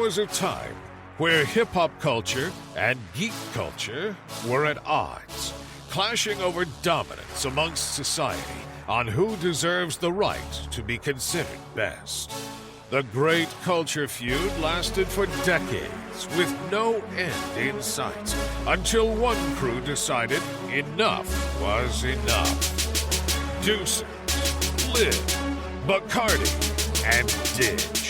was a time where hip-hop culture and geek culture were at odds, clashing over dominance amongst society on who deserves the right to be considered best. The great culture feud lasted for decades, with no end in sight, until one crew decided enough was enough. Deuces, Liv, Bacardi, and Didge,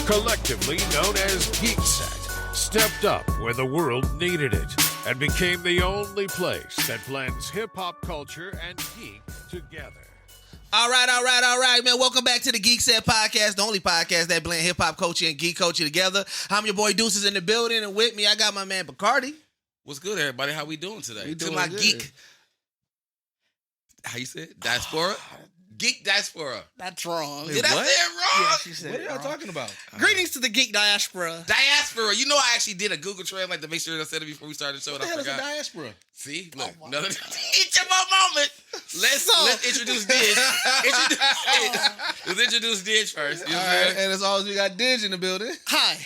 collectively known as Geekset, stepped up where the world needed it and became the only place that blends hip-hop culture and geek together. All right, man. Welcome back to the Geekset Podcast, the only podcast that blend hip-hop culture and geek culture together. I'm your boy Deuces in the building, and with me, I got my man Bacardi. What's good, everybody? How we doing today? We doing to my good. geek, how you say it? Diaspora? Geek diaspora. That's wrong. Did I say it wrong? Yeah, she said What are it y'all wrong. talking about? Greetings to the geek diaspora. Diaspora. You know, I actually did a Google translate to make sure I said it before we started the show. What And the I hell is a forgot. diaspora? See, look, Oh, another each of our moment. Let's introduce Didge. Let's introduce Didge first. You know All what I'm right, saying? and as always, we got Didge in the building. Hi.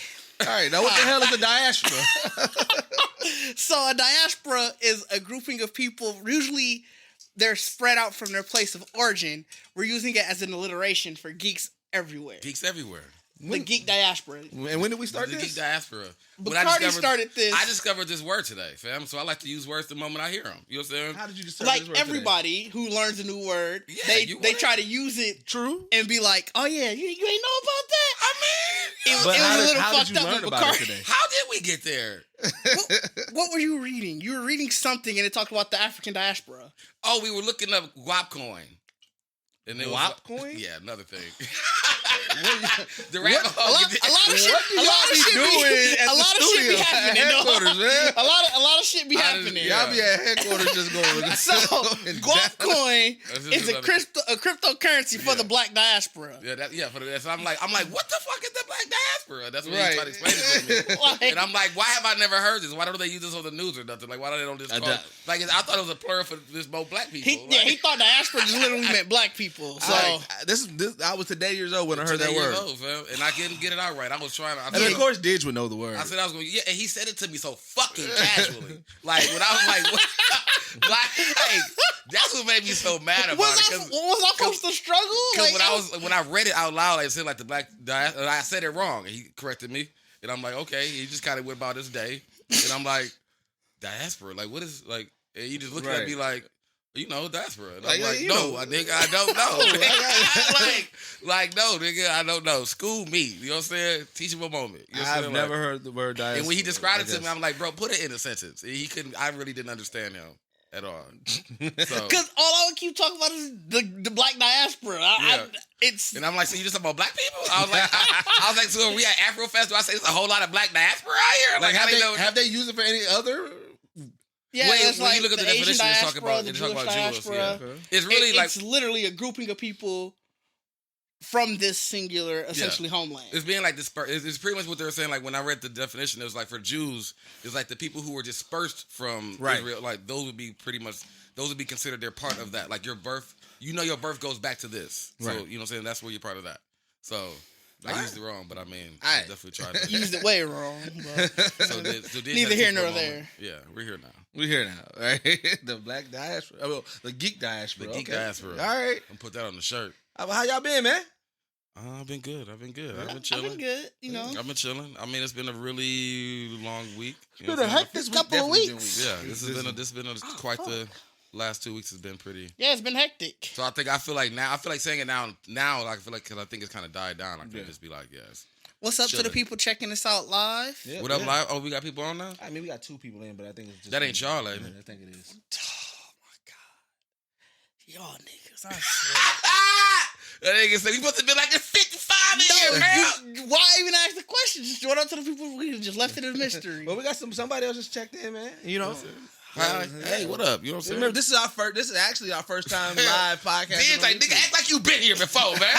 All right, now what the hell is a diaspora? So a diaspora is a grouping of people, usually they're spread out from their place of origin. We're using it as an alliteration for geeks everywhere. Geeks everywhere. The geek diaspora. And when did we start The this? geek diaspora. When Bacardi started this. I discovered this word today, fam. So I like to use words the moment I hear them. You know what I'm saying? How did you discover Like this word today? everybody who learns a new word, Yeah, you they would. try to use it True. and be like, oh yeah, you ain't know about that? I mean, It, But it how was a did- little how did fucked you up learn with about it Bacardi. today? how did we get there? What were you reading? You were reading something and it talked about the African diaspora. Oh, we were looking up guap coin. And it was Guap coin? Yeah, another thing. What- The rabbit hole. A lot of shit. What do A lot y'all of be shit doing at a the lot of shit be studio? happening. though. Headquarters, man. A lot of shit be happening. Yeah. Y'all be at headquarters just going. So guap coin That's just is a another- cryptocurrency for Yeah. the black diaspora. Yeah, for the, so I'm like, what the fuck is the black diaspora? That's what Right. he tried to explain it to me. Like, And I'm like, why have I never heard this? Why don't they use this on the news or nothing? Like, why don't they don't just call it? Like, I thought it was a plural for just both black people. he thought diaspora just literally meant black people. So I was today years old when I heard that word. Fam, and I couldn't get it out right. I was trying to. And of course, Didge would know the word. I said I was going to, yeah, and he said it to me so fucking casually. Like, when I was like, what? like, that's what made me so mad about was it. I supposed to struggle? Because when I read it out loud, it said like the black diaspora, I said it wrong, and he corrected me. And I'm like, okay, he just kind of went about his day. And I'm like, diaspora? Like, what is, like, and he just looked at me like, you know, diaspora. And I'm like, no, nigga, I don't know. like, no, nigga, I don't know. School me. You know what I'm saying? Teachable moment. You know what I'm I've saying? never heard the word diaspora. And when he described it to me, I'm like, bro, put it in a sentence. And he couldn't, I really didn't understand him at all. So, Because all I would keep talking about is the black diaspora. and I'm like, so you just talking about black people? I was like, so are we at Afrofest? Do I say there's a whole lot of black diaspora out here? Like, I didn't know. have they used it for any other? Yeah, Wait, it's when like you look at the Asian definition, it's talking diaspora, about- the it's talking Jewish about Jews, diaspora. It's really like, It's literally a grouping of people from this singular, essentially, homeland. it's being like dispersed. It's pretty much what they were saying. Like when I read the definition, it was like for Jews, it's like the people who were dispersed from Israel. Like those would be considered they're part of that. Like your birth, your birth goes back to this. So you know what I'm saying. That's where you're part of that. So I used it wrong, but I mean, I definitely tried to. Used it way wrong. But neither here nor there. Yeah, we're here now. We're here now, right? The black diaspora. Well, the geek diaspora. The geek okay. diaspora. All right. I'm put that on the shirt. How y'all been, man? I've been good. I've been I've chilling. been good, you know. I've been chilling. I mean, it's been a really long week. It's been a hectic couple of weeks. Yeah, this has been quite the last 2 weeks has been pretty. Yeah, it's been hectic. So I feel like saying it now, like, I feel like, because I think it's kind of died down. I can just be like, yes. What's up to the Chilling. people checking us out live? Yeah, What up, live? Oh, we got people on now? I mean, we got 2 people in, but I think it's just... That ain't y'all, ain't it? I think it is. Oh, my God. Y'all niggas, I swear. That nigga said, we supposed to be like, it's 55 in here, man. Why even ask the question? Just throw it out to the people. We just left it a mystery. Well, we got somebody else just checked in, man. You know. Hey, what up? You know what I'm saying? Remember, this is actually our first time live podcast. Did's like, nigga, act like you been here before, man.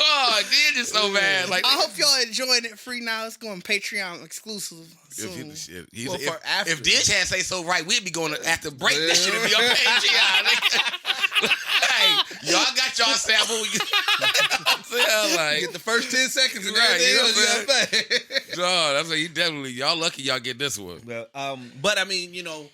Oh, Did is so bad. Like, I hope y'all enjoying it free now. It's going Patreon exclusive soon. If Dish had say so right, we'd be going to after break. This shit would be on Patreon. Hey, Y'all got y'all sample. I'm saying, like, Get the first 10 seconds and Right, everything you know else you what gotta pay. dog, that's like, you definitely, y'all lucky y'all get this one. Well, but I mean, on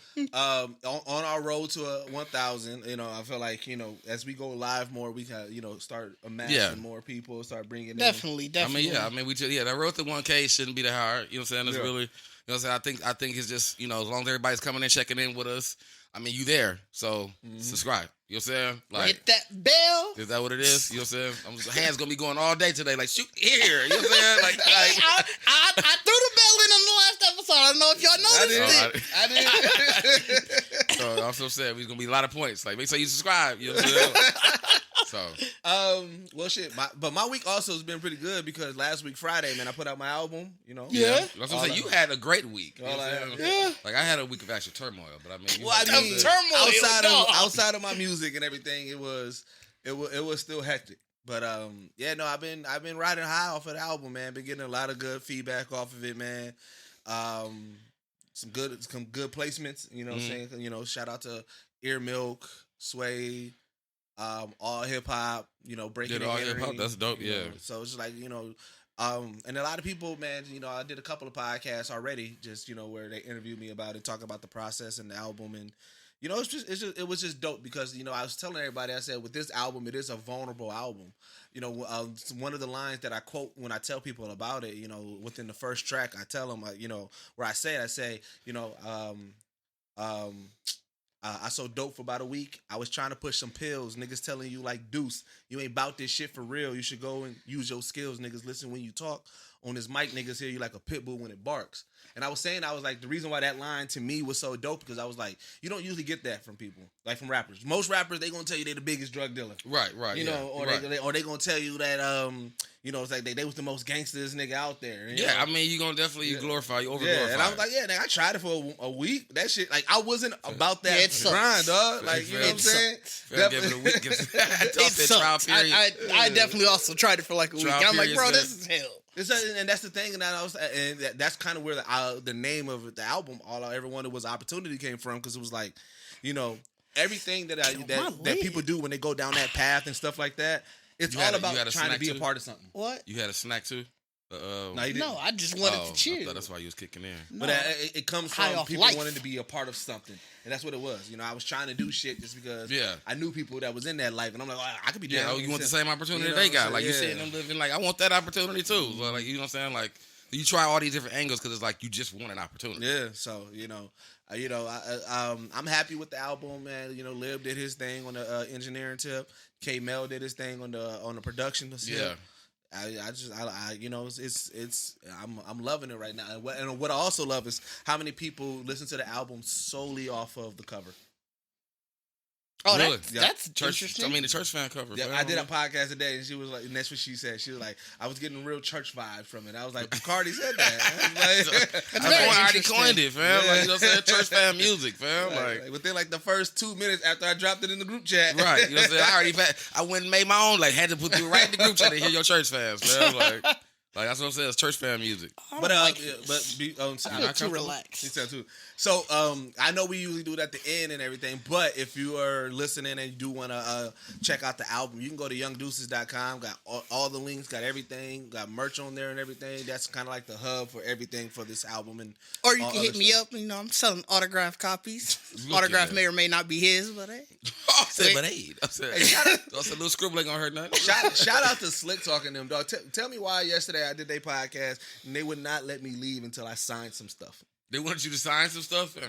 our road to 1,000, I feel like, as we go live more, we can, start amassing more people, start bringing Definitely. I mean, that road to 1K shouldn't be that hard. You know what I'm saying? It's really, what I'm saying? I think it's just, as long as everybody's coming in, checking in with us, I mean, you there. So subscribe. You know what I'm saysaying? Like, hit that bell. Is that what it is? You know what I'm saying? Hands gonna be going all day today. Like, shoot here. You know what I'm saying? Like I threw the bell in on the last episode. I don't know if y'all noticed it. I did. So I'm so sad. We're gonna be a lot of points. Like, make sure you subscribe. You know what I'm saying? So, well, shit. But my week also has been pretty good because last week Friday, man, I put out my album. Yeah. That's what I'm saying. You had a great week. You know what I'm saying? Yeah. Like, I had a week of actual turmoil, but I mean, outside of my music and everything, it was still hectic. But I've been riding high off of the album, man. Been getting a lot of good feedback off of it, man. Some good placements. You know what I'm saying? Shout out to Ear Milk, Sway. All hip hop, breaking all hip hop. That's dope. Yeah. So it's just like and a lot of people, man. I did a couple of podcasts already, just where they interviewed me about it, talk about the process and the album, and it was just dope because I was telling everybody, I said with this album, it is a vulnerable album. One of the lines that I quote when I tell people about it, within the first track, I tell them, where I say, I so dope for about a week. I was trying to push some pills. Niggas telling you like Deuce, you ain't about this shit for real. You should go and use your skills. Niggas listen when you talk. On this mic, niggas hear you like a pit bull when it barks. And I was saying, I was like, the reason why that line to me was so dope because I was like, you don't usually get that from people, like from rappers. Most rappers, they gonna tell you they the biggest drug dealer. Right. They gonna tell you that it's like they was the most gangsters nigga out there. I mean, you gonna definitely glorify, you over glorify. Yeah, and I was like, nigga, I tried it for a week. That shit, like, I wasn't about that grind, dog. Like, you know what I'm saying? Give it a week. It sucks. I definitely also tried it for like a week. I'm like, bro, this is hell. And that's the thing, and that's kind of where the name of the album, All I Ever Wanted Was Opportunity, came from, because it was like, everything that people do when they go down that path and stuff like that, it's all about trying to be a part of something. What? You had a snack too? No, you didn't. No, I just wanted to chill. I thought that's why you was kicking in. No. But it comes from people wanting to be a part of something. And that's what it was. I was trying to do shit just because I knew people that was in that life. And I'm like, I could be doing you want the same opportunity they got. Like, you seeing them living, like, I want that opportunity too. So, like, you know what I'm saying? Like, you try all these different angles because it's like you just want an opportunity. Yeah, so, I'm happy with the album, man. Lib did his thing on the engineering tip. K Mel did his thing on the production tip. Yeah. I'm loving it right now. And what I also love is how many people listen to the album solely off of the cover. Oh, really? That's church. interesting. I mean, the church fan cover. Yeah, I did a podcast today, and she was like, and that's what she said. She was like, I was getting real church vibes from it. I was like, Cardi said that. I already coined it, fam. Yeah. Like, you know what I'm saying? Church fan music, fam. Like within like the first 2 minutes after I dropped it in the group chat. Right. You know what I'm saying? I went and made my own. Like, had to put you right in the group chat to hear your church fans, fam. Like that's what I'm saying. It's church fan music. I'm too relaxed. He said too. So I know we usually do it at the end and everything, but if you are listening and you do want to check out the album, you can go to youngdeuces.com. Got all the links, got everything, got merch on there and everything. That's kind of like the hub for everything for this album. Or you can hit me up. I'm selling autographed copies. Autograph may or may not be his, but hey. I said, that's a little scribbling on her nothing. Shout out to Slick Talking them, dog. Tell me why yesterday I did their podcast and they would not let me leave until I signed some stuff. They wanted you to sign some stuff? I'm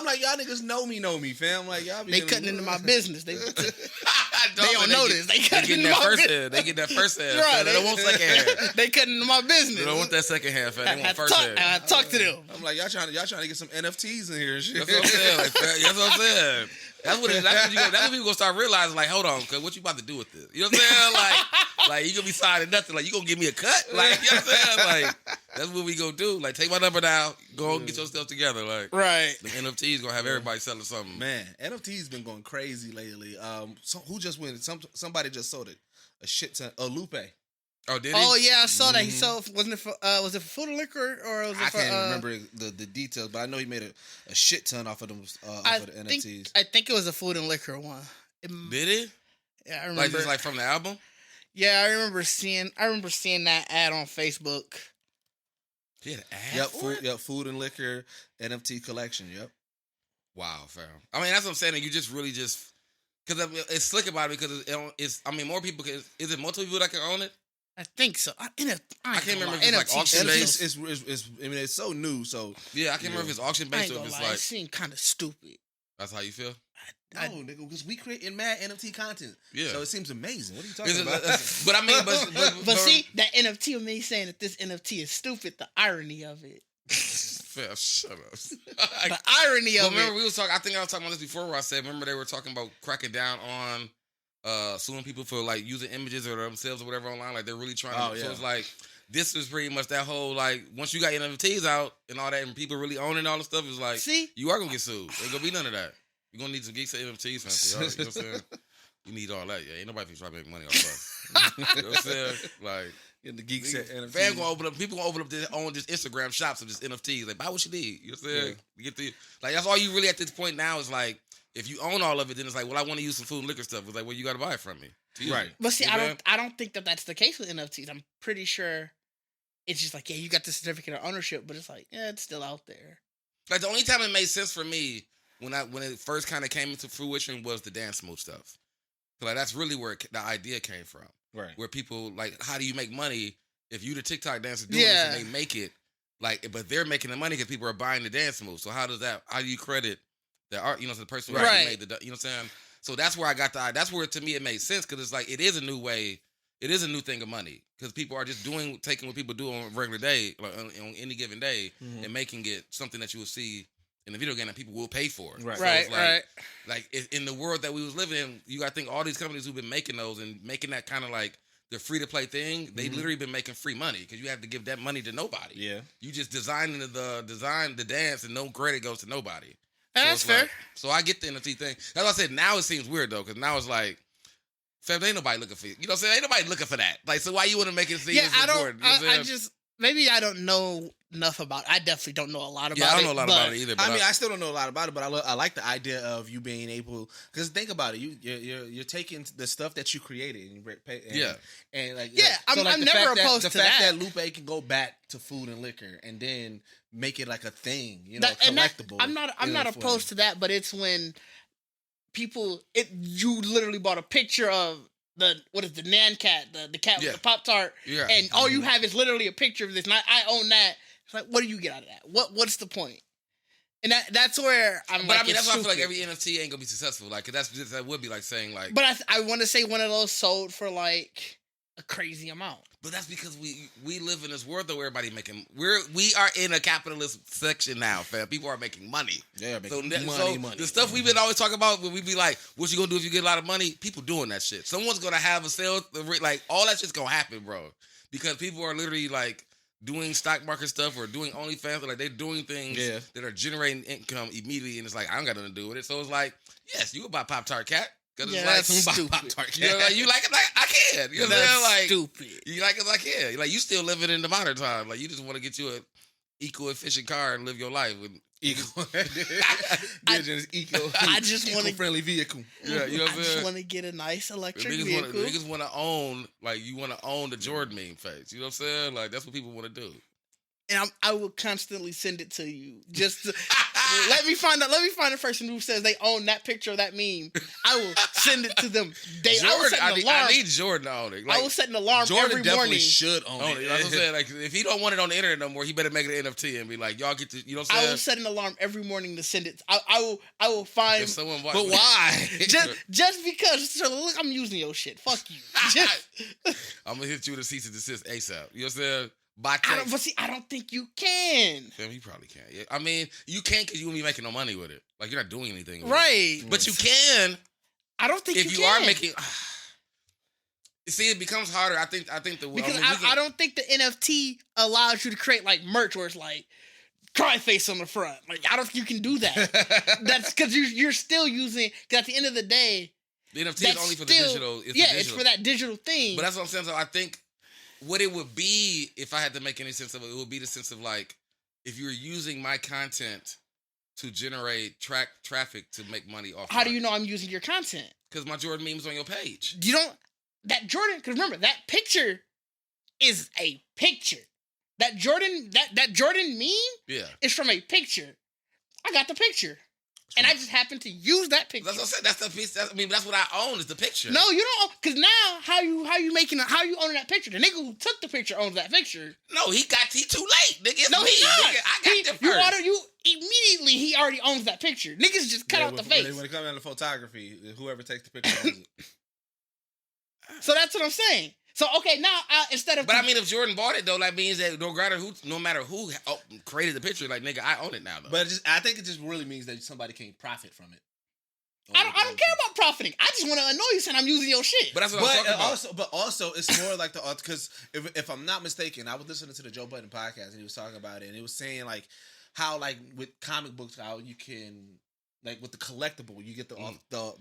like, y'all niggas know me, fam. Like, y'all be they cutting into my business. They don't know this. They cutting into my business. They get that first hand. Right, they don't want second hand. They cutting into my business. They don't want that second hand, fam. They want first hand. I talk to them. I'm like, y'all trying to get some NFTs in here and shit. That's what I'm saying. That's what I'm saying. That's what people gonna start realizing. Like, hold on, cause what you about to do with this? You know what I'm saying? Like you gonna be signing nothing. Like, you gonna give me a cut? Like, you know what I'm saying? Like, that's what we gonna do. Like, take my number down. Go and get your stuff together. Like, right. The NFTs gonna have everybody selling something. Man, NFTs been going crazy lately. Who just went? Somebody just sold it. A shit ton. Lupe. Oh, did he? Oh yeah, I saw that. He sold. Wasn't it for? Was it for food and liquor or was it for? I can't remember the details, but I know he made a shit ton off of them. Off of the NFTs. I think it was a food and liquor one. Did it? Yeah, I remember. Like just like from the album? Yeah, I remember seeing that ad on Facebook. He had an ad Food and liquor NFT collection. Yep. Wow, fam. I mean, that's what I'm saying. You just really because it's slick about it because it's. I mean, more people can. Is it multiple people that can own it? I think so. I can't remember if it's like auction based. I mean, it's so new. So yeah, I can't remember if it's auction based or if it's like. It seemed kind of stupid. That's how you feel? No, nigga, because we create mad NFT content. Yeah. So it seems amazing. What are you talking about? But I mean, but see, that NFT of me saying that this NFT is stupid, the irony of it. Fam, shut up. The irony of it. Remember, we was talking, I think I was talking about this before where I said, remember they were talking about cracking down on suing people for like using images or themselves or whatever online. Like they're really trying to. So it's like, this is pretty much that whole, like, once you got NFTs out and all that and people really owning all the stuff, it's like, you are going to get sued. Ain't going to be none of that. You're going to need some Geekset NFTs, fancy. You know what I'm saying? You need all that. Yeah, ain't nobody trying to make money off that. You know what I'm saying? Like, in the Geekset NFTs. Fam gonna open up, people gonna open up their own just Instagram shops of just NFTs. Like, buy what you need. You know what I'm saying? You get the, like, that's all you really at this point now is like, if you own all of it, then it's like, well, I want to use some food and liquor stuff. It's like, well, you got to buy it from me. Right. But see, I don't think that that's the case with NFTs. I'm pretty sure it's just like, yeah, you got the certificate of ownership, but it's like, yeah, it's still out there. Like, the only time it made sense for me when it first kind of came into fruition was the dance move stuff. So like, that's really where the idea came from. Right. Where people, like, how do you make money if you the TikTok dancer doing this and they make it, like, but they're making the money because people are buying the dance moves. So how do you credit the art, you know, to the person who actually made the, you know what I'm saying? So that's where I got that's where to me it made sense because it's like, it is a new way, it is a new thing of money because people are just taking what people do on a regular day, like on any given day, and making it something that you will see in the video game that people will pay for. Right. So it's like in the world that we was living in, you got to think all these companies who've been making those and making that kind of like the free to play thing, they literally been making free money because you have to give that money to nobody. Yeah. You just design the dance and no credit goes to nobody. So that's fair. Like, so I get the NFT thing. That's why I said now it seems weird though, because now it's like, fam, ain't nobody looking for you. You know what I'm saying? Ain't nobody looking for that. Like, so why you want to make it seem important? You know maybe I don't know enough about it. I definitely don't know a lot about it. Yeah, I don't know a lot about it either. But I mean, I still don't know a lot about it, but I like the idea of you being able, because think about it, you're taking the stuff that you created and I'm never opposed to that. The fact that Lupe can go back to food and liquor and then make it like a thing, you know, collectible. I'm not opposed to that, but it's when you literally bought a picture of the Nan cat, the cat with the Pop-Tart, and all you have is literally a picture of this, and I own that. It's like, what do you get out of that? What's the point? And that's where I'm. But I mean, that's why I feel like every NFT ain't gonna be successful. Like, cause that would be like saying like. But I want to say one of those sold for like a crazy amount. But that's because we live in this world though where everybody making we are in a capitalist section now, fam. People are making money. Yeah, making money. The stuff we've been always talking about when we be like, what you gonna do if you get a lot of money? People doing that shit. Someone's gonna have a sale, like all that shit's gonna happen, bro. Because people are literally like doing stock market stuff or doing OnlyFans, like they're doing things that are generating income immediately, and it's like I don't got nothing to do with it. So it's like, yes, you would buy Pop-Tart cat. Cause it's like stupid. You know, like, you like it like I can. You know what I'm saying? Like stupid. You like it like I can. Like you still living in the modern time. Like you just want to get you a eco-efficient car and live your life with I just want eco-friendly vehicle. Yeah, you know what I'm saying? I just want to get a nice electric vehicle. Niggas want to own, like you want to own the Jordan meme face. You know what I'm saying? Like that's what people want to do. And I will constantly send it to you. Just to, let me find a person who says they own that picture of that meme. I will send it to them. I need Jordan to own it. Like, I will set an alarm Jordan every definitely morning. Should own it. That's what I'm saying. Like if he don't want it on the internet no more, he better make it an NFT and be like, y'all get to. You know what I'm saying? I will set an alarm every morning to send it. I will find. If someone but why? just because. So look, I'm using your shit. Fuck you. I'm gonna hit you with a cease and desist ASAP. You know what I'm saying? I don't think you can. Fam, you probably can. Yeah. I mean, you can because you won't be making no money with it. Like you're not doing anything with it. But you can. I don't think if you are making. See, it becomes harder. I think I don't think the NFT allows you to create like merch where it's like cry face on the front. Like I don't think you can do that. That's because you're still using. Because at the end of the day, the NFT is only for the digital. It's for that digital thing. But that's what I'm saying. So I think. What it would be, if I had to make any sense of it, it would be the sense of like, if you were using my content to generate traffic to make money off. How do you know I'm using your content? Because my Jordan meme is on your page. You don't that Jordan? Because remember that picture is a picture. That Jordan meme is from a picture. I got the picture. And I just happened to use that picture. That's what I said. That's the piece. That's what I own is the picture. No, you don't. Because now, how you owning that picture? The nigga who took the picture owns that picture. No, he too late. Nigga, it's no, me. he's not. Nigga, I got the Immediately, he already owns that picture. Niggas just cut out the face. When it comes down to photography, whoever takes the picture owns it. So that's what I'm saying. So okay, now instead of, but I mean, if Jordan bought it though, that means that no matter who created the picture, like nigga, I own it now though. But I think it just really means that somebody can profit from it. I don't care about profiting. I just want to annoy you saying I'm using your shit. But that's what I'm talking about. But also, it's more like because if I'm not mistaken, I was listening to the Joe Budden podcast and he was talking about it, and he was saying like how like with comic books, how you can like with the collectible, you get the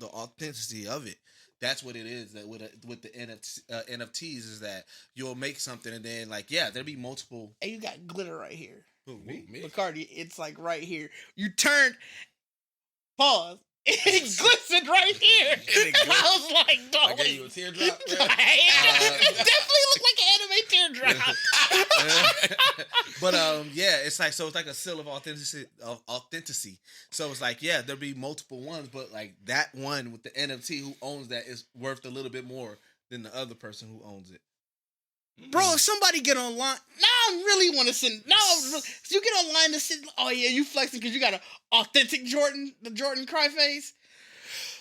authenticity of it. That's what it is. That with the NFTs is that you'll make something and then like there'll be multiple. Hey, you got glitter right here. Who, me? Bacardi, it's like right here. You turned. Pause. It glistened right here. I was like, dog. I gave you a teardrop. It definitely looked like an anime teardrop. But it's like it's like a seal of authenticity. So it's like there'll be multiple ones, but like that one with the NFT who owns that is worth a little bit more than the other person who owns it. Bro, if somebody get online, now I really want to send. You get online to send. Oh yeah, you flexing because you got an authentic Jordan, the Jordan cry face.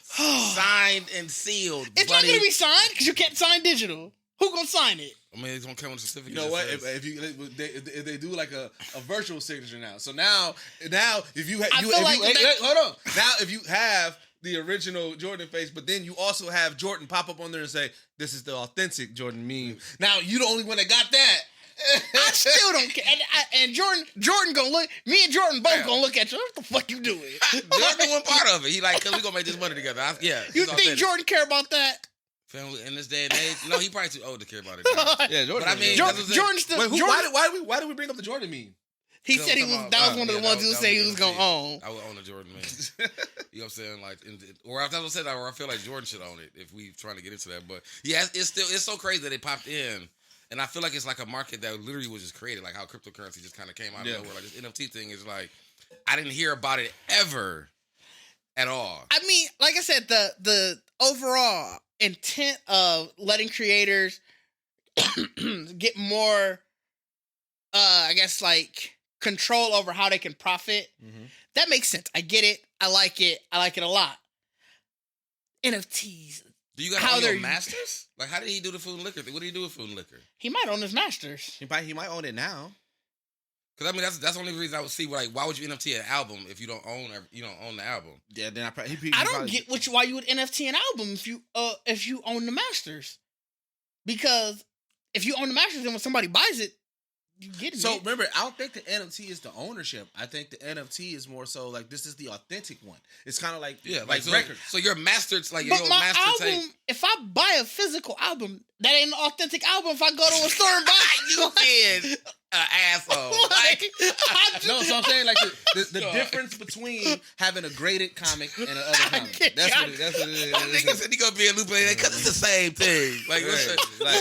Signed and sealed. It's not gonna be signed because you can't sign digital. Who gonna sign it? I mean, it's gonna come with a certificate. You know what? If they do like a virtual signature now, so now if you hold on, now if you have the original Jordan face, but then you also have Jordan pop up on there and say, "This is the authentic Jordan meme." Now you the only one that got that. I still don't care. And Jordan gonna look. Me and Jordan both gonna look at you. What the fuck you doing? Jordan one part of it. He like, cause we gonna make this money together. You think Jordan care about that? Family in this day and age, no, he probably too old to care about it. Yeah, Jordan. But I mean, Jordan still. Wait, why did we bring up the Jordan meme? He said that was one of the ones he was saying he was gonna own. I would own a Jordan meme. You know what I'm saying? Like, or I feel like Jordan should own it if we trying to get into that. But yeah, it's so crazy that it popped in, and I feel like it's like a market that literally was just created, like how cryptocurrency just kind of came out of nowhere. Like this NFT thing is like, I didn't hear about it ever, at all. I mean, like I said, the overall intent of letting creators get more, I guess, like control over how they can profit. Mm-hmm. That makes sense. I get it. I like it a lot. NFTs. Do you got own your masters? Like, how did he do the food and liquor thing? What did he do with food and liquor? He might own his masters. He might own it now. Because I mean, that's the only reason I would see. Like, why would you NFT an album if you don't own the album? Yeah, then I don't get why you would NFT an album if you own the masters. Because if you own the masters, then when somebody buys it, you get it. So remember, I don't think the NFT is the ownership. I think the NFT is more so like this is the authentic one. It's kind of like records. So you're mastered, like but your my master album. tape. If I buy a physical album, that ain't an authentic album. If I go to a store and buy it, you asshole. No, so I'm saying like the difference between having a graded comic and another comic. That's what it is. My nigga said he gonna be a loop because it's the same thing. Like, what's that black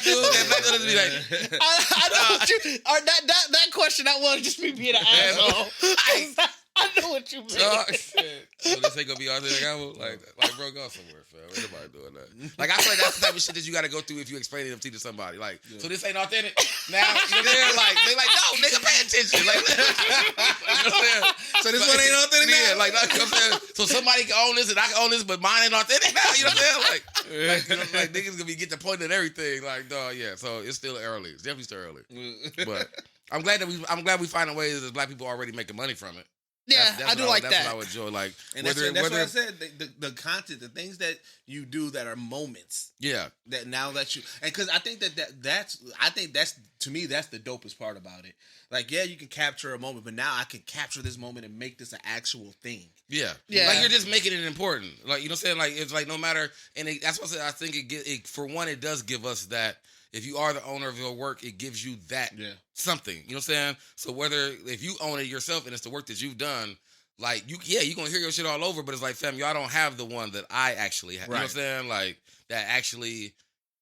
dude? That black dude be like, I know what you. Or that question. That was just me being an asshole. I know what you mean. Oh, shit. So this ain't gonna be authentic album? Like, bro, go somewhere, fam. Ain't nobody doing that. Like, I feel like that's the type of shit that you gotta go through if you explain NFT to somebody. Like, so this ain't authentic? Now, you know what I'm saying? Like, they like, no, nigga, pay attention. Like, you know what I'm saying? So this one ain't authentic now? Yeah, like, you know what I'm saying? So somebody can own this and I can own this, but mine ain't authentic now? You know what I'm saying? Like niggas gonna be get the point and everything. Like, dog, yeah. So it's still early. It's definitely still early. But I'm glad we find a way that black people already making money from it. Yeah, I do like that. That's what I would enjoy. Like, and that's what I said. The content, the things that you do that are moments. Yeah. That now that you, and because I think that's to me that's the dopest part about it. Like, yeah, you can capture a moment, but now I can capture this moment and make this an actual thing. Yeah. Like you're just making it important. Like, you know what I'm saying? Like, it's like no matter, and that's what I said. I think it for one, it does give us that. If you are the owner of your work, it gives you that something. You know what I'm saying? So if you own it yourself and it's the work that you've done, like you gonna hear your shit all over, but it's like, fam, y'all don't have the one that I actually have. You know what I'm saying? Like that actually,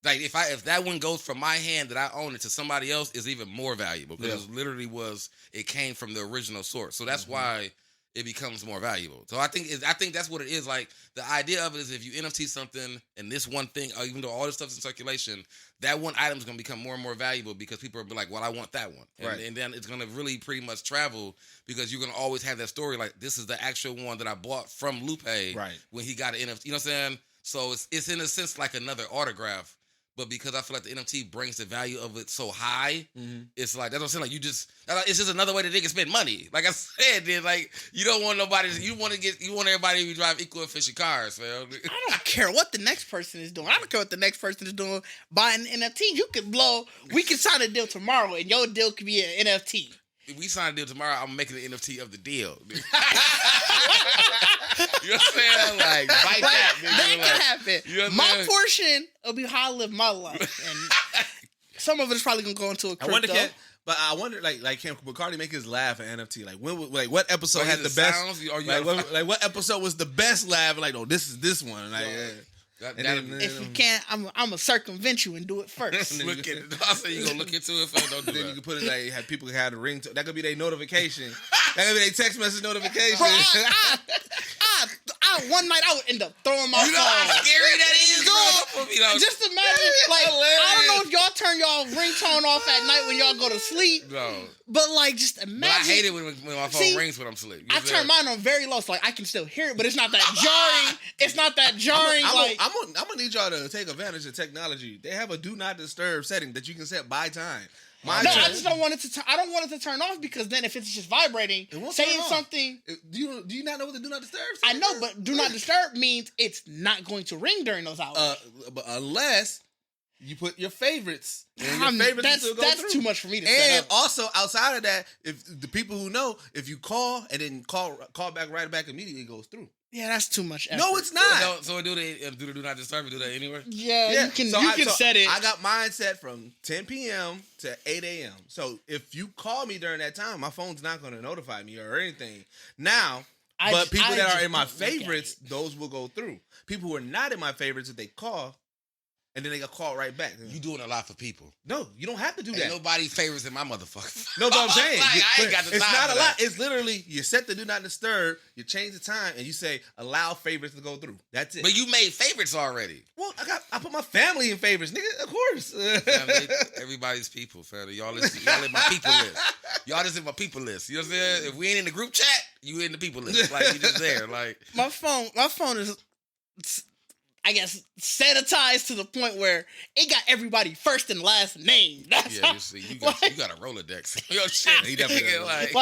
like if that one goes from my hand that I own it to somebody else, is even more valuable because it literally it came from the original source. So that's why it becomes more valuable. So I think that's what it is. Like the idea of it is if you NFT something and this one thing, even though all this stuff's in circulation, that one item is going to become more and more valuable because people will be like, well, I want that one. And then it's going to really pretty much travel because you're going to always have that story. Like this is the actual one that I bought from Lupe when he got an NFT. You know what I'm saying? So it's in a sense like another autograph. But because I feel like the NFT brings the value of it so high, it's like, that's what I'm saying. Like it's just another way that they can spend money. Like I said, then like you don't want nobody. You want everybody to drive equal efficient cars, man. I don't care what the next person is doing. I don't care what the next person is doing. Buying an NFT, you could we can sign a deal tomorrow, and your deal could be an NFT. If we sign a deal tomorrow, I'm making the NFT of the deal. You know what I'm saying? Like, bite that. That could happen. You know my portion will be how I live my life. And some of it is probably going to go into a crypto. I wonder, can Bacardi make his laugh at NFT? Like, what episode had the best? What episode was the best laugh? Like, this is this one. Like, if you can't, I'm gonna circumvent you and do it first. Look at it. I said you gonna look into it first. Don't do that. Then you can put it like have people have the ring. That could be their notification. That could be their text message notification. Bro, one night I would end up throwing my phone. You know how scary that is, bro? Just imagine, like, I don't know if y'all turn y'all ringtone off at night when y'all go to sleep. No. But, like, just imagine. But I hate it when my phone rings when I'm asleep. I turn mine on very low, so, like, I can still hear it, but it's not that jarring. It's not that jarring. I'm going to need y'all to take advantage of technology. They have a do not disturb setting that you can set by time. I just don't want it to. I don't want it to turn off because then if it's just vibrating, saying something. Do you not know what the do not disturb? I know, but do not disturb means it's not going to ring during those hours. But unless you put your favorites, that's too much for me to set up. And also outside of that, if the people who know, if you call and then call back right back immediately, it goes through. Yeah, that's too much effort. No, it's not. So do the do not disturb? Do that anywhere? Yeah, you can set it. I got mine set from 10 p.m. to 8 a.m. So if you call me during that time, my phone's not going to notify me or anything. Now, people that are in my favorites, those will go through. People who are not in my favorites, if they call, and then they got called right back. You doing a lot for people. No, you don't have to do that. Nobody favors in my motherfucker. No, but I'm saying. I ain't got the time. It's not a lot. It's literally, you set the do not disturb, you change the time, and you say, allow favorites to go through. That's it. But you made favorites already. Well, I put my family in favorites, nigga. Of course. Family, everybody's people, family. Y'all in my people list. Y'all just in my people list. You know what I'm saying? If we ain't in the group chat, you in the people list. Like, you just there. Like my phone is, I guess, sanitized to the point where it got everybody first and last name. That's you got a Rolodex. Your shit. He definitely for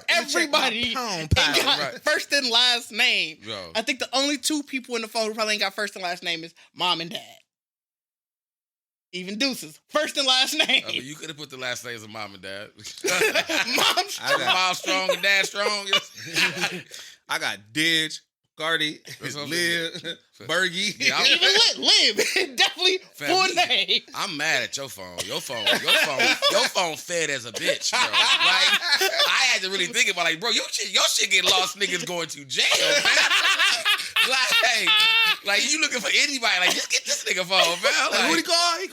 everybody, it got first and last name. Yo. I think the only two people in the phone who probably ain't got first and last name is mom and dad. Even Deuces, first and last name. I mean, you could have put the last names of mom and dad. Mom strong and dad strong. I got Didge, Cardi, Liv, Bergie. Yeah, Liv. Definitely full name. I'm mad at your phone. Your phone fed as a bitch, bro. Like, I had to really think about, like, bro, your shit get lost, niggas going to jail, man. Like, you looking for anybody? Like, just get this nigga phone, man. Like, who he called? He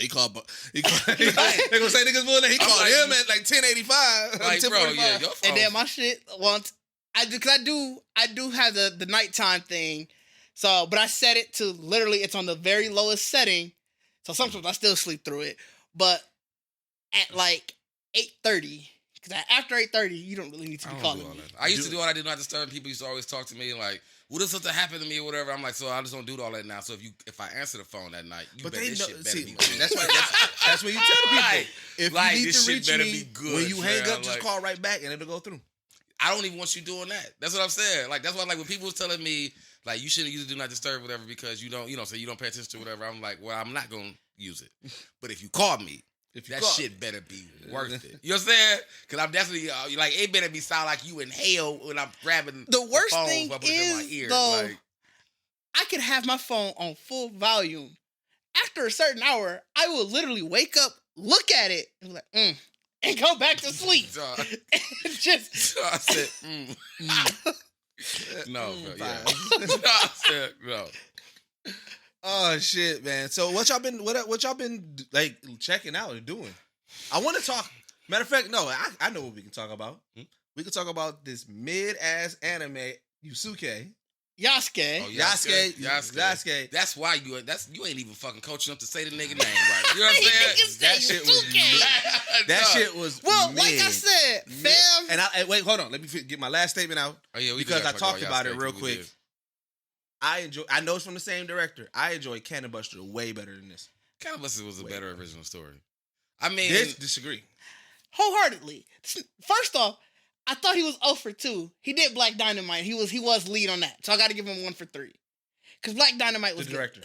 called. They gonna say niggas bull. He called him at like 10:85. Like, bro, yeah, your phone. And then my shit once. I do have the nighttime thing, so but I set it to literally it's on the very lowest setting, so sometimes I still sleep through it. But at like 8:30, because after 8:30 you don't really need to be calling me. I used to do all I did not disturb. People used to always talk to me like, "What if something happened to me or whatever?" I'm like, so I just don't do all that now. So if I answer the phone that night, you bet this shit better be good. That's what you tell people. If like, you need this to shit reach better me, be good. when you hang up, just call right back and it'll go through. I don't even want you doing that. That's what I'm saying. Like, that's why, like, when people was telling me, like, you shouldn't use it, do not disturb, whatever, because you don't, so you don't pay attention to whatever. I'm like, well, I'm not going to use it. But if you call me, shit better be worth it. You know what I'm saying? Because I'm definitely, like, it better be sound like you in hell when I'm grabbing the worst phone thing up in my ear. Though, like, I could have my phone on full volume. After a certain hour, I will literally wake up, look at it, and be like, and go back to sleep. It's just. I said, no, bro. Yeah. I said, no. Oh shit, man. So what y'all been like checking out or doing? I want to talk. Matter of fact, no, I know what we can talk about. We can talk about this mid-ass anime Yasuke. Yasuke. Oh, Yasuke. That's why you ain't even fucking coaching up to say the nigga name right. You know what I'm saying? That shit was shit was well, mid. Like I said, fam. And wait, hold on. Let me get my last statement out. Oh, yeah, because I talked about it real quick. I know it's from the same director. I enjoy Cannon Buster way better than this. Cannon Buster was a better original story. I mean, disagree wholeheartedly. First off, I thought he was 0 for 2. He did Black Dynamite. He was lead on that. So I got to give him 1 for 3. Because Black Dynamite was the director.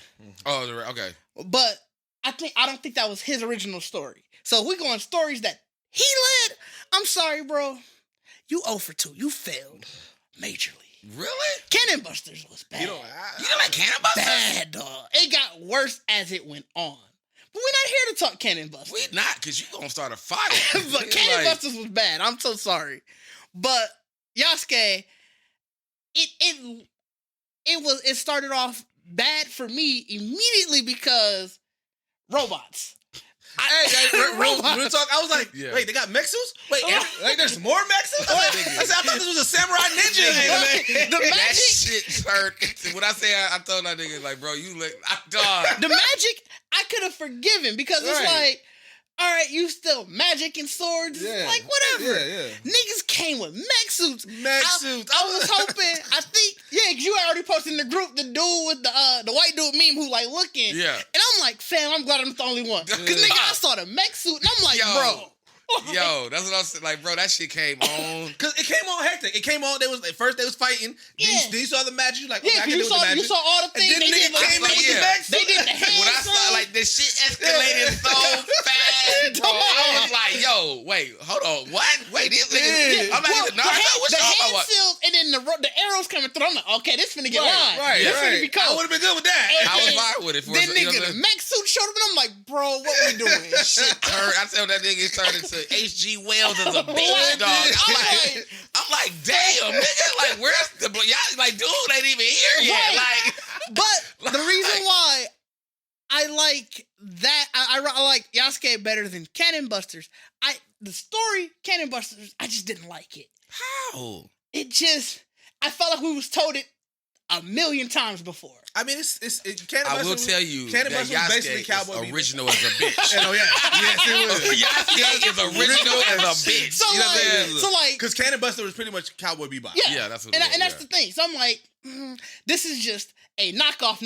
Oh, okay. But I don't think that was his original story. So if we go on stories that he led, I'm sorry, bro. You 0 for 2. You failed majorly. Really? Cannon Busters was bad. You don't like Cannon Busters? Bad, dog. It got worse as it went on. But we're not here to talk Cannon Busters. We not, because you going to start a fight. But Cannon Busters was bad. I'm so sorry. But Yasuke, it started off bad for me immediately because robots. Real talk. I was like, wait, they got mech suits? Wait, like there's more mech suits? I thought this was a samurai ninja anime. The magic, that shit hurt. When I say I told that nigga, like, bro, you look, dog. The magic, I could have forgiven because it's like, all right, you still magic and swords. Yeah. Like, whatever. Yeah. Niggas came with mech suits. I was hoping, because you already posted in the group the dude with the white dude meme who like looking. Yeah. And I'm like, fam, I'm glad I'm the only one. Because nigga, I saw the mech suit and I'm like, bro. Yo, that's what I was saying. Like, bro, that shit came on. Because it came on hectic. It came on, first they was fighting. Yeah. Then you saw the magic. You like, yeah, you saw all the things. And then they did came in with the mech suit. They did the hands. When I saw, like, this shit escalated so fast, bro, I was like, yo, wait, hold on. What? Wait, these niggas, I'm not even, the hand seals and then the arrows coming through. I'm like, okay, this finna get live. Right. This finna be cold. I would have been good with that. I was fine with it. Then nigga, the mech suit showed up and I'm like, bro, what we doing? Shit turned. I tell that nigga it turned into H.G. Wells as a bitch, dog. I'm like, damn, nigga. Like, where's the y'all? Like, dude ain't even here yet. Like, but the reason why I like that, I like Yasuke better than Cannon Busters. The story Cannon Busters, I just didn't like it. How? I felt like we was told it a million times before. I mean, I will tell you that Yasuke is Cowboy original as a bitch. Oh, yeah. Yes, it was. Yasuke is original as a bitch. So like, because Cannon Buster was pretty much Cowboy Bebop. Yeah, that's what and that's the thing. So I'm like, this is just a knockoff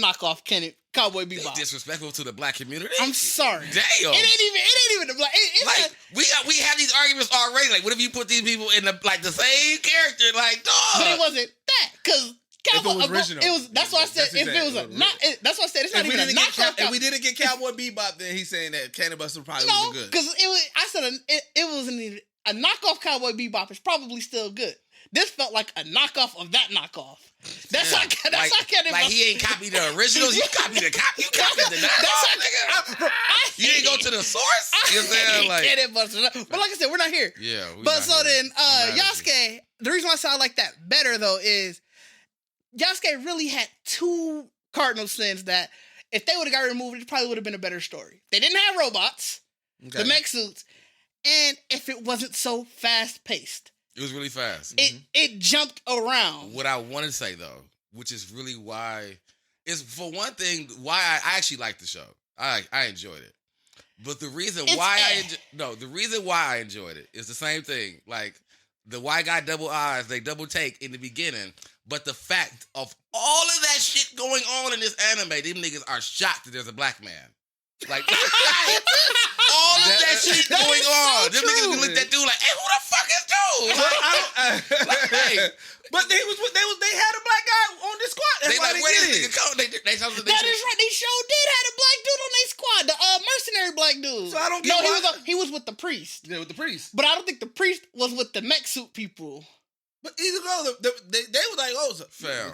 Cowboy Bebop. Disrespectful to the black community. I'm sorry. Damn. It ain't even the black. Like we have these arguments already. Like, what if you put these people in the same character? Like, dog. But it wasn't that because. Cowboy, if it was original. That's why I said if it was that's why I said it's not even a knockoff. If we didn't get Cowboy Bebop, then he's saying that Cannon Buster probably wasn't good. Because I said it wasn't even a knockoff. Cowboy Bebop is probably still good. This felt like a knockoff of that knockoff. That's how Cannon Buster. He ain't copied the originals. You copied the knockoff, nigga. You didn't go to the source. You know what I'm saying? Like Cannon Buster. But like I said, we're not here. Yeah. But so then Yasuke. The reason why I say I like that better though is. Yasuke really had 2 cardinal sins that if they would have got removed, it probably would have been a better story. They didn't have robots, the mech suits, and if it wasn't so fast-paced. It was really fast. It jumped around. What I want to say, though, which is really why, is for one thing, why I actually like the show. I enjoyed it. But the reason why I enjoyed it is the same thing. Like, the white guy double eyes, they double take in the beginning. But the fact of all of that shit going on in this anime, them niggas are shocked that there's a black man. Like, all of that shit going on. Them niggas look at that dude like, hey, who the fuck is dude? But they had a black guy on the squad. That's why they did it. That is right. They sure did have a black dude on their squad. The mercenary black dude. So I don't get why. He was with the priest. Yeah, with the priest. But I don't think the priest was with the mech suit people. But either go, they were like, oh, it's a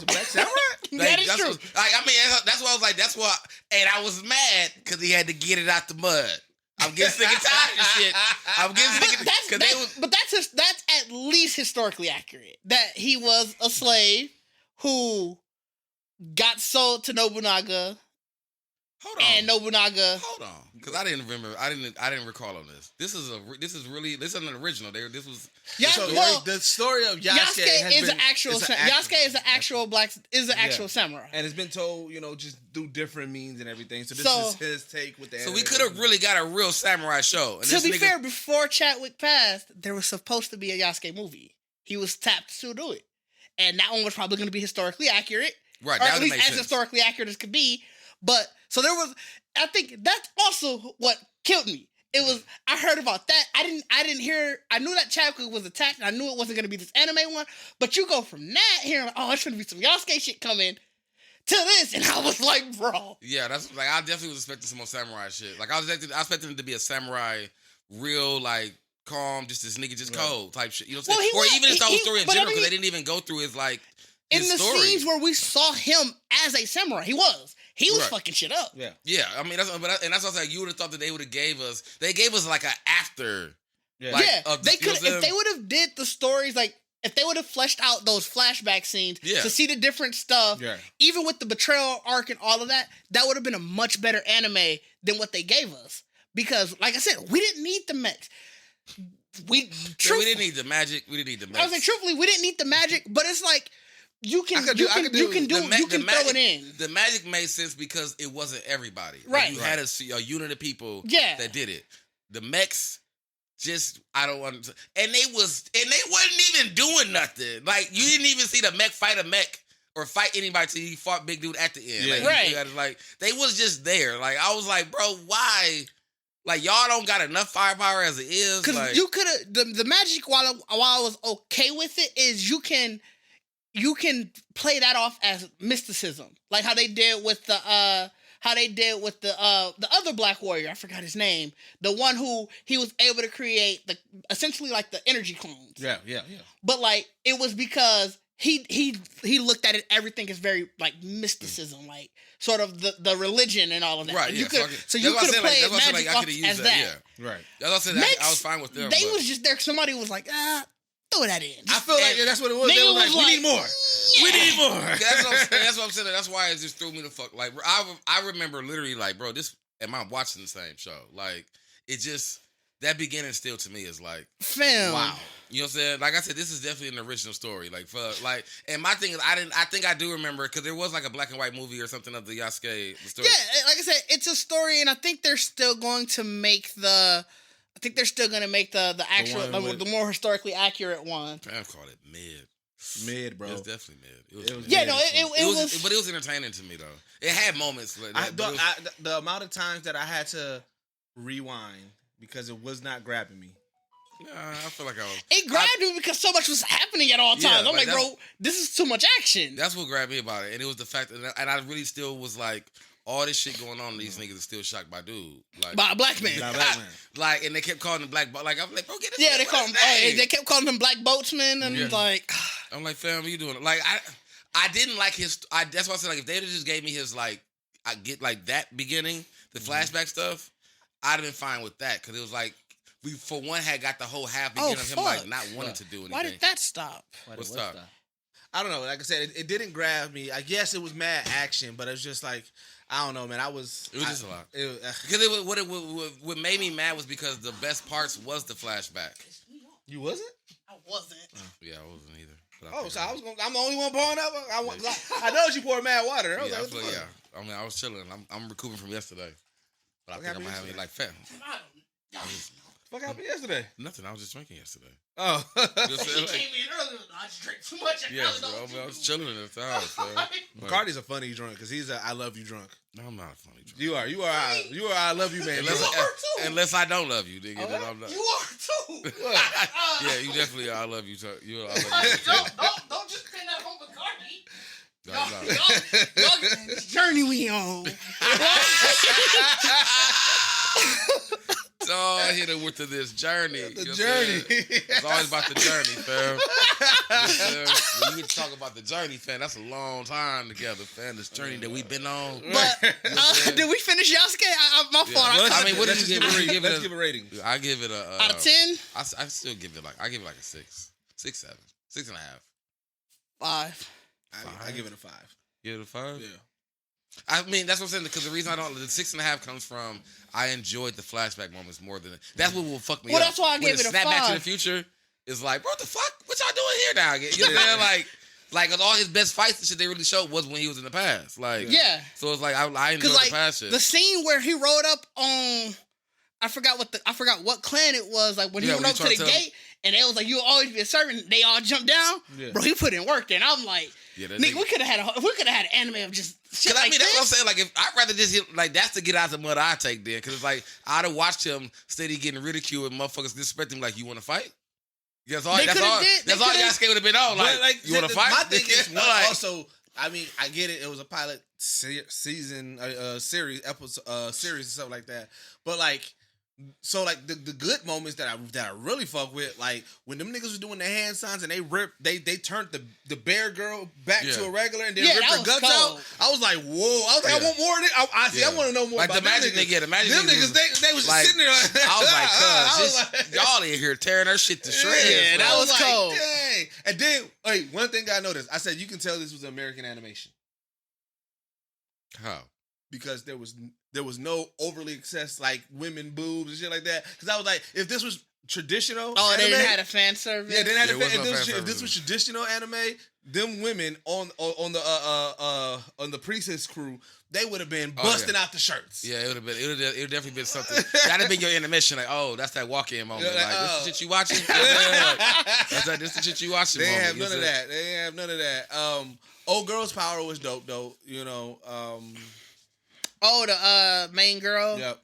black samurai? That is true. That's why I was like, and I was mad because he had to get it out the mud. I'm getting sick and tired of shit. I'm getting sick of But that's at least historically accurate. That he was a slave who got sold to Nobunaga. Hold on. And Nobunaga. Hold on, because I didn't remember. I didn't recall on this. This is an original. This was the story of Yasuke is an actual samurai, and it's been told just through different means and everything. So this is his take with the. So we could have really got a real samurai show. And to be fair, before Chadwick passed, there was supposed to be a Yasuke movie. He was tapped to do it, and that one was probably going to be historically accurate, right? Or at least as historically accurate as could be. But so there was. I think that's also what killed me. It was, I heard about that. I didn't hear, I knew that Chadwick was attacked. And I knew it wasn't going to be this anime one. But you go from that, hearing, it's going to be some Yasuke shit coming, to this. And I was like, bro. Yeah, that's like, I definitely was expecting some more samurai shit. Like, I expected him to be a samurai, real, like, calm, just this nigga, just cold type shit. You know what I'm saying? Or even his whole story in general, because they didn't even go through his, like, in the story. scenes where we saw him as a samurai, he was fucking shit up. Yeah. I mean, that's what I was like. You would have thought that they would have gave us like an after. They could, if they would have did the stories, like if they would have fleshed out those flashback scenes to see the different stuff, even with the betrayal arc and all of that, that would have been a much better anime than what they gave us. Because, like I said, we didn't need the mechs. We didn't need the magic. We didn't need the mechs. I was like, truthfully, we didn't need the magic, but it's like. You can throw it in. The magic made sense because it wasn't everybody. Right. Like you had a unit of people that did it. The mechs I don't want to, and they wasn't even doing nothing. Like you didn't even see the mech fight a mech or fight anybody till he fought big dude at the end. Yeah. Like they was just there. Like I was like, bro, why? Like y'all don't got enough firepower as it is. Because you could have the magic while I was okay with it is you can play that off as mysticism, like how they did with the other Black Warrior. I forgot his name. The one who he was able to create essentially like the energy clones. Yeah. But like it was because he looked at it. Everything is very like mysticism, like sort of the religion and all of that. Right. And you could have played magic off as that. Yeah. Right. That's what I said. I was fine with them. They was just there. Somebody was like, throw that in. I feel like that's what it was. They were like, we need more. Yeah. We need more. That's what I'm saying. That's why it just threw me the fuck. Like, I remember literally like, bro, am I watching the same show? Like, it just, that beginning still to me is like, fam. Wow. You know what I'm saying? Like I said, this is definitely an original story. And my thing is, I think I do remember, because there was like a black and white movie or something of the Yasuke story. Yeah, like I said, it's a story, and I think they're still going to make the actual, the more historically accurate one. I call it mid. Mid, bro. It was definitely mid. It was mid. It was. But it was entertaining to me, though. It had moments. The amount of times that I had to rewind because it was not grabbing me. Nah, I feel like I was. It grabbed me because so much was happening at all times. I'm like, bro, this is too much action. That's what grabbed me about it. And it was the fact that, and I really still was like, all this shit going on, these niggas are still shocked by dude. Like, by a black man. Like, and they kept calling him black, like, I'm like, bro, get this. Yeah, they kept calling him black boatsman, and like, I'm like, fam, what you doing? Like, I didn't like his. That's why I said, like, if they just gave me his, like, I get like that beginning, the flashback stuff, I'd have been fine with that, because it was like, we for one had got the whole half beginning of him like not wanting to do anything. Why did that stop? What stopped? I don't know. Like I said, it didn't grab me. I guess it was mad action, but it was just like, I don't know, man. It was just a lot. Because what made me mad was because the best parts was the flashback. You wasn't? I wasn't. Yeah, I wasn't either. So I'm the only one pouring up. I know you poured mad water. I mean, I was chilling. I'm recouping from yesterday. But I think I'm gonna have like fam. What happened yesterday? Nothing. I was just drinking yesterday. Oh. He came in earlier. I just drank too much. I was chilling in the house. McCarty's a funny drunk because he's a I love you drunk. No, I'm not a funny drunk. You are a I love you man. Unless I don't love you, nigga. Oh, then I'm not. You are too. Yeah, you definitely are. I love you. You are. I love you too. Don't just pin that on McCarty. Y'all, this journey we on. So I hit her with this journey. The journey. It's always about the journey, fam. get to talk about the journey, fam. That's a long time together, fam. This journey that we've been on. But did we finish Yasuke? My fault. I mean, what did you give it? Let's give a rating. I give it a out of 10. I still give it like a 6, 6, 7, 6.5. 5. I give it a 5. Give it a 5? Yeah. I mean, that's what I'm saying, because the reason I don't, the 6.5 comes from I enjoyed the flashback moments more than, that's what will fuck me up. Well, that's why I gave it a 5. Snap Back to the Future is like, what the fuck? What y'all doing here now? You know what I'm saying? Like all his best fights and shit they really showed was when he was in the past. Like, yeah. So it's like, I enjoyed the past shit. The scene where he rode up on, I forgot what clan it was, like when he went up to the gate, and it was like, you'll always be a servant, they all jumped down. Yeah. Bro, he put in work there, and I'm like, nigga, we could have had an anime of just shit like that's what I'm saying. Like, if I'd rather just hit, like, that's to get out the mud I take then, because it's like I'd have watched him steady getting ridiculed and motherfuckers disrespect him like, you want to fight? That's all Yasuke would have been on. Like, you want to fight? My thing is, also, I mean, I get it. It was a pilot season, series and stuff like that. But like, so like the good moments that I really fuck with, like when them niggas was doing the hand signs and they turned the bear girl back to a regular and then ripped her guts out. I was like, whoa! I was like, I want more of it. I want to know more like about the magic nigga. The magic them niggas, they was like, just sitting there. I was like, y'all in here tearing her shit to shreds. Yeah, that was cold. Dang. And then, hey, one thing I noticed, I said you can tell this was American animation. How? Because there was no overly excess like women boobs and shit like that. Because I was like, if this was traditional, anime, they didn't have a fan service. Yeah, they didn't have if this was traditional anime, them women on the princess crew, they would have been busting out the shirts. Yeah, it would definitely been something. That'd have been your intermission, like, oh, that's that walk-in moment. Like, this the shit you watching? This the shit you watching. They didn't have none of that. They didn't have none of that. Old Girl's Power was dope though. You know. The main girl. Yep.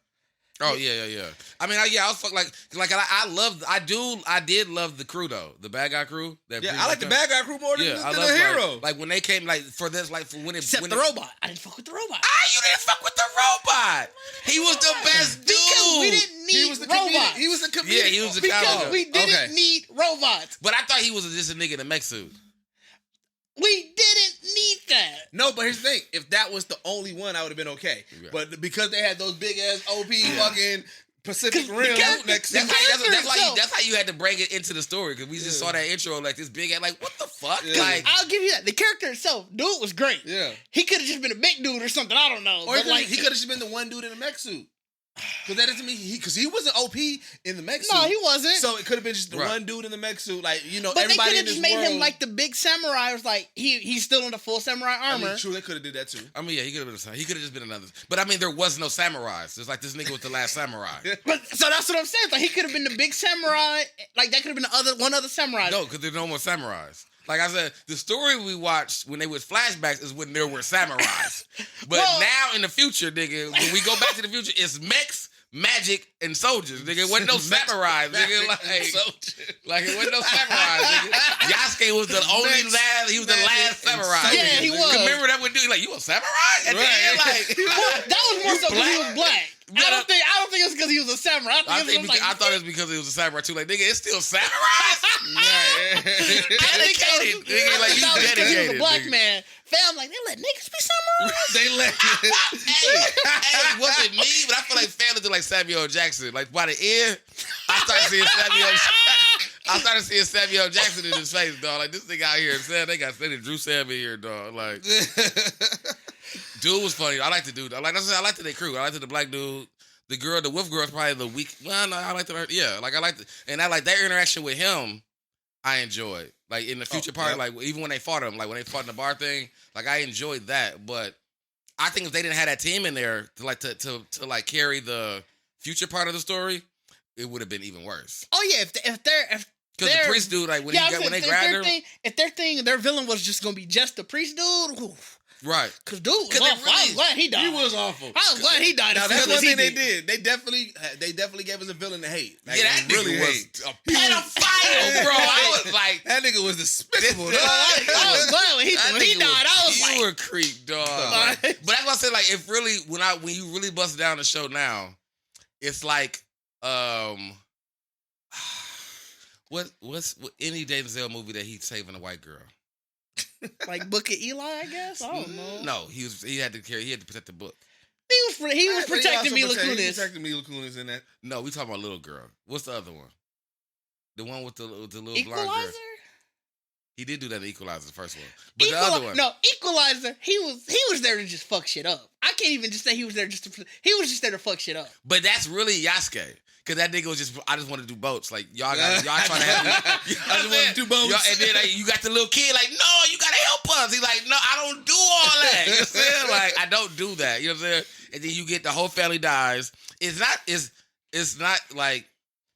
Oh yeah. I mean, I was fuck like I did love the crew though, the bad guy crew. I like the bad guy crew more than the hero. Like when they came, like for this, like for when it except the robot. I didn't fuck with the robot. You didn't fuck with the robot. He was the best dude. Because we didn't need robots. He was a comedian. Yeah, he was a because we didn't need robots. But I thought he was just a nigga in a mech suit. We didn't need that. No, but here's the thing. If that was the only one, I would have been okay. Yeah. But because they had those big ass OP fucking Pacific Rim next to that's how you had to bring it into the story, because we just saw that intro like this big ass, like, what the fuck? Yeah. Like, I'll give you that. The character itself, dude, was great. Yeah. He could have just been a big dude or something. I don't know. Or he could have just been the one dude in a mech suit. Because that doesn't mean because he wasn't OP in the mech suit. No, he wasn't. So it could have been just the one dude in the mech suit, like, you know, but everybody they in this just made world. him like the big samurai. It was like he's still in the full samurai armor. I mean, true, they could have did that too. I mean, yeah, he could have been. He could have just been another. But I mean, there was no samurais. It's like this nigga was the last samurai. But so that's what I'm saying. Like he could have been the big samurai. Like that could have been one other samurai. No, because there's no more samurais. Like I said, the story we watched when they was flashbacks is when there were samurais. But now in the future, nigga, when we go back to the future, it's mechs, magic, and soldiers. Nigga, it wasn't no samurais. Nigga, like it wasn't no samurais. Nigga. Yasuke was the only last. He was the last samurai. Yeah, he was. Remember that one dude? Like, you a samurai? At the end, like that was more so because he was black. I don't think it was because he was a samurai. I thought it was because he was a samurai too. Like, nigga, it's still samurais. Dedicated. Nigga, like, you dedicated. He was a black man. Fam, like, they let niggas be samurais. They let. Hey, it wasn't me, but I feel like fam looked like Samuel Jackson. Like, by the end, I started seeing Samuel Jackson in his face, dog. Like, this nigga out here, they Drew Sam in here, dog. Like, dude was funny. I like the dude. I liked the crew. I liked the black dude. The girl, the wolf girl is probably the weak. Well, no, I liked her. Yeah, like I liked it. And I like their interaction with him. I enjoyed. Like in the future part, like even when they fought him, like when they fought in the bar thing, like I enjoyed that. But I think if they didn't have that team in there to carry the future part of the story, it would have been even worse. Oh yeah, if because the priest dude, like when they grabbed her, if their villain was just gonna be just the priest dude. Oof. Right. Because dude was awful. I was glad he died. He was awful. I was glad he died. Now, that's one thing they did. They definitely gave us a villain to hate. Like, yeah, that really nigga was a pedophile, bro. I was like... That nigga was despicable. I was glad when he died. I was like... You were a creep, dog. But that's why I said, like, if really... When you really bust down the show now, it's like... What's any Denzel movie that he's saving a white girl? Like Book of Eli, I guess. I don't know. No, he had to protect the book. He was protecting Mila Kunis. He protecting Mila Kunis in that. No, we talking about little girl. What's the other one? The one with the little Equalizer? blonde girl. He did do that in Equalizer, the first one. But the other one. No, Equalizer, he was there to just fuck shit up. I can't even just say he was there he was just there to fuck shit up. But that's really Yasuke. Cause that nigga was just, I just want to do boats. Like y'all trying to have me. I just want to do boats. And then you got the little kid like, no, you gotta help us. He's like, no, I don't do all that. You know what I'm saying? Like, I don't do that. You know what I'm saying? And then you get the whole family dies. It's not like,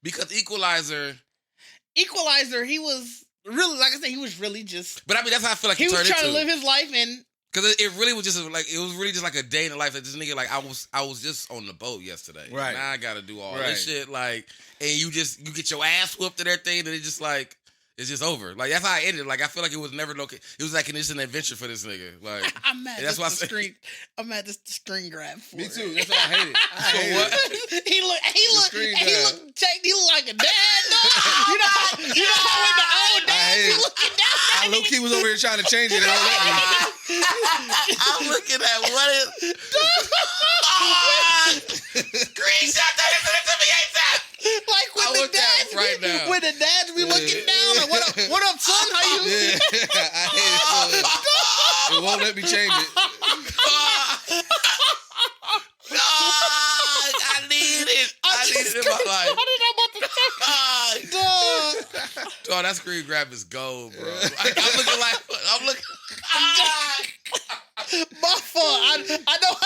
because Equalizer, he was really, like I said, he was really just. But I mean, that's how I feel like he was trying to live his life, and because it really was just like, it was really just like a day in the life that this nigga, like, I was just on the boat yesterday. Right. Now I gotta do all this shit, like, and you get your ass whooped and everything, and it just like, it's just over. Like, that's how I ended. Like, I feel like it was never it was like just an adventure for this nigga. Like, I'm mad. That's why I'm mad. This the screen grab for me too. That's why I hate it. What? He looked like a dad. You know how in the old days he looking down. I low key was over here trying to change it. I'm looking at what is. Screenshot that and send it to me ASAP. Like when the dads be looking down. Like, what up, son? How you? Yeah, I hate it. It won't let me change it. I need it. I need it in my life. What did I about to say? Dog, that screen grab is gold, bro. Like, I'm looking. My fault. I know I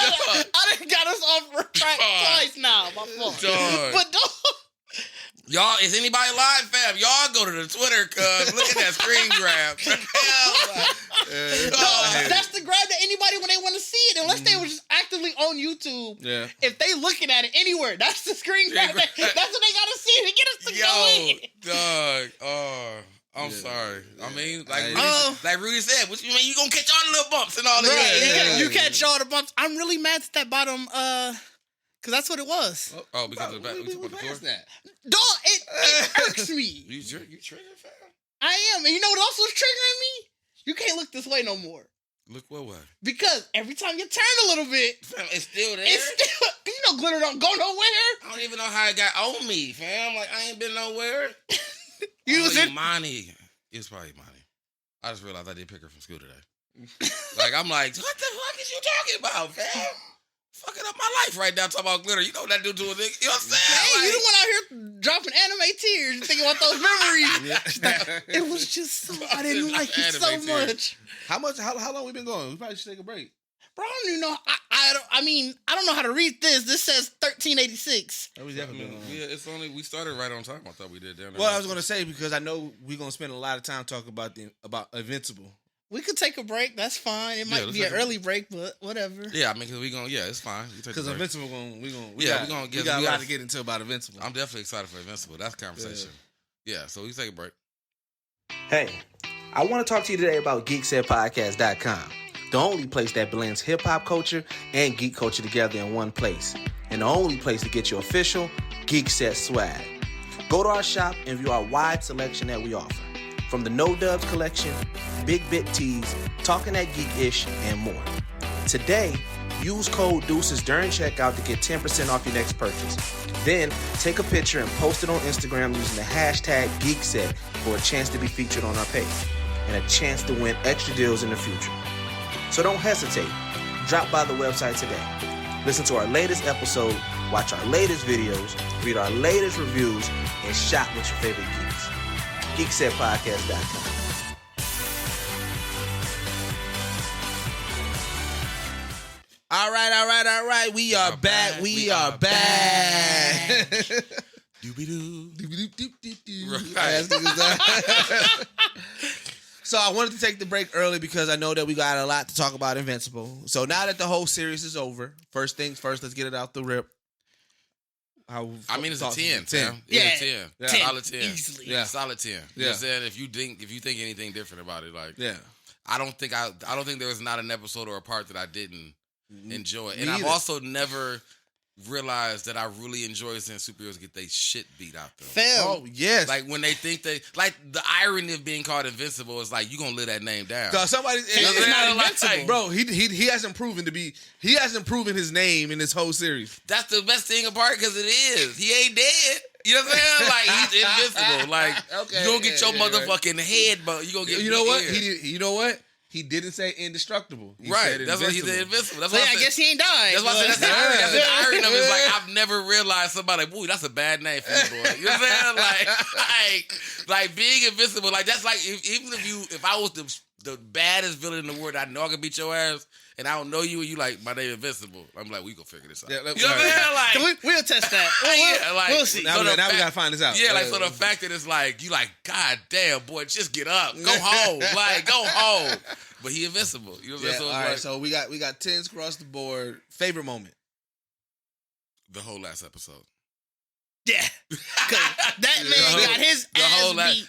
done got us off track twice now. My fault. Dog. But dog. Y'all, is anybody live, fam? Y'all go to the Twitter, cuz. Look at that screen grab. That's the grab that anybody, when they want to see it, unless they were just actively on YouTube. Yeah. If they looking at it anywhere, that's the screen grab. That's what they gotta see to get us to go in. Dog. Oh, I'm sorry. I mean, like Rudy said, what you mean? You gonna catch all the little bumps and all that? Right. You catch all the bumps. I'm really mad at that bottom, because that's what it was. Oh, because of the back. We passed that. Dog, it irks me. You triggered, fam? I am. And you know what else was triggering me? You can't look this way no more. Look what way? Because every time you turn a little bit, fam, it's still there. You know glitter don't go nowhere. I don't even know how it got on me, fam. Like, I ain't been nowhere. Imani. It was probably Imani. I just realized I did pick her from school today. Like, I'm like, what the fuck is you talking about, fam? Fucking up my life right now talking about glitter. You know what that do to a nigga? You know what I'm saying? Hey, like, you the one out here dropping anime tears thinking about those memories. It was just so, I didn't like it so much. How long we been going? We probably should take a break. Bro, I don't even know. I don't know how to read this. This says 1386. We definitely been yeah, it's only, we started right on time. I thought we did. Well, I was going to say, because I know we're going to spend a lot of time talking about Invincible. We could take a break. That's fine. It might be an early break, but whatever. Yeah, I mean, because it's fine. Because Invincible, we got a lot to get into about Invincible. I'm definitely excited for Invincible. That's conversation. Yeah, so we can take a break. Hey, I want to talk to you today about GeeksetPodcast.com, the only place that blends hip-hop culture and geek culture together in one place, and the only place to get your official Geekset swag. Go to our shop and view our wide selection that we offer. From the No Dubs collection, Big Bit Tees, Talking That Geek-ish, and more. Today, use code Deuces during checkout to get 10% off your next purchase. Then, take a picture and post it on Instagram using the hashtag Geekset for a chance to be featured on our page and a chance to win extra deals in the future. So don't hesitate. Drop by the website today. Listen to our latest episode, watch our latest videos, read our latest reviews, and shop with your favorite geeks. GeeksetPodcast.com. All right. We are back. So I wanted to take the break early because I know that we got a lot to talk about Invincible. So now that the whole series is over, first things first, let's get it out the rip. It's a 10. 10. Yeah, 10. Yeah. Solid 10. Easily. Yeah. Solid 10. You know what Yeah. I'm saying? If you think anything different about it, like, Yeah. I don't think there was not an episode or a part that I didn't enjoy. And Me I've either. also never realized that I really enjoy seeing superheroes get their shit beat out them. Oh, yes. Like when they think like the irony of being called Invincible is like you gonna live that name down. Cause somebody, it's not invincible, bro. He hasn't proven to be. He hasn't proven his name in this whole series. That's the best thing apart because it is. He ain't dead. You know what I'm saying? Like he's invincible. Like Okay, you don't get your motherfucking head, but you gonna get. You know what? Ear. You know what? He didn't say indestructible. He Right. said That's why he said invincible. That's why I guess he ain't died. That's why I said that's the irony. That's the irony of it. It's like I've never realized somebody like, ooh, that's a bad name for you, boy. You know what I'm saying? Like being invincible. Like that's like if I was the baddest villain in the world, I know I could beat your ass, and I don't know you, and you like my name Invincible. I'm like, we gonna figure this out. Yeah, you know what I'm saying? Like we'll test that. We'll see. Now we gotta find this out. Yeah, like so the fact that it's like you like, God damn, boy, just get up, go home, like go home. But he invincible. You know what I'm saying? All right, so we got 10s across the board. Favorite moment? The whole last episode. Yeah, because that man got his ass beat.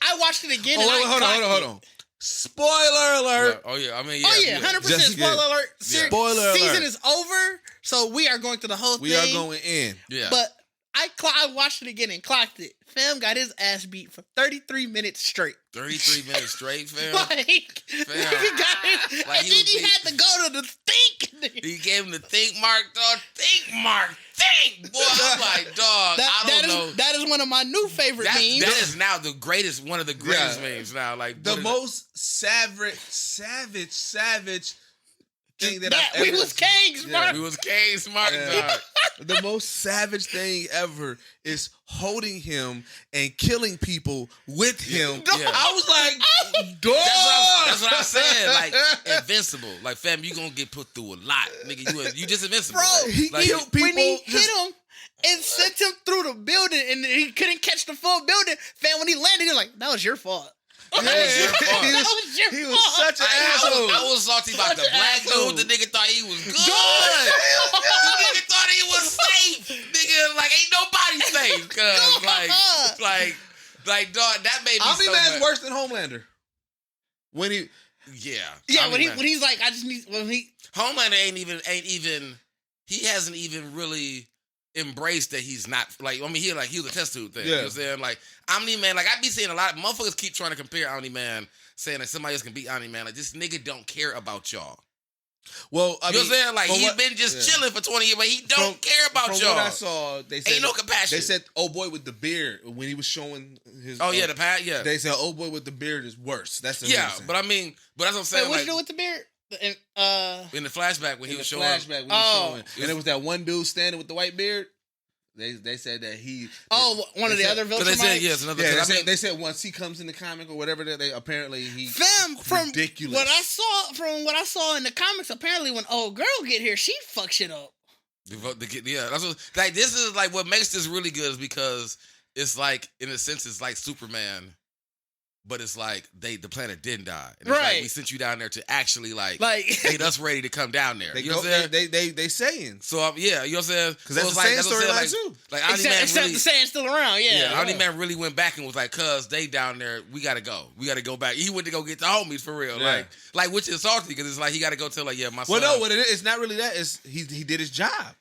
I watched it again. Hold on. Spoiler alert! Oh yeah, I mean, 100%. Spoiler alert. Spoiler alert. Season is over, so we are going through the whole thing. We are going in. Yeah, but I watched it again and clocked it. Fam got his ass beat for 33 minutes straight. 33 minutes straight, fam. Like, he got it, like and then he had to go to the think. He gave him the think mark, dog. Think mark, think, boy. I'm like, dog. I don't know. That is one of my new favorite memes. That is now the greatest, one of the greatest memes now. Like the most savage thing that I've ever. We was Kang smart. We was Kang smart, dog. The most savage thing ever is holding him and killing people with him. Yeah. I was like, dog. That's what I said. Like invincible. Like fam, you gonna get put through a lot, nigga. You just invincible. Bro, when he hit him and sent him through the building, and he couldn't catch the full building. Fam, when he landed, he was like, "That was your fault." He was such an asshole. I was salty about the black dude. The nigga thought he was good. The nigga thought he was safe. Nigga, like ain't nobody safe. Cause like dog, that made me Omni-Man's so worse than Homelander. When he, when he's like, I just need Homelander ain't even. He hasn't even really embraced that he's not like. I mean, he was a test tube thing. You know what I'm saying? Like Omni-Man, like I be seeing a lot of motherfuckers keep trying to compare Omni-Man, saying that somebody else can beat Omni-Man. Like this nigga don't care about y'all. Well, you know what I'm saying? Like he's been just chilling for 20 years, but he don't care about y'all. From what I saw, they said ain't no compassion. They said, "Oh boy with the beard," when he was showing his. the past. Yeah, they said, "Oh boy with the beard is worse." That's the but I mean, but that's what I'm saying. Wait, what you do with the beard? In the flashback when he was showing. And it was that one dude standing with the white beard. They said that he. One of the other villains. They said yes, another. Yeah, they said once he comes in the comic or whatever, they apparently he. From ridiculous. What I saw in the comics, apparently when old girl get here, she fuck shit up. Yeah, that's what, like this is like what makes this really good is because it's like in a sense it's like Superman. But it's like the planet didn't die. And it's like we sent you down there to actually like get us ready to come down there. You know what I'm saying? They saying. So you know what I'm saying? Because that's the same storyline too. Like except the Sand's still around, Omni-Man really went back and was like, cuz they down there, we gotta go. We gotta go back. He went to go get the homies for real. Yeah. Like which is salty because it's like he gotta go tell my son. Well no, what it is, it's not really that. It's he did his job.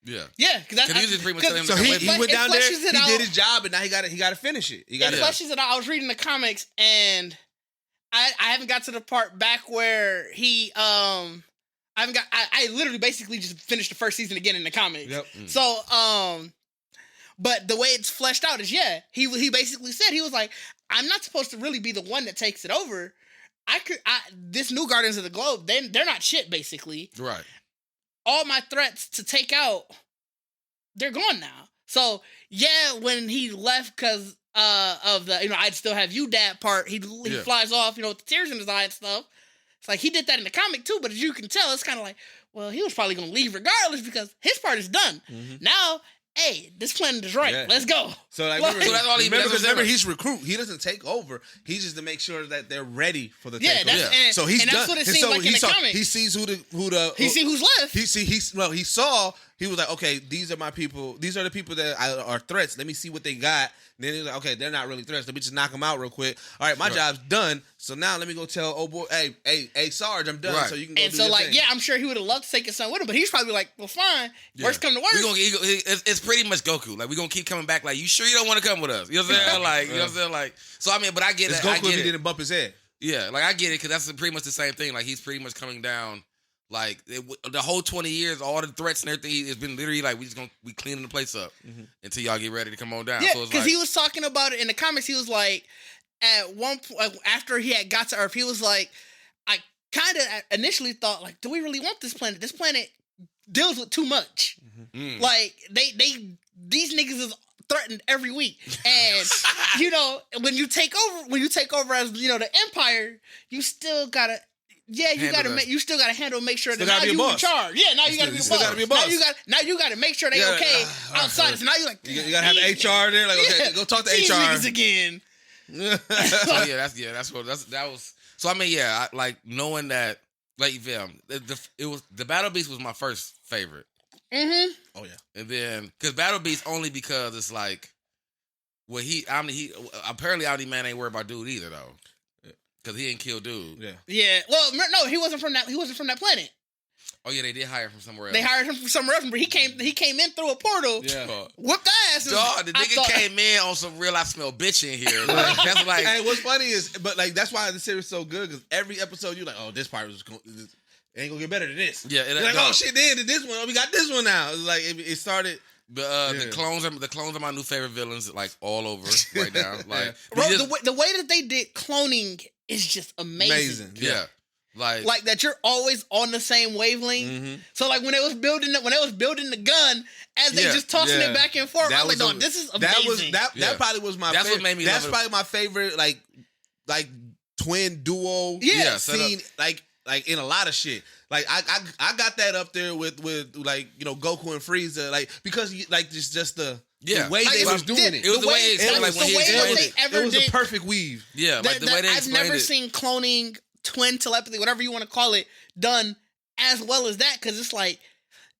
Yeah, because he just pretty much tell him. So he went down there. He did his job, and now he got to finish it. It fleshes it out. I was reading the comics, and I haven't got to the part back where he I literally basically just finished the first season again in the comics. Yep. So but the way it's fleshed out is he basically said he was like, I'm not supposed to really be the one that takes it over. This new Guardians of the Globe, they're not shit basically. Right. All my threats to take out, they're gone now. So when he left because of the I'd still have you dad part, he flies off with the tears in his eye and stuff. It's like he did that in the comic too, but as you can tell, it's kind of like, well, he was probably gonna leave regardless because his part is done. Mm-hmm. Now, hey, this planet is right. Yeah. Let's go. So that's all he remember he's recruit. He doesn't take over. He's just to make sure that they're ready for the takeover. So he's done. That's what it seems like in the comic. He sees who he see who's left. He saw he was like, okay, these are my people. These are the people that are threats. Let me see what they got. And then he was like, okay, they're not really threats. Let me just knock them out real quick. All right, my job's done. So now let me go tell old boy, hey, Sarge, I'm done. Right. So you can go do your thing. I'm sure he would have loved to take his son with him, but he's probably like, well, fine. Worst come to worst. It's pretty much Goku. Like, we're going to keep coming back. Like, you sure you don't want to come with us? You know what I'm saying? Like, you know what I'm saying? Like, so I mean, but I get it. It's Goku if he didn't bump his head. Yeah, like, I get it, because that's pretty much the same thing. Like, he's pretty much coming down. Like, the whole 20 years, all the threats and everything, it's been literally like, we cleaning the place up until y'all get ready to come on down. Yeah, because so he was talking about it in the comics. He was like, at one point, after he had got to Earth, he was like, I kind of initially thought, like, do we really want this planet? This planet deals with too much. Like, these niggas is threatened every week. And, you know, when you take over as, you know, the Empire, you still gotta... Yeah, you still gotta handle, make sure that now you in charge. Yeah, now you gotta be a boss. Now you gotta make sure they okay outside. So now you like, you gotta have HR there. Like, okay, go talk to these HR niggas again. That was. So I mean, yeah, like knowing that, like, the Battle Beast was my first favorite. Mm-hmm. Oh yeah, and then because Battle Beast only because it's like, well, apparently Omni Man ain't worried about dude either though. Because he didn't kill dude. Yeah. Well, no, he wasn't from that planet. Oh yeah, they did hire him from somewhere else. They hired him from somewhere else, but he came in through a portal. Yeah. Whooped ass. Dog, the nigga came in on some real I smell bitch in here. Like, that's like. Hey, what's funny is, but like that's why the series is so good, because every episode you're like, oh, this part ain't gonna get better than this. Yeah. You're like, oh shit, then this one, we got this one now. It's like it started. The clones are my new favorite villains, like all over right now. Like, bro, the way that they did cloning is just amazing. Yeah. Like that you're always on the same wavelength. Mm-hmm. So like when they was building the gun, as they just tossing it back and forth, I was like, no, this is amazing. That probably was my favorite. What made me love it. Probably my favorite like twin duo scene like in a lot of shit. Like I got that up there with like, you know, Goku and Frieza, like, because like just the way they was doing it. It was the way it was a perfect weave. Yeah, like the way they explained it. I've never seen cloning, twin telepathy, whatever you want to call it, done as well as that, because it's like,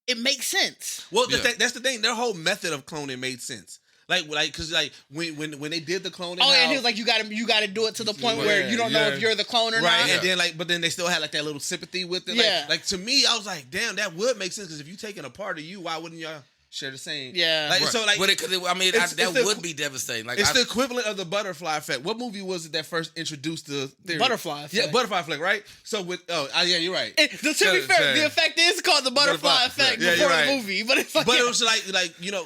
it makes sense. Well, that's the thing. Their whole method of cloning made sense. Like, because like when they did the cloning, and he was like, you gotta do it to the point where you don't know if you're the clone or not. Right, and then but then they still had like that little sympathy with it. Yeah. Like to me, I was like, damn, that would make sense, because if you taking a part of you, why wouldn't y'all share the same? Yeah. Like, so like, that would be devastating. Like, it's the equivalent of the butterfly effect. What movie was it that first introduced the theory? Butterfly effect. Yeah, butterfly effect, right? So with yeah, you're right. To be fair, the effect is called the butterfly effect before the movie, but it's like, it was like you know,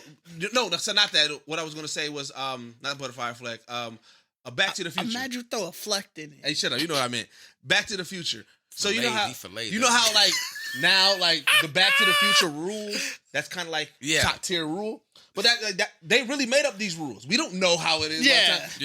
no, so not that. What I was gonna say was not butterfly effect. A Back to the Future. Imagine you throw a fleck in it. Hey, shut up. You know what I meant. Back to the Future. So you know how like now like the Back to the Future rules, that's kind of like top tier rule. But that they really made up these rules. We don't know how it is.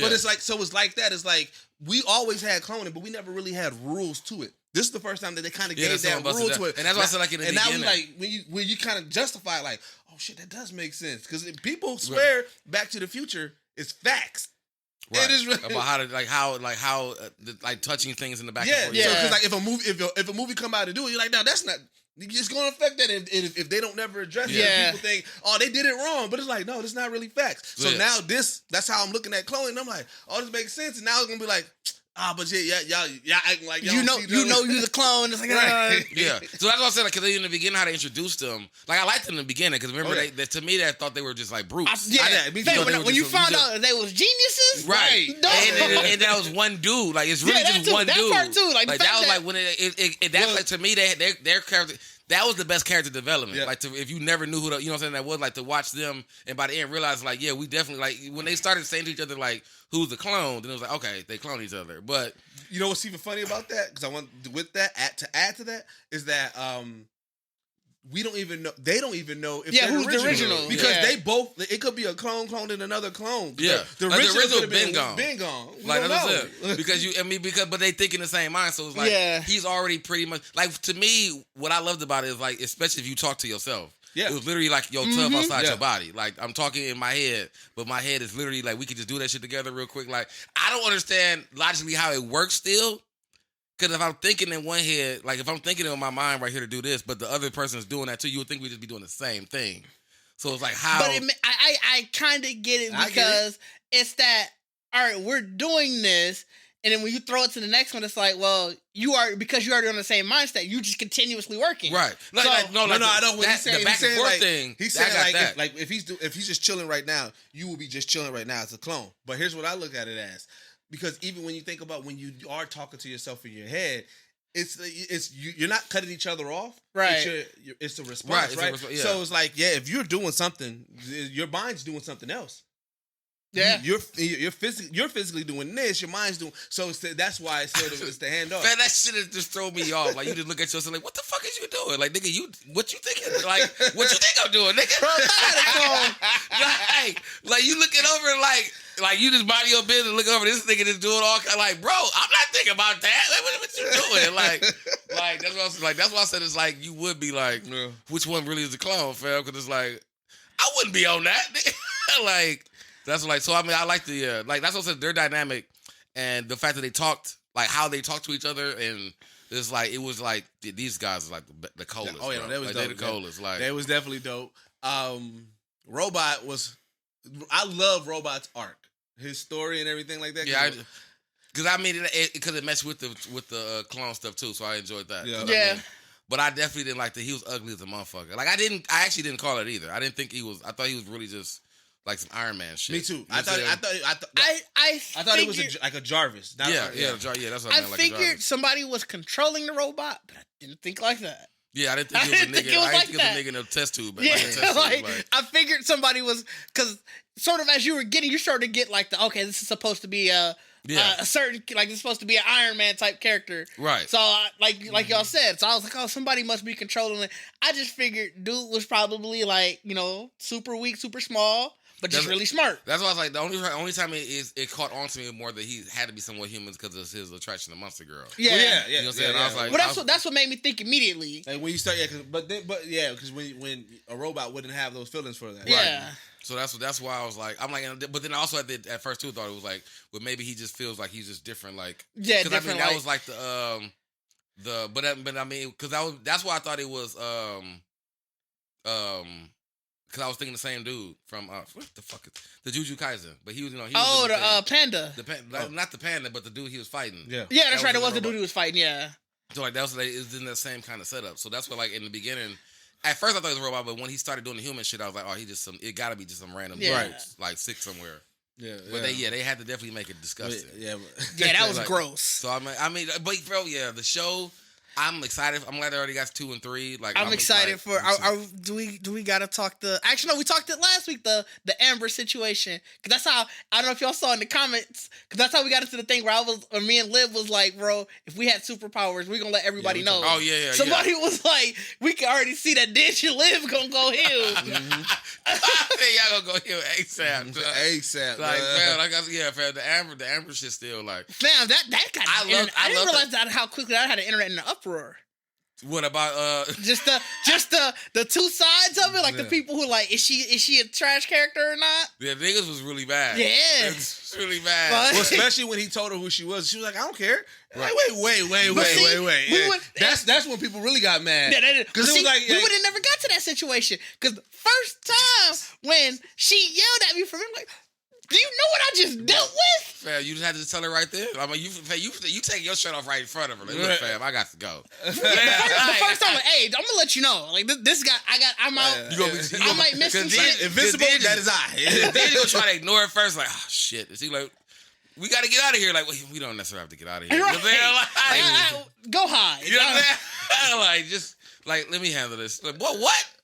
But it's like, so it's like that. It's like we always had cloning, but we never really had rules to it. This is the first time that they kind of gave that rule to it. And that's why I said, like, in the beginning. And that was like when you kind of justify it, like, oh shit, that does make sense, because people swear Back to the Future is facts. Right. It is really about how touching things in the back. Yeah. So because like if a movie come out to do it, you're like, no, that's not. It's going to affect that if they don't never address it. People think, oh, they did it wrong, but it's like, no, that's not really facts. So now that's how I'm looking at cloning. I'm like, oh, this makes sense. And now it's gonna be like, but y'all acting like y'all you know you're the clone. It's like, yeah. So that's what I said. Like, because in the beginning, how they introduced them, like, I liked them in the beginning, because remember to me, they thought they were just like brutes. When you found out that they was geniuses, right? And that was one dude. Like, it's really just one dude. That part too. Like that was like when that's like, to me, their character. That was the best character development. Yeah. Like, if you never knew who you know what I'm saying, that was, like, to watch them, and by the end realize, like, yeah, we definitely, like, when they started saying to each other, like, who's the clone, then it was like, okay, they clone each other. But you know what's even funny about that? Because I want with that to add to that is that we don't even know. They don't even know if they're who's the original, because they both. It could be a clone and another clone. Yeah, the original been gone. Like, that's it. Because but they think in the same mind. So it's like he's already pretty much, like, to me, what I loved about it is, like, especially if you talk to yourself. Yeah. It was literally like your tough outside your body. Like, I'm talking in my head, but my head is literally like, we could just do that shit together real quick. Like, I don't understand logically how it works still. Because if I'm thinking in one head, like if I'm thinking in my mind right here to do this, but the other person is doing that too, you would think we'd just be doing the same thing. So it's like how. But I kind of get it because it's that, all right, we're doing this. And then when you throw it to the next one, it's like, well, because you're already on the same mindset, you just continuously working. Right. No, I don't. When the back and forth thing. He's saying if he's just chilling right now, you will be just chilling right now as a clone. But here's what I look at it as. Because even when you think about when you are talking to yourself in your head, you're not cutting each other off. Right. It's a response, right? So it's like, if you're doing something, your mind's doing something else. Yeah, you're physically doing this. Your mind's doing so. That's why it's the handoff. Man, that shit just throw me off. Like you just look at yourself like, what the fuck is you doing? Like nigga, what you thinking? Like what you think I'm doing, nigga? like you looking over like you just mind your business, look over this nigga just doing all kind. Like bro, I'm not thinking about that. Like what you doing? Like that's what I was like. That's why I said it's like you would be like, which one really is the clone, fam? Because it's like I wouldn't be on that. Like. That's like so. I mean, I like the like. That's what I said. Their dynamic and the fact that they talked, like how they talked to each other, and it's like it was like these guys are like the coolest. Oh yeah, that was like, dope. They the coolest. Like that was definitely dope. Robot was. I love Robot's arc, his story and everything like that. Yeah, because I mean it messed with the clone stuff too, so I enjoyed that. Yeah. I mean, but I definitely didn't like that. He was ugly as a motherfucker. Like I actually didn't call it either. I didn't think he was. I thought he was really just. Like some Iron Man shit. Me too. You I thought it was like a Jarvis. Yeah, that's what I meant. Figured somebody was controlling the robot, but I didn't think like that. Yeah, I didn't think it was a nigga. I didn't think it was a nigga in a test tube. Yeah, I figured somebody was because sort of as you were getting, you started to get like this is supposed to be a certain like it's supposed to be an Iron Man type character, right? So like y'all said, so I was like, somebody must be controlling it. I just figured dude was probably like super weak, super small. But just really smart. That's why I was like, the only time it caught on to me more that he had to be somewhat human because of his attraction to Monster Girl. Yeah, well, You know what I'm saying? I was like, well, that's what made me think immediately. Like when you start, because when a robot wouldn't have those feelings for that. Yeah. Right. So that's why I was like, I'm like, but then also at first too thought it was like, well maybe he just feels like he's just different, like different. I mean that was like but I mean because that's why I thought it was because I was thinking the same dude from what the fuck is the Jujutsu Kaisen, but he was panda. Not the panda, but the dude he was fighting. Yeah, that's right. It was the dude he was fighting. Yeah. So like that was it was in the same kind of setup. So that's why like in the beginning, at first I thought it was a robot, but when he started doing the human shit, I was like, oh, it gotta be just some random dude, like sick somewhere. Yeah, but they had to definitely make it disgusting. Yeah, that was like, gross. So I mean, but bro, the show. I'm excited. I'm glad they already got 2 and 3. Like I'm excited for. Do we gotta talk Actually, no, we talked it last week. The Amber situation, because that's how I don't know if y'all saw in the comments. Because that's how we got into the thing where me and Liv was like, bro, if we had superpowers, we gonna let everybody know. Oh yeah. Somebody was like, we can already see that Dish and Liv gonna go heal. I think y'all gonna go heal ASAP. ASAP. Like man, fam. The Amber shit still like. Fam, that got. I didn't realize how quickly that had the internet in the uproar. What about just the two sides of it, like the people who like is she a trash character or not? Yeah, niggas was really bad. Yeah, it's really bad. Well, especially when he told her who she was like, I don't care. Right. Wait. That's when people really got mad. Because it was like we would have never got to that situation. Because the first time when she yelled at me for me, like, do you know what I just dealt with? Fam, you just had to tell her right there. I mean, you take your shirt off right in front of her. Like, look, fam, I got to go. The first time, like, hey, I'm gonna let you know. Like this guy, I'm out. I might miss some shit. Invincible, that is I. Then you gonna try to ignore it first, like, oh shit. Is he like, we got to get out of here? Like, we don't necessarily have to get out of here. Right. You know what I'm saying? Go high. You know what I'm saying? Like, just like, let me handle this. Like, what?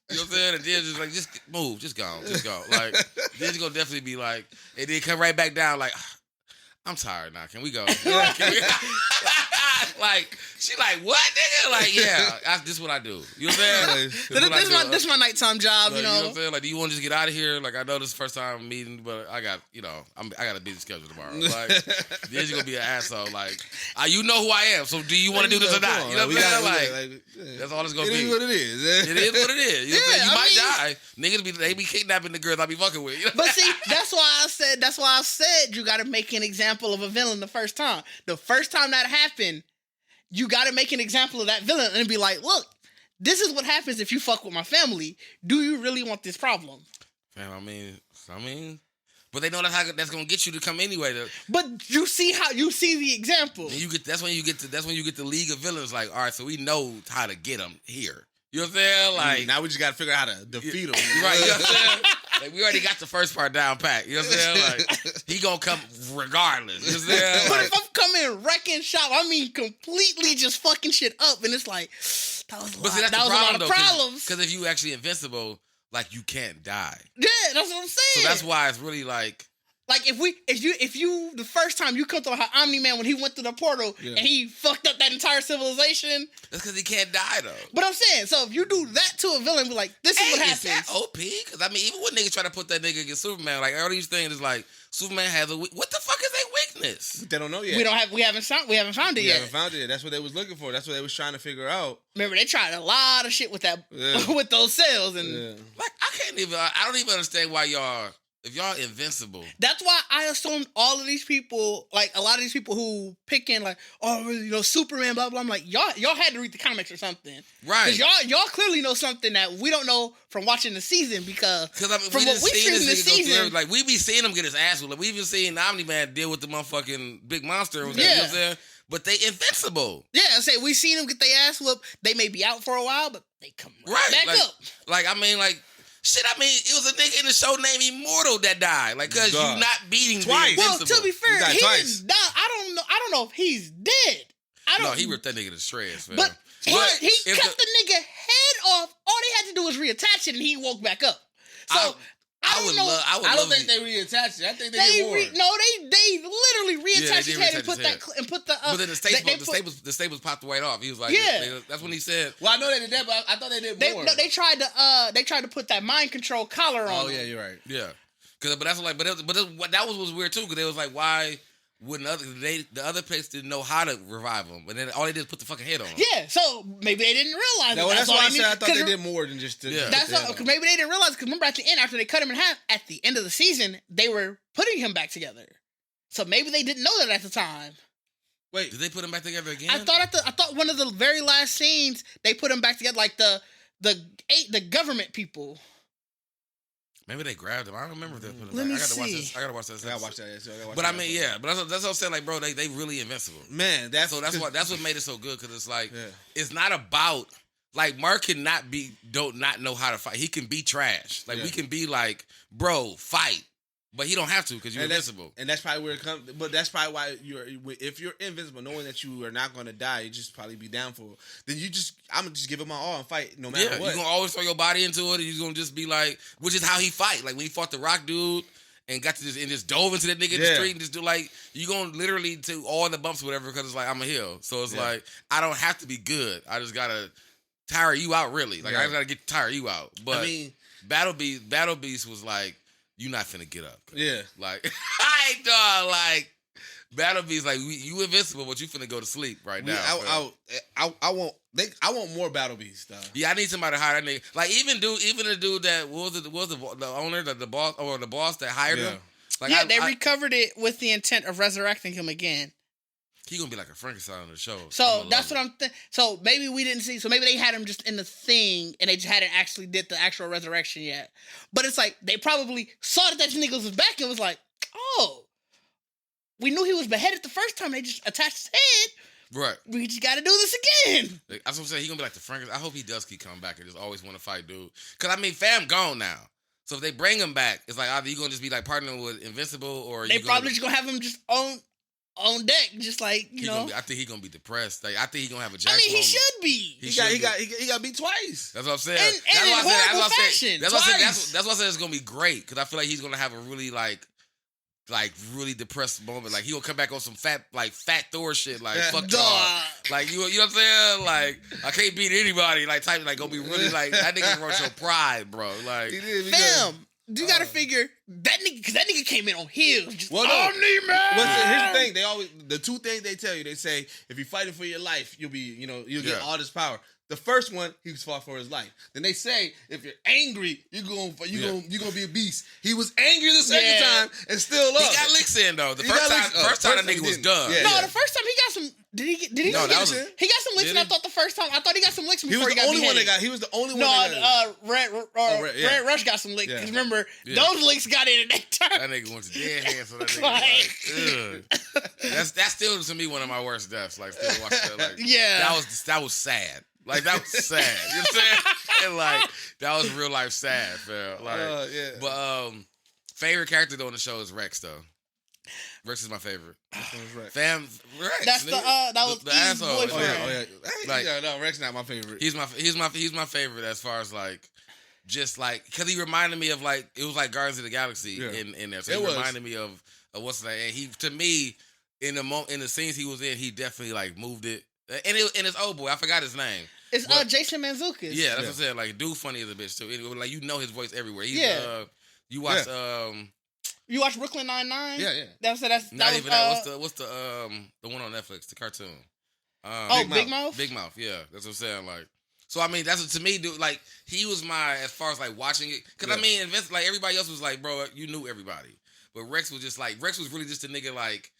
You know what I'm saying? And then just like, just move, just go. Like, then it's gonna definitely be like, and then come right back down. Like, I'm tired now. Can we go? Like, she like, what, nigga? Like, yeah, this is what I do. You know what I'm saying? This is my nighttime job. Like, you know what I'm saying? Like, do you want to just get out of here? Like, I know this is the first time meeting, but I got, I got a busy schedule tomorrow. Like, then you're gonna be an asshole. Like, you know who I am. So, do you want to do this or not? You know what I'm saying? Like, that's all it's gonna be. It is what it is. It is what it is. You know what I'm saying? You might die. Niggas they be kidnapping the girls I be fucking with. You know? But see, that's why I said you got to make an example of a villain the first time. The first time that happened, you got to make an example of that villain and be like, look, this is what happens if you fuck with my family. Do you really want this problem? Fam, I mean, but they know that's gonna get you to come anyway. But you see the example. That's when you get the League of Villains. Like, all right, so we know how to get them here. You know what I'm saying? Like, now we just got to figure out how to defeat them. Right? You know what I'm saying? Like, we already got the first part down pat. You know what I'm saying? Like, he gonna come regardless. You know what I'm saying? But if I'm coming wrecking shop, I mean, completely just fucking shit up, and it's like that was a lot of problems. Because if you actually invincible, like, you can't die. Yeah, that's what I'm saying. So that's why it's really like if you the first time you come to Omni-Man when he went through the portal and he fucked up that entire civilization. That's because he can't die though. But I'm saying, so if you do that to a villain, be like, this is what happens. Is that OP? Because I mean, even when niggas try to put that nigga against Superman, like all these things is like Superman has what the fuck is their weakness? They don't know yet. We haven't found it yet. We haven't found it yet. That's what they was looking for. That's what they was trying to figure out. Remember, they tried a lot of shit with that with those cells and like I don't even understand why y'all. If y'all invincible. That's why I assumed all of these people, like a lot of these people who pick in like, oh, you know, Superman, blah, blah. I'm like, y'all had to read the comics or something. Right. Because y'all clearly know something that we don't know from watching the season because I mean, from what we've seen in the season. Like, we be seeing him get his ass whooped. Like, we even seen Omni-Man deal with the motherfucking big monster. You know what I'm saying? But they invincible. Yeah, I say we seen them get their ass whooped. They may be out for a while, but they come back up. Like, I mean, like, shit, I mean, it was a nigga in the show named Immortal that died. Like, cause you not beating twice. Well, to be fair, he's died. I don't know if he's dead. No, he ripped that nigga to shreds, man. But he cut the nigga head off. All they had to do was reattach it, and he woke back up. So I don't think they reattached it. I think they did more. They literally reattached his head and put the. But then the staples popped right off. He was like, that's when he said. Well, I know they did that, but I thought they did more. They tried to put that mind control collar on. Oh yeah, you're right. Yeah, but that's like, that was weird too because they was like, why wouldn't the other place didn't know how to revive him, but then all they did was put the fucking head on him. Yeah, so maybe they didn't realize. No, that's why I said I thought they did more than just. That's maybe they didn't realize because remember at the end after they cut him in half at the end of the season they were putting him back together, so maybe they didn't know that at the time. Wait, did they put him back together again? I thought one of the very last scenes they put him back together, like the government people. Maybe they grabbed him. I don't remember if they put him Let me see. I gotta watch that. I gotta watch that. But I mean, yeah. But that's what I'm saying. Like, bro, they really invincible. Man, that's what made it so good because it's like it's not about like Mark cannot not know how to fight. He can be trash. Like we can be like, bro, fight. But he don't have to because you're invincible. And that's probably where it comes. But that's probably why if you're invincible, knowing that you are not going to die, you just probably be down for it. Then I'm going to just give it my all and fight no matter what. You're going to always throw your body into it. And you're going to just be like, which is how he fight. Like when he fought the Rock dude and got to just dove into that nigga in the street and just do like, you're going to literally do all the bumps or whatever because it's like, I'm a heel. So it's like, I don't have to be good. I just got to tire you out really. Like I just got to tire you out. But I mean, Battle Beast was like, you not finna get up. Yeah. Like, dog, like, Battle Beast, like, you invincible, but you finna go to sleep right now. I want more Battle Beasts, dog. Yeah, I need somebody to hire that nigga. Like, even the dude that was the owner, the boss, or the boss that hired him. Like, they recovered it with the intent of resurrecting him again. He gonna be like a Frankenstein on the show. So that's what I'm thinking. So maybe we didn't see. So maybe they had him just in the thing, and they just hadn't actually did the actual resurrection yet. But it's like they probably saw that nigga was back and was like, "Oh, we knew he was beheaded the first time. They just attached his head. Right. We just got to do this again." That's what I'm saying. He gonna be like the Frankenstein. I hope he does keep coming back and just always want to fight, dude. Because I mean, fam gone now. So if they bring him back, it's like either you gonna just be like partnering with Invincible, or they probably just gonna have him just on deck, just like you know. I think he's gonna be depressed. Like I think he's gonna have a Jackson. I mean, he moment. should be. He got beat twice. That's what I'm saying. And in horrible fashion. That's why I said it's gonna be great because I feel like he's gonna have a really like really depressed moment. Like he'll come back on some fat Thor shit. Like fuck y'all. Like you know what I'm saying? Like I can't beat anybody. Like type like gonna be really like that nigga wrote your pride, bro. Like fam. You gotta figure that nigga, because that nigga came in on heels. Just, Omni-Man! Here's the thing. The two things they tell you, they say, if you're fighting for your life, you'll get all this power. The first one, he was fought for his life. Then they say, if you're angry, you're gonna be a beast. He was angry the second time and still up. He got licks in though. The first time that nigga was done. The first time he got some Did he get? No, he got some licks. And I thought the first time, I thought he got some licks before he got beheaded. He was the only one. No, Red Rush got some licks. Because remember, those licks got in at that time. That nigga went to dead hands. So that nigga that's still to me one of my worst deaths. Like still watching that. Like, that was sad. Like that was sad. You know what I'm saying? And like that was real life sad, fam. Like, but favorite character though on the show is Rex though. Rex is my favorite. Rex. That's that was the asshole. Boyfriend. No, Rex not my favorite. He's my favorite as far as like, just like, because he reminded me of like, it was like Guardians of the Galaxy in there. So he reminded me of what's that? And he, to me, in the scenes he was in, he definitely like moved it. And it's old boy, I forgot his name. It's Jason Mandzukic. Yeah, that's what I'm saying. Like, dude, funny as a bitch too. Anyway, like, you know his voice everywhere. He's you watch You watch Brooklyn Nine-Nine? Yeah. That's not even that. What's the one on Netflix, the cartoon? Big Mouth? Big Mouth, yeah. That's what I'm saying. Like, so I mean, that's what, to me, dude. Like, he was as far as like watching it, because I mean, like everybody else was like, bro, you knew everybody, but Rex was just like, Rex was really just a nigga like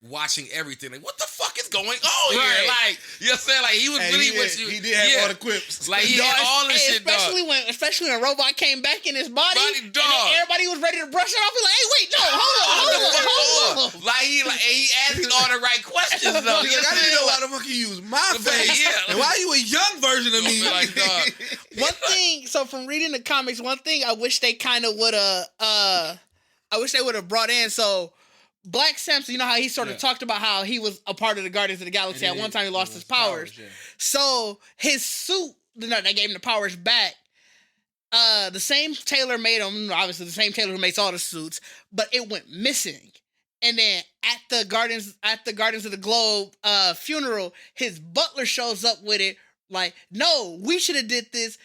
watching everything. Like, what the fuck is going on here? Like, you know what I'm saying? Like, he was really what you. He did have all the quips. Like, he had all this shit, especially when a robot came back in his body, dog. And everybody was ready to brush it off. He's like, hey, wait, no, hold on. Like, he asked all the right questions, though. I didn't know why the fuck you use my face. And why you a young version of me? Like, dog. One thing, so from reading the comics, one thing I wish they kind of would have brought in, so Black Samson, you know how he sort of talked about how he was a part of the Guardians of the Galaxy. At one time, he lost his powers. So his suit, they gave him the powers back. The same tailor made him, obviously the same tailor who makes all the suits, but it went missing. And then at the Guardians of the Globe funeral, his butler shows up with it. Like, no, we should have did this.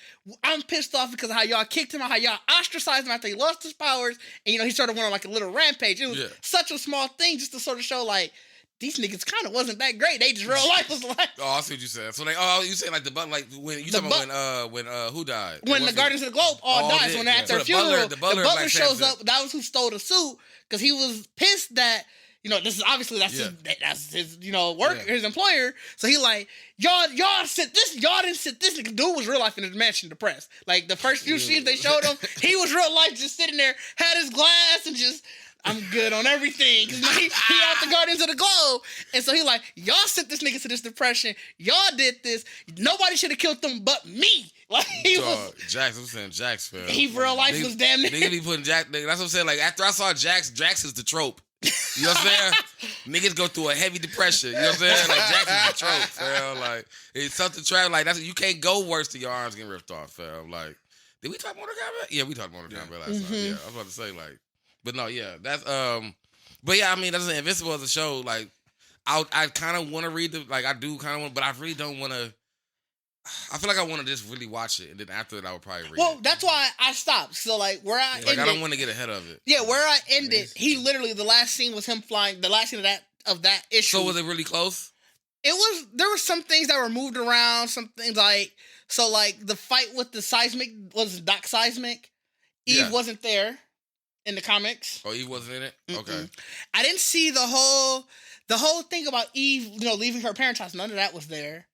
I'm pissed off because of how y'all kicked him out, how y'all ostracized him after he lost his powers. And, he sort of went on like a little rampage. It was such a small thing just to sort of show, like, these niggas kind of wasn't that great. They just real life was like. Oh, I see what you said. So, like, you saying like the butler, like, when you talking about when who died? When the Guardians of the Globe all died. So when they're at their funeral, the butler shows up. That was who stole the suit because he was pissed that. This is obviously that's his work, his employer. So he like, y'all sent this, y'all didn't send this. Dude was real life in his mansion depressed. Like the first few scenes they showed him, he was real life just sitting there, had his glass and just, I'm good on everything. Cause he out the Guardians of the Globe. And so he like, y'all sent this nigga to this depression. Y'all did this. Nobody should have killed them but me. Like he was. Jax, I'm saying Jax, fam. He real life was damn near. Nigga be putting Jax, that's what I'm saying. Like after I saw Jax is the trope. You know what I'm saying? Niggas go through a heavy depression. You know what I'm saying? Like Jackson's the trope, fam. Like it's something travel. Like you can't go worse than your arms getting ripped off, fam. Like, did we talk Mortal Kombat? Yeah, we talked Mortal Kombat last time. Yeah, I was about to say like, but no, yeah, that's but yeah, I mean that's Invincible as a show. Like, I kind of want to read I do kind of want, but I really don't want to. I feel like I want to just really watch it, and then after that, I would probably read it. That's why I stopped. So, where I ended... I don't want to get ahead of it. Yeah, where I ended, he literally, the last scene was him flying, the last scene of that issue. So, was it really close? There were some things that were moved around, some things the fight with the Seismic, was Doc Seismic? Eve wasn't there in the comics. Oh, Eve wasn't in it? Mm-mm. Okay. I didn't see the whole thing about Eve, leaving her parents' house. None of that was there.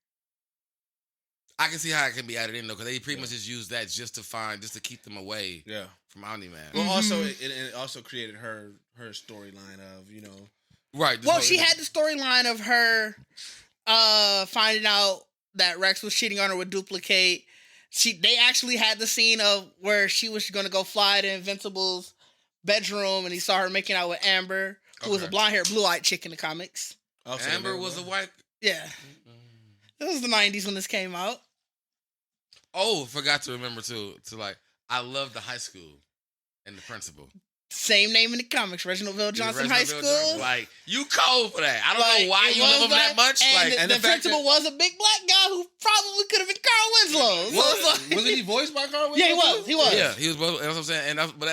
I can see how it can be added in though, because they pretty much just use that just to keep them away from Omni-Man. Well, also it also created her storyline of right. Well, she had the storyline of her finding out that Rex was cheating on her with Duplicate. They actually had the scene of where she was going to go fly to Invincible's bedroom, and he saw her making out with Amber, who was a blonde-haired, blue-eyed chick in the comics. Amber was a white. Yeah, it was the 90s when this came out. Oh, forgot to remember too. I love the high school and the principal. Same name in the comics, Reginald Johnson High School. Like, you cold for that. I don't know why you love him that much. And the principal was a big black guy who probably could have been Carl Winslow. Wasn't he voiced by Carl Winslow? Yeah, he was. Yeah, he was. That's what I'm saying. That's what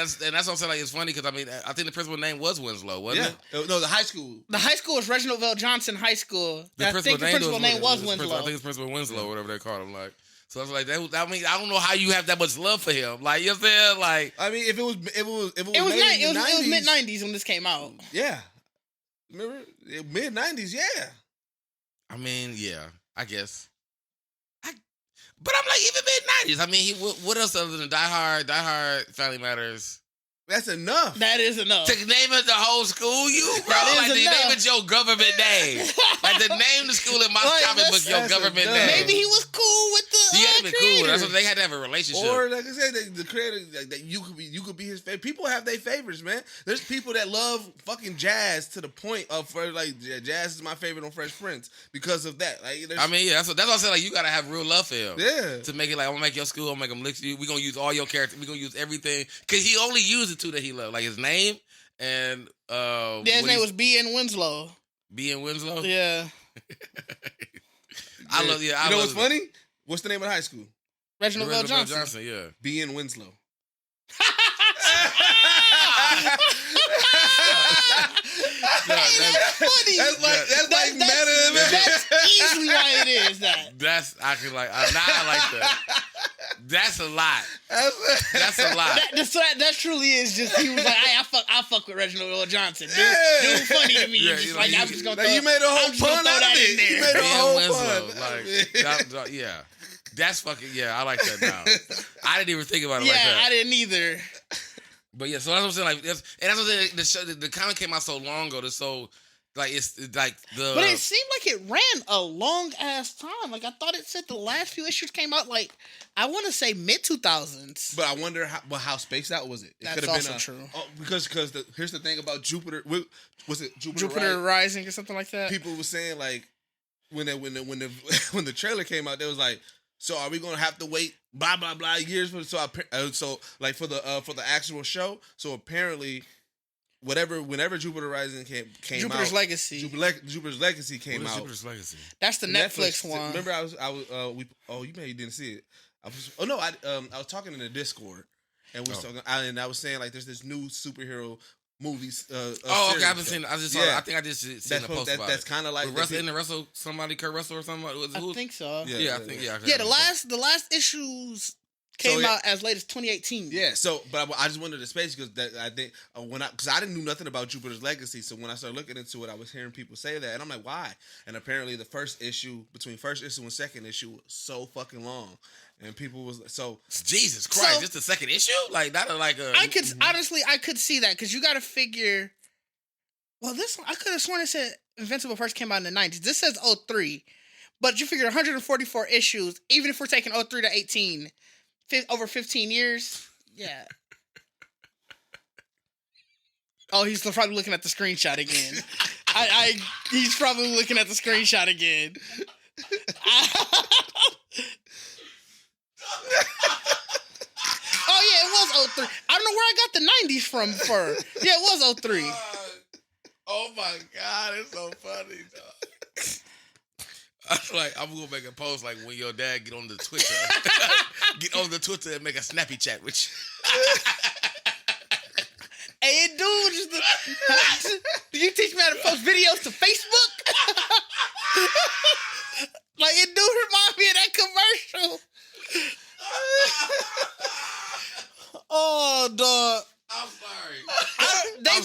I'm saying. Like, it's funny because I think the principal's name was Winslow, wasn't it? No, the high school. The high school was Reginald Johnson High School. I think the principal name was Winslow. I think it's Principal Winslow, or whatever they called him. Like. So I was like, that means I don't know how you have that much love for him. Like, you know what I'm saying? Like, I mean, if it was mid-90s when this came out. Yeah. Remember? Mid-90s, yeah. I mean, yeah, I guess. But I'm like, even mid-90s. I mean, what else other than Die Hard, Family Matters? That's enough. That is enough. To name it the whole school, bro. Like, to name it your government name. Like, to name the school in my comic book your government name. Maybe he was cool with the He had to be creator. cool. That's what they had to have a relationship. Or, like I said, the creator, that you could be his favorite. People have their favorites, man. There's people that love fucking jazz to the point of, like, jazz is my favorite on Fresh Prince because of that. Like, I mean, yeah, that's what I said. Like, you got to have real love for him. Yeah. To make it like, I'm going to make your school, I'm going to make them lick you. We're going to use all your characters. We're going to use everything. Because he only used the two that he loved. Like, his name and his name was B.N. Winslow. B.N. Winslow? Yeah. I love. Yeah, you know what's funny? What's the name of the high school? Reginald Bell Johnson. Yeah. B.N. Winslow. That's funny. That's like meta. That's easily why it is that. That's I can like. Now I like that. That's a lot. That's a lot. That truly is just. He was like, I fuck with Reginald Bell Johnson. Dude, funny to me. Yeah, just like I'm just gonna. You made a whole pun out of it. You made a whole pun. Like, yeah. That's fucking, yeah, I like that now. I didn't even think about it like that. Yeah, I didn't either. But yeah, so that's what I'm saying. Like, that's what I'm saying. The comic came out so long ago. So, like, it's like the. But it seemed like it ran a long ass time. Like, I thought it said the last few issues came out, like, I want to say mid 2000s. But I wonder how spaced out was it? It That's also true. Oh, because here's the thing about Jupiter. Was it Jupiter Rising or something like that? People were saying, like, when the trailer came out, they was like, so are we gonna have to wait blah blah blah years for so like for the actual show? So apparently, whenever Jupiter Rising came Jupiter's out, Legacy. Jupiter's Legacy came out. Jupiter's Legacy. That's the Netflix one. Remember, you maybe didn't see it. I was talking in the Discord and I was saying, like, there's this new superhero movies. Okay, I haven't seen. I think I just seen a post about that's kind of like Kurt Russell or something. I think so. Yeah, I think the last issues came out as late as 2018. Yeah, so but I just wanted to space because I think because I didn't know nothing about Jupiter's Legacy, so when I started looking into it, I was hearing people say that, and I'm like, why? And apparently, the first issue between first issue and second issue was so fucking long. And people was so Jesus Christ, just the second issue? Like not like a. I could honestly, I could see that because you got to figure. Well, this one I could have sworn it said Invincible first came out in the 90s. This says 03, but you figure 144 issues. Even if we're taking 03 to 18, over 15 years, yeah. Oh, he's probably looking at the screenshot again. He's probably looking at the screenshot again. Oh yeah, it was 03. I don't know where I got the 90s from. Yeah, it was 03. Oh my God, it's so funny, dog. I'm like, I'm gonna make a post like when your dad get on the Twitter, and make a snappy chat with you. Hey, dude, did you teach me how to post videos to Facebook? Like, it do remind me of that commercial. Oh, dog. I'm sorry. They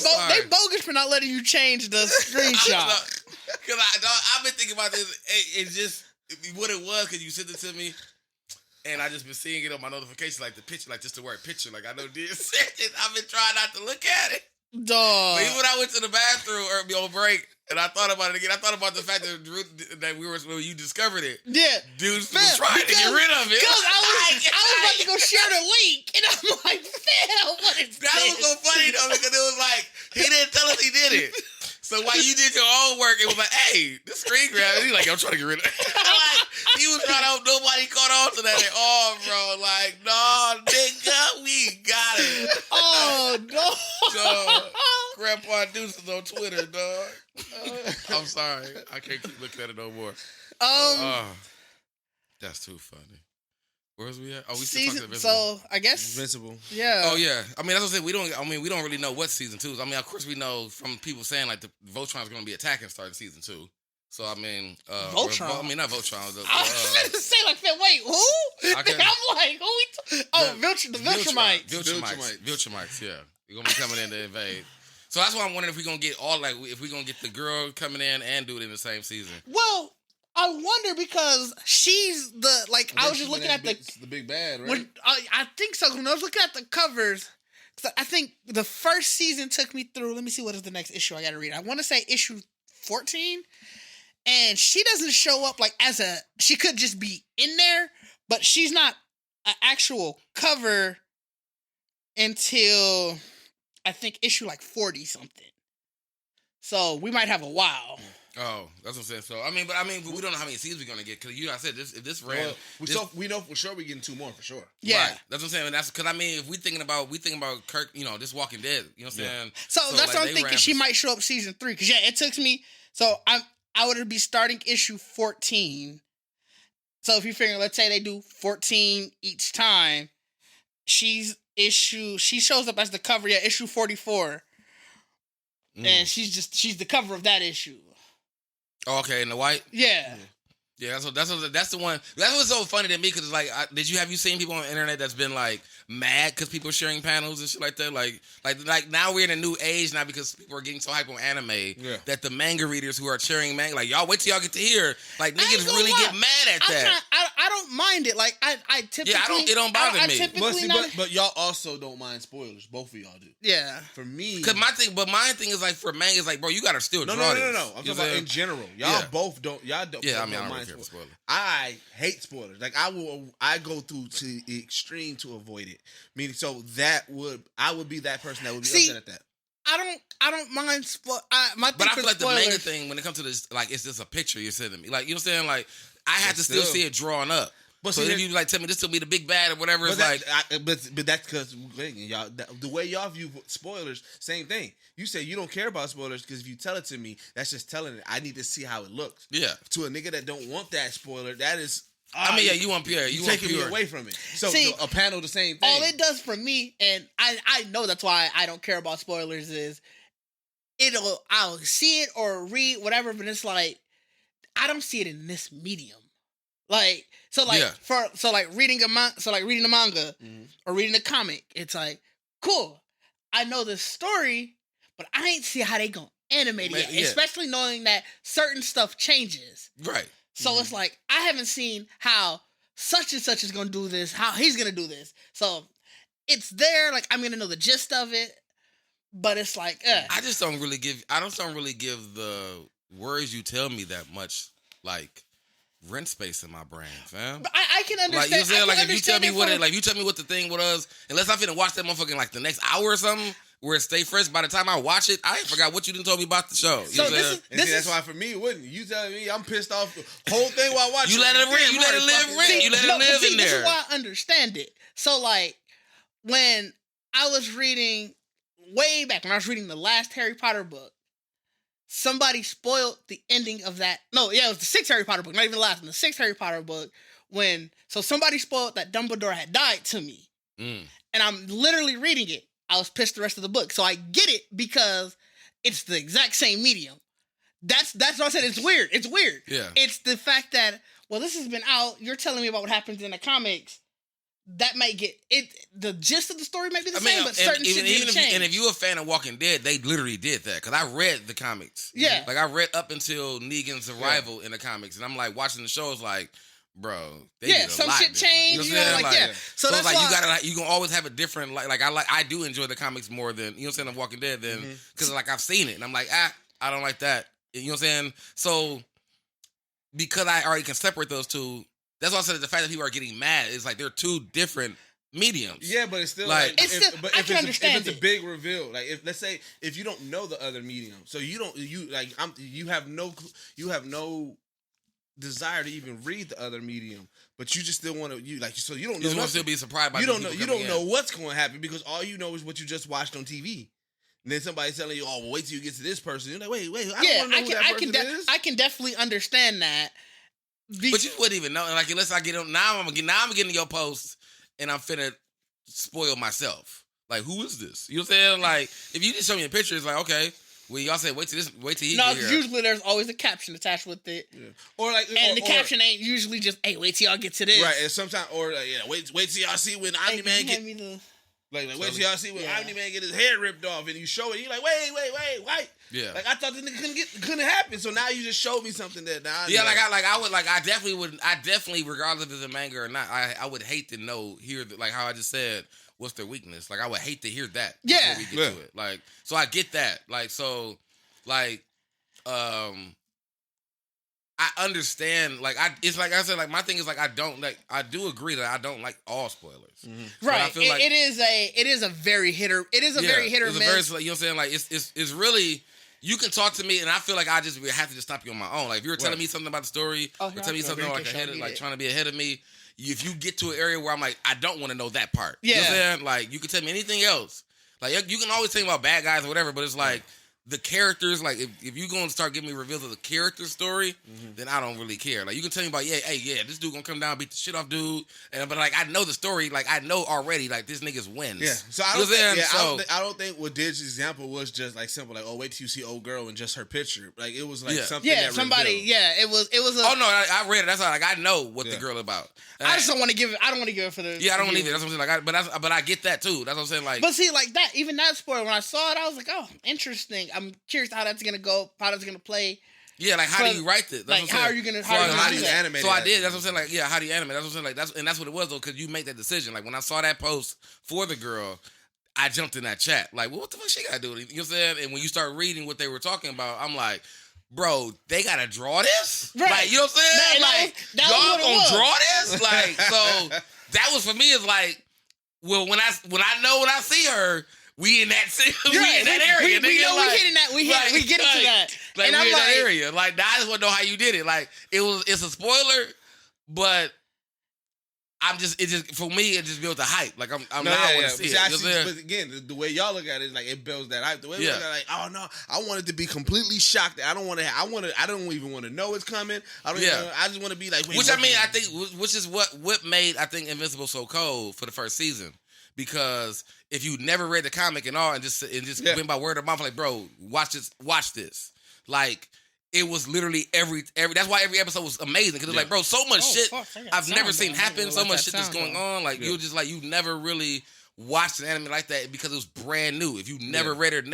bogus for not letting you change the screenshot. Because I've been thinking about this. It's just what it was because you sent it to me. And I just been seeing it on my notifications, like the picture, like just the word picture. Like I know this. I've been trying not to look at it. Dog. But even when I went to the bathroom or on break, and I thought about it again, I thought about the fact that when you discovered it. Yeah. Dudes was trying to get rid of it. Because I was about to go share the link, and I'm like, Phil, what is that? That was so funny, though, because it was like, he didn't tell us he did it. So while you did your own work, it was like, hey, this screen grab. He's like, I'm trying to get rid of it. Like, he was trying to hope nobody caught on to that at all, bro. Like, no, nigga, we got it. Oh, no. So, Grandpa Deuces on Twitter, dog. I'm sorry. I can't keep looking at it no more. That's too funny. Where's we at? Oh, we still talking Invincible. So I guess Invincible. Yeah. Oh yeah. I mean, that's what I'm saying. We don't really know what season 2 is. I mean, of course we know from people saying like the Voltron's going to be attacking starting season 2. So I mean, Voltron. Not Voltron. I was going to say like, wait, who? I'm like, who? The Viltrumites. Viltrumites. Yeah, they're going to be coming in to invade. So that's why I'm wondering if we're going to get if we're going to get the girl coming in and do it in the same season. Well, I wonder because she's the I was just looking at the big bad, right? When, I think so. When I was looking at the covers, I think the first season took me through. Let me see what is the next issue I got to read. I want to say issue 14, and she doesn't show up she could just be in there, but she's not an actual cover until I think issue 40 something. So we might have a while. Oh, that's what I'm saying. So but we don't know how many seasons we're gonna get because I said this. If this ran, we know for sure we're getting 2 more for sure. Yeah, right. That's what I'm saying. And that's because if we thinking about Kirk, this Walking Dead. You know what I'm saying? So that's what I'm thinking. She might show up season 3 because it took me. So I would be starting issue 14. So if you figure, let's say they do 14 each time, she shows up as the cover. Yeah, issue 44, and she's the cover of that issue. Oh, okay, in the white? Yeah. Yeah, that's the one. That's what's so funny to me because have you seen people on the internet that's been mad because people are sharing panels and shit like that? Like now we're in a new age now because people are getting so hype on anime that the manga readers who are sharing manga, y'all wait till y'all get to hear. Niggas really get mad at that. I don't mind it. I typically it don't bother me. But y'all also don't mind spoilers. Both of y'all do. Yeah. For me, because my thing is for manga is bro, you gotta still draw this. No. I'm talking about in general. Y'all both don't. Y'all don't. Yeah, I don't mind care for spoilers. I hate spoilers. I go through to the extreme to avoid it. Meaning, so I would be that person that would be upset at that. I don't mind spoilers. But I feel like the manga thing when it comes to this, it's just a picture you're sending me. You know what I'm saying? I have to still see it drawn up. But so if you tell me this will be the big bad or whatever, but that's because y'all the way y'all view spoilers, same thing. You say you don't care about spoilers because if you tell it to me, that's just telling it. I need to see how it looks. Yeah. To a nigga that don't want that spoiler, that is. You want pure. You taking me away from it. So a panel, the same thing. All it does for me, and I know that's why I don't care about spoilers, is I'll see it or read whatever, but it's I don't see it in this medium. Reading the manga or reading the comic, it's cool. I know the story, but I ain't see how they gonna animate it yet, especially knowing that certain stuff changes. Right. So it's I haven't seen how such and such is gonna do this, how he's gonna do this. So it's there, I'm gonna know the gist of it, but it's I just don't really give the words you tell me that much rent space in my brain, fam. But I can understand. You know what I'm saying? If you tell me what you tell me what the thing was, unless I'm finna watch that motherfucking the next hour or something, where it stay fresh. By the time I watch it, I ain't forgot what you done told me about the show. You know that's why for me it wouldn't. You telling me I'm pissed off the whole thing while watching. You let it live. You let it live. You let it live in there. This is why I understand it. So when I was reading way back when I was reading the last Harry Potter book, somebody spoiled the ending of that. No, yeah, it was the 6th Harry Potter book, not even the last one. The 6th Harry Potter book. So somebody spoiled that Dumbledore had died to me. And I'm literally reading it. I was pissed the rest of the book. So I get it because it's the exact same medium. That's what I said. It's weird. It's weird. Yeah. It's the fact that, this has been out. You're telling me about what happens in the comics. That might get it. The gist of the story might be the same, but certain shit didn't change. And if you a fan of Walking Dead, they literally did that because I read the comics. Yeah, I read up until Negan's arrival in the comics, and I'm watching the shows bro. They did some lot shit changed. You know what I'm saying? So that's why you gonna always have a different I do enjoy the comics more than of Walking Dead than because I've seen it and I'm I don't like that. You know what I'm saying? So because I already can separate those two. That's why I said the fact that people are getting mad is they're two different mediums. Yeah, but it's still I can understand if it's a big reveal. Let's say if you don't know the other medium, so you have no desire to even read the other medium, but you just still want to so you don't know. You want to still be surprised by you don't know what's going to happen because all you know is what you just watched on TV. And then somebody's telling you, wait till you get to this person. You're wait, I don't want to know who that person is. I can definitely understand that. But you wouldn't even know. Unless I get on now, I'm getting your post, and I'm finna spoil myself. Who is this? You know what I'm saying? If you just show me a picture, it's okay. Well, y'all say wait till he get here. Usually there's always a caption attached with it. Yeah. Or the caption ain't usually just, hey, wait till y'all get to this. Right, and sometimes wait till y'all see when Omni-Man wait till y'all see when Omni-Man get his hair ripped off and you show it, you're wait. Yeah. Like I thought this nigga couldn't happen. So now you just showed me something that now. I definitely, regardless if it's a manga or not, I would hate to know like how I just said, what's their weakness? Like I would hate to hear that. Yeah. Before we get to it. Like, so I get that. Like, so, like, I understand. Like, it's like I said. Like, my thing is like I do agree that I don't like all spoilers. Mm-hmm. Right. I feel like it is a very hit or miss. You know what I'm saying? Like, it's really. You can talk to me, and I feel like I have to just stop you on my own. Like, if you were telling me something about the story, or telling me something like trying to be ahead of me, if you get to an area where I'm like, I don't want to know that part. Yeah. You know what I'm saying? Like, you can tell me anything else. Like, you can always tell me about bad guys or whatever, but it's like, the characters, like, if you're going to start giving me reveals of the character story, then I don't really care. Like, you can tell me about, this dude going to come down, beat the shit off dude, but, like, I know the story. Like, I know already, like, this nigga's wins. Yeah. So I don't think what Dig's example was just, like, simple, like, oh, wait till you see old girl and just her picture. Like, it was, like, something that somebody, revealed. it was a... Oh, no, I read it. That's all. Like, I know what the girl about. And I just don't want to give it... I don't want to give it for the... Yeah, I don't want to either. That's what I'm saying. Like, but I get that, too. That's what I'm saying. Like... But see, like, that, even that spoiler, when I saw it, I was like, oh, interesting. I'm curious how that's gonna go, how that's gonna play. Yeah, like how do you write this? That's like how are you gonna animate? So I did. That's what I'm saying. Like, yeah, how do you animate? That's what I'm saying. Like that's what it was though, because you make that decision. Like when I saw that post for the girl, I jumped in that chat. Like, well, what the fuck she gotta do? You know what I'm saying? And when you start reading what they were talking about, I'm like, bro, they gotta draw this? Right. Like, you know what I'm saying? Like, y'all gonna draw this? Like, so that was for me is like, well, when I see her. We in that area. We know we hitting that. We get into that. Like, and we I'm in like, that area. Like, now I just want to know how you did it. Like, it's a spoiler, but for me, it just built the hype. Like, I want to see it. But again, the way y'all look at it is like it builds that hype. The way we look at it, like, oh no, I want it to be completely shocked. I don't even want to know it's coming. I just want to be like, which I mean, I think, which is what made I think Invincible so cold for the first season. Because if you never read the comic and all and just went by word of mouth, like, bro, watch this. Like, it was literally every that's why every episode was amazing. Because it's like, bro, so much shit I've never seen happen, so much shit that's going on. Like, you're just like, you never really watched an anime like that because it was brand new. If you never read it,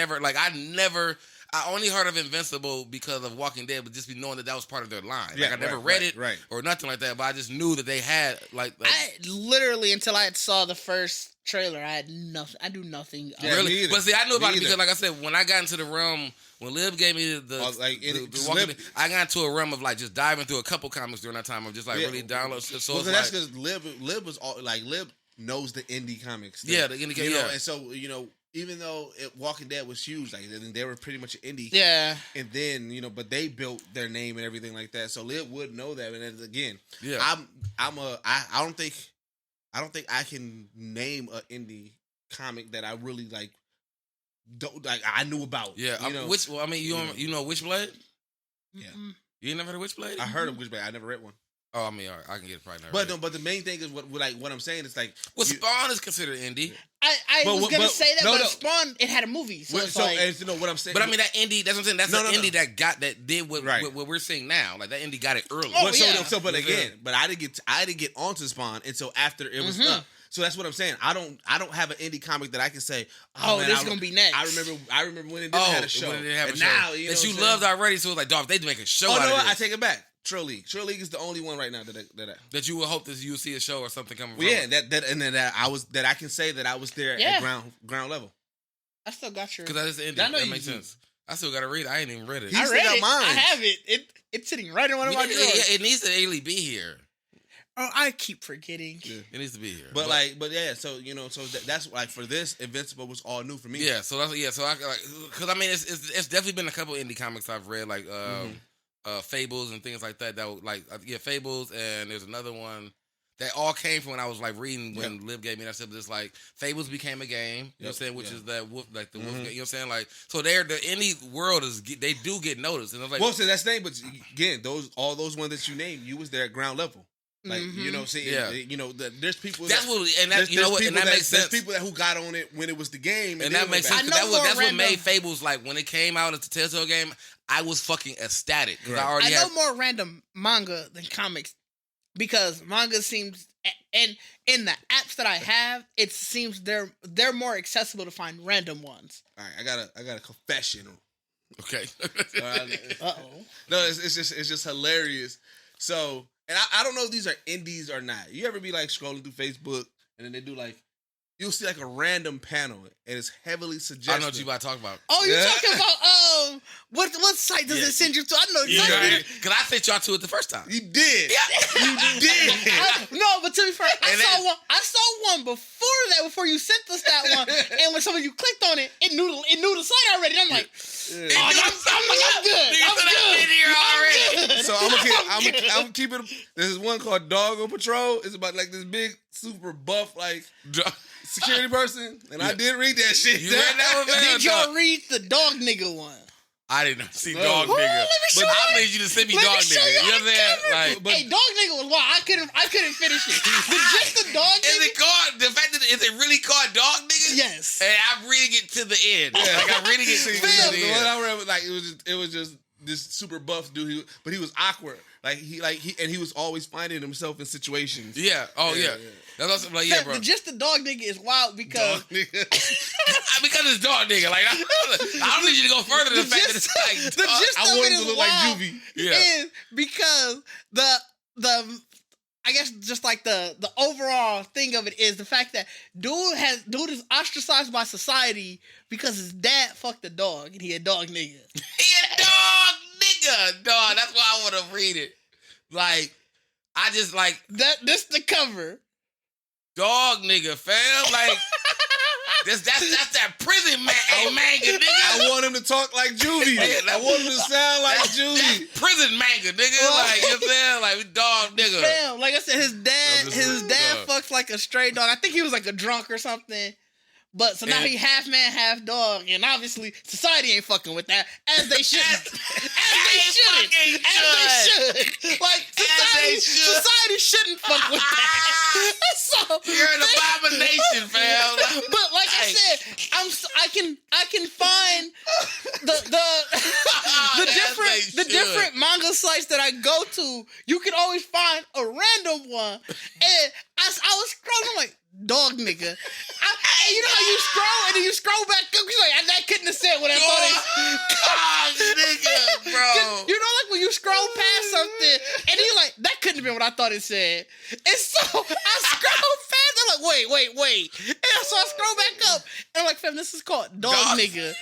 I only heard of Invincible because of Walking Dead, but just be knowing that was part of their line. Like, I never read it or nothing like that, but I just knew that they had, like... I literally, until I saw the first trailer, I had nothing. I do nothing. Yeah, really? But see, I knew about it because, like I said, when I got into the realm, when Lib gave me the Walking Dead, I got into a realm of, like, just diving through a couple comics during that time of just, like, really download shit. So that's because Lib was all, like, Lib knows the indie comics. Yeah, the indie comics, and so, even though Walking Dead was huge, like they were pretty much indie. Yeah. And then, but they built their name and everything like that. So Lib would know that. And then again, I don't think I can name an indie comic that I really I knew about. Yeah. You know Witchblade? Yeah. You ain't never heard of Witchblade? I heard of Witchblade. I never read one. Oh, I mean, I can get it probably not. But the main thing is what I'm saying is like, Spawn is considered indie. I was gonna say that, but Spawn it had a movie, so it's like, what I'm saying. But I mean that indie. That's what I'm saying. That's the indie that did what we're seeing now. Like that indie got it early. But I didn't get onto Spawn until after it was up. So that's what I'm saying. I don't have an indie comic that I can say, this is gonna be next. I remember when it didn't have a show. Now that you loved already, so it's like, dog, they make a show. Oh no, I take it back. Trill League is the only one right now that you would hope that you see a show or something coming. Yeah, that I can say that I was there at ground level. I still got your because that's indie. That makes sense. I still got to read it. I ain't even read it. I read it. Mine. I have it. It's sitting right in one of my drawers. It needs to really be here. Oh, I keep forgetting. Yeah. It needs to be here. But yeah. So that's like for this Invincible was all new for me. Yeah. So that's So I like because I mean it's definitely been a couple indie comics I've read like Fables and things like that. Fables and there's another one that all came from when I was like reading when Lib gave me that stuff. It's like Fables became a game. You know what I'm saying? Which is that wolf, like the wolf game. You know what I'm saying? Like so, the indie world they do get noticed. And I was like, well, so that's the thing. But again, all those ones that you named, you was there at ground level. Like there's people. That's and that makes sense. There's people who got on it when it was the game, and that makes sense. That's what made Fables like when it came out as a Telltale game. I was fucking ecstatic because I know more random manga than comics because manga seems and in the apps that I have, it seems they're more accessible to find random ones. All right, I got a confession Okay. No, it's just hilarious. So, and I don't know if these are indies or not. You ever be like scrolling through Facebook and then they do like, you'll see like a random panel and it's heavily suggestive. I know what you about to talk about. Oh, you talking about what site does it send you to? I know exactly. Because I sent y'all to it the first time. You did. Yeah. You did. No, but to be fair, I saw one before you sent us that one, and when some of you clicked on it, it knew the site already. And I'm like, I'm good. So I'm keeping. There's one called Dog on Patrol. It's about like this big, super buff like security person, and I did read that shit. You read that one, man? Did y'all read the dog nigga one? I didn't see dog nigga, but I need you to send me dog nigga. You know what I'm saying? Like, hey, dog nigga was wild. I couldn't finish it. But just the dog nigga. Is it called? The fact that is it really called dog nigga? Yes. And I'm reading it to the end. Yeah. Like I'm reading it to the end. The one I read was like it was just this super buff dude, but he was awkward. He was always finding himself in situations. Yeah. Oh yeah. That's also like bro. Just the dog nigga is wild because because it's dog nigga. Like I don't need you to go further than the fact that it's like the dog. gist I of want it him to is look wild like Juvie. is because the I guess just like the overall thing of it is the fact that dude is ostracized by society because his dad fucked a dog and he a dog nigga. He a dog nigga. Dog. That's why I want to read it. Like I just like that. This the cover. Dog nigga, fam. Like that's that prison manga, nigga. I want him to talk like Juvie. I want him to sound like Juvie. That's prison manga, nigga. Like you know what I'm saying? Like dog nigga. Fam, like I said, his dad fucks like a stray dog. I think he was like a drunk or something. But so now he half man, half dog, and obviously society ain't fucking with that, as they should. As they should. Like society shouldn't fuck with that. So you're an abomination, fam. But like I said, I can find the different manga sites that I go to. You can always find a random one, and I was scrolling like. Dog nigga. And you know how you scroll and then you scroll back up? You're like, that couldn't have said what I thought it nigga, bro. You know, like when you scroll past something and you're like, that couldn't have been what I thought it said. And so I scroll past, I'm like, wait. And so I scroll back up and I'm like, fam, this is called dog nigga.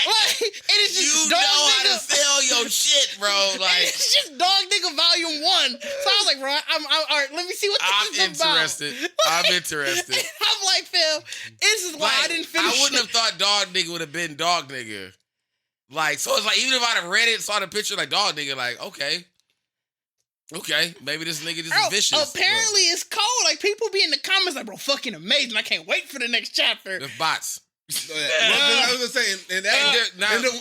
Like, it is just you dog know nigga. how to sell your shit, bro. Like it's just dog nigga volume 1. So I was like, bro, I'm all right. Let me see what this is about. I'm interested. I'm like, Phil, this is why I didn't finish. I wouldn't have thought dog nigga would have been dog nigga. Like, so it's like even if I'd have read it, saw the picture like dog nigga, like okay, maybe this nigga just is vicious. Apparently, it's cold. Like people be in the comments like, bro, fucking amazing. I can't wait for the next chapter. The bots. I was gonna say, and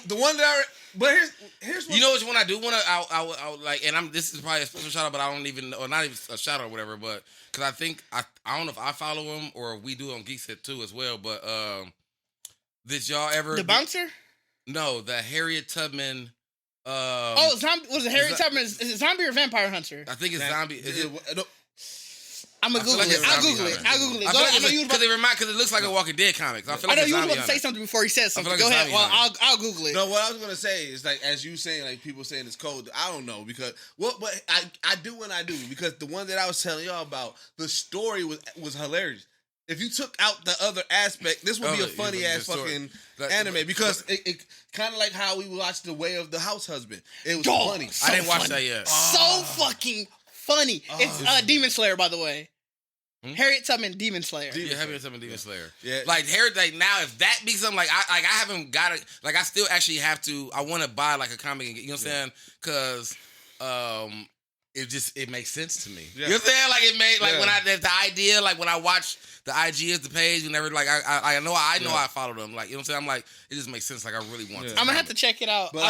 the one that I. But here's what you know which one I do want to. I like, and this is probably a special shout out, but I don't even, or not even a shout out or whatever. But because I think I don't know if I follow him or if we do on Geekset too as well. But did y'all ever the bouncer? No, the Harriet Tubman. Zombie was it Harriet Tubman? Is it zombie or vampire hunter? I think it's zombie. I'm gonna Google it. I'll Google it. Because it looks like a Walking Dead comic. I know you were about to say something before he said something. Go ahead. Well, I'll Google it. No, what I was gonna say is like as you saying, like people saying it's cold. I don't know because but I do when I do because the one that I was telling y'all about, the story was hilarious. If you took out the other aspect, this would be a funny ass fucking anime because it kind of like how we watched The Way of the House Husband. It was funny. I didn't watch that yet. So fucking funny. It's Demon Slayer, by the way. Harriet Tubman, Demon Slayer. Harriet Tubman, Demon Slayer. Yeah. Like Harriet, like now, if that be something like I haven't got it. Like I still actually have to. I want to buy like a comic. You know what I'm saying? Because it makes sense to me. Yeah. You know what I'm saying? Like it made like when the idea like when I watch the IG is the page whenever like I know I follow them. Like you know what I'm saying? I'm like it just makes sense. Like I really want to. I'm gonna have to check it out. But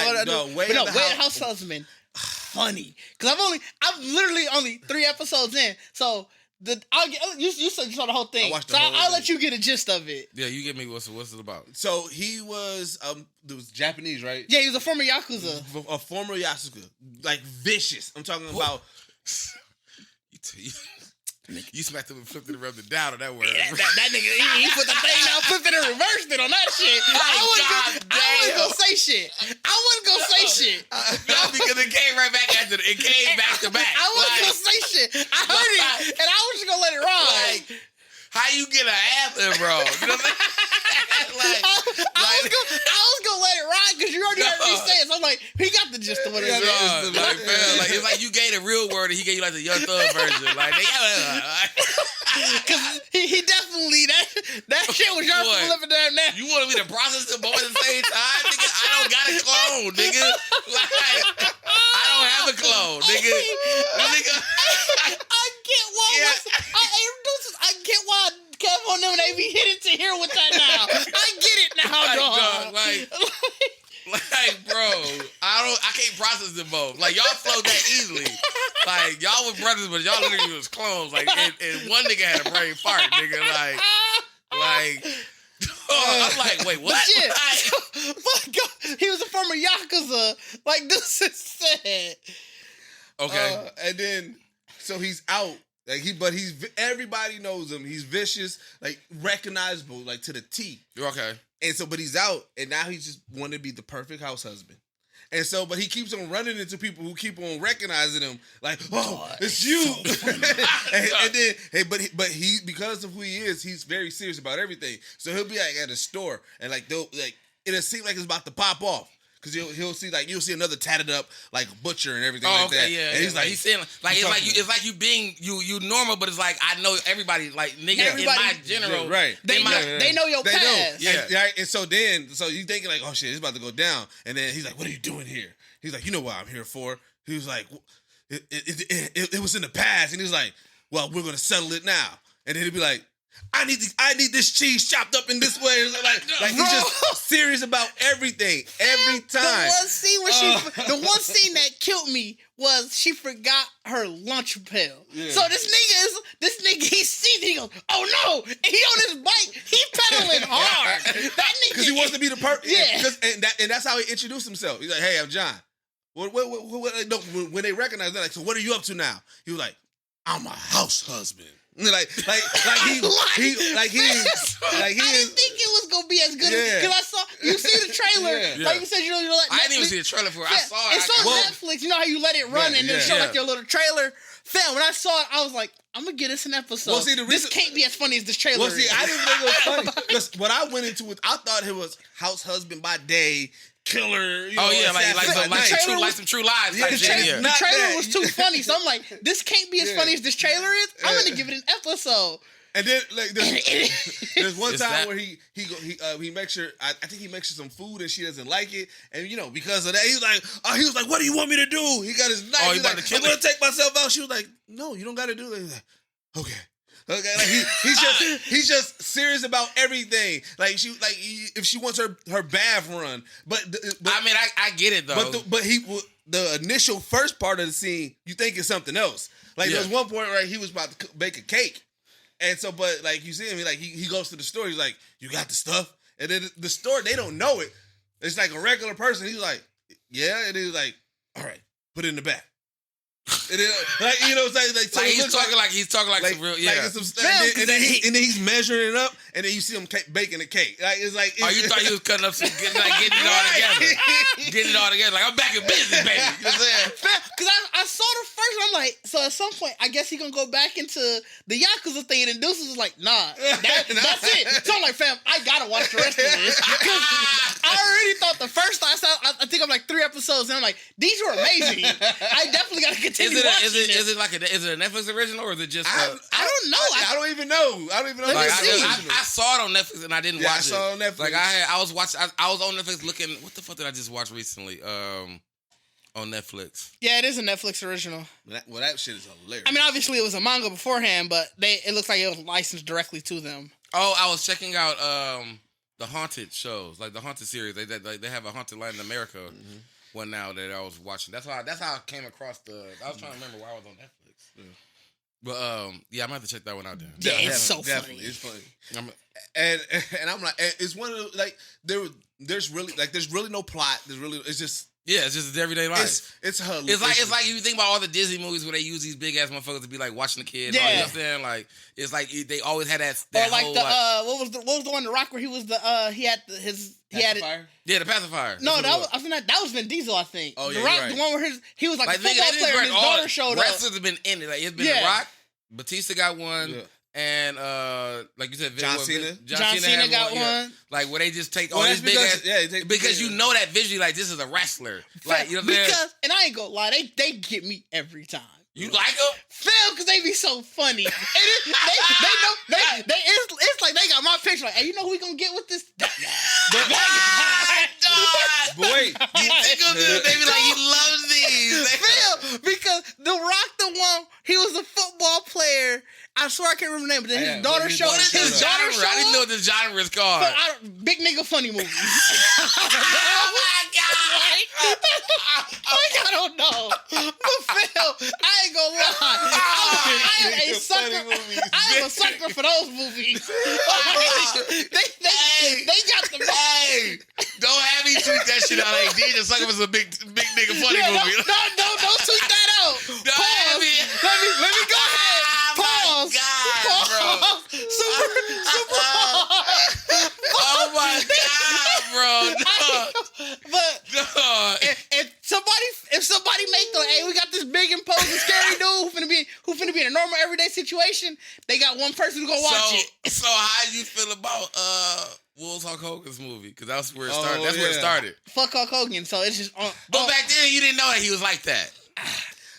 Way of the House Husband. Funny, because I'm literally only 3 episodes in, so you saw the whole thing. I'll let you get a gist of it. Yeah, you get me what's it about. So he was it was Japanese, right? Yeah, he was a former Yakuza. A former Yakuza, like vicious. I'm talking about. You smacked him and flipped it around the down on that word. Yeah, that nigga, he put the thing down, flipped it and reversed it on that shit. I wasn't gonna say shit. No, because it came right back after it came back to back. I wasn't gonna say shit. I heard it, and I was just gonna let it ride. Like, how you get an anthem, bro? You know what I'm saying? I was gonna let it ride because you already heard me say it. So I'm like, he got the gist of what it is. Like, it's like you gave the real word and he gave you like the Young Thug version. Like, because he definitely that shit was yours from living down there. You wanted me to process them both at the same time, nigga? I don't got a clone, nigga. Like, I don't have a clone, nigga. I get why. I get why Kev on them they be hitting to here with that now. I get it now, dog. Like, bro, I can't process them both. Like, y'all flowed that easily. Like, y'all were brothers, but y'all literally was clones. Like, and one nigga had a brain fart, nigga. Like, I'm like, wait, what? Shit. My God, he was a former Yakuza. Like, this is sad. Okay. And then, so he's out. Like everybody knows him. He's vicious, like recognizable, like to the T. Okay. And so, but he's out, and now he just wanted to be the perfect house husband. And so, but he keeps on running into people who keep on recognizing him, like, oh, it's you. and then, hey, but he because of who he is, he's very serious about everything. So he'll be like at a store, and like it'll seem like it's about to pop off. Cause he'll see you'll see another tatted up like butcher and everything like that. Yeah, and he's like he's saying like it's like you being you normal, but it's like I know everybody like nigga in my general right. They know your past. Yeah. And so you thinking like, oh shit, it's about to go down. And then he's like, what are you doing here? He's like, you know what I'm here for. He was like, it was in the past, and he was like, well, we're gonna settle it now. And then he'd be like, I need this cheese chopped up in this way. Like he's just serious about everything every time. The one scene that killed me was she forgot her lunch pail. Yeah. So this nigga he sees it, he goes, oh no, and he on his bike, he pedaling hard. That nigga, because he wants to be the person. Yeah, and that's how he introduced himself. He's like, hey, I'm John. When they recognize that, like, so what are you up to now? He was like, I'm a house husband. I didn't think it was gonna be as good as because I saw you see the trailer. Like you said, I didn't even see the trailer for it. I saw it. It's on Netflix. You know how you let it run and then show like your little trailer. Fam, when I saw it, I was like, I'm gonna get this an episode. Well, see, this can't be as funny as this trailer. Well, see, I didn't think it was funny because what I went into it, I thought it was house husband by day. Killer, like some True Lies. Yeah, the trailer was too funny, so I'm like, this can't be as funny as this trailer is. I'm gonna give it an episode. And then like there's one time where he makes her. I think he makes her some food and she doesn't like it, and because of that he was like, what do you want me to do? He got his knife. He's like, I'm gonna take myself out. She was like, no, you don't got to do that. He's like, okay. Okay, like he's just serious about everything. Like if she wants her bath run, but I mean I get it though. But the initial first part of the scene, you think it's something else. Like there was one point where he was about to bake a cake, and so but like you see him, he goes to the store. He's like, you got the stuff, and then the store they don't know it. It's like a regular person. He's like, yeah, and he's like, all right, put it in the back. It is, he's talking like some real, and then he's measuring it up, and then you see him baking a cake. Like it's like, you thought he was cutting up some, getting it all together. Like I'm back in business, baby. You know what I'm saying? Because I saw the first one, I'm like, so at some point, I guess he gonna go back into the Yakuza thing, and Deuces was like, nah, that's it. So I'm like, fam, I gotta watch the rest of this because I already thought the first I saw, I think I'm like 3 episodes, and I'm like, these were amazing. I definitely gotta continue. Is it a Netflix original or is it just? I don't know. I don't even know. I saw it on Netflix and I didn't watch it. I saw it on Netflix. Like I was on Netflix looking. What the fuck did I just watch recently? On Netflix. Yeah, it is a Netflix original. Well, that shit is hilarious. I mean, obviously it was a manga beforehand, but it looks like it was licensed directly to them. Oh, I was checking out the haunted shows, like the haunted series. They have a Haunted Land in America. Mm-hmm. One now that I was watching. That's how I came across I was trying to remember why I was on Netflix. Yeah. But I'm gonna have to check that one out then. Yeah, it's so funny. It's funny. And I'm like, it's one of the, like there's really no plot. It's just Yeah, it's just his everyday life. It's hilarious. It's like you think about all the Disney movies where they use these big ass motherfuckers to be like watching the kids. Yeah. You know what I'm saying? Like it's like they always had that or like whole, the what was the one in The Rock where he was the he had it. Yeah, the pacifier. No, that was Vin Diesel, I think. Oh, The yeah, Rock, right. the one where he was like a nigga, football player and his daughter showed up. Wrestlers have been in it. Like it's been The Rock, Batista got one. Yeah. And like you said, John Cena got one. Like where they just take all these big ass, because you know that visually, like this is a wrestler. Like you know what I'm saying? And I ain't gonna lie, they get me every time. You like them? Phil, because they be so funny. And it's like they got my picture. Like, hey, you know who we gonna get with this? That guy. But wait, they be like, he loves these. Phil, because The Rock, the one, he was a football player. I swear I can't remember the name, but then his daughter showed up. His daughter showed up. I didn't know what this genre is called. Big nigga funny movies. Oh my God. Like, I don't know. But Phil, I ain't gonna lie. I am a sucker. I am a sucker for those movies. They got the Hey, don't have me tweet that shit out. Like, DJ Sucker was a big nigga funny movie. Don't tweet that out. Pause. Let me go ahead. Pause. God, bro. Super. Oh my God, bro. But if somebody make the, hey, we got this big imposing scary dude who finna be in a normal everyday situation, they got one person who gonna watch it. So how you feel about Will's Hulk Hogan's movie? Because that's where it started. That's where it started. Fuck Hulk Hogan. So it's just. But back then you didn't know that he was like that.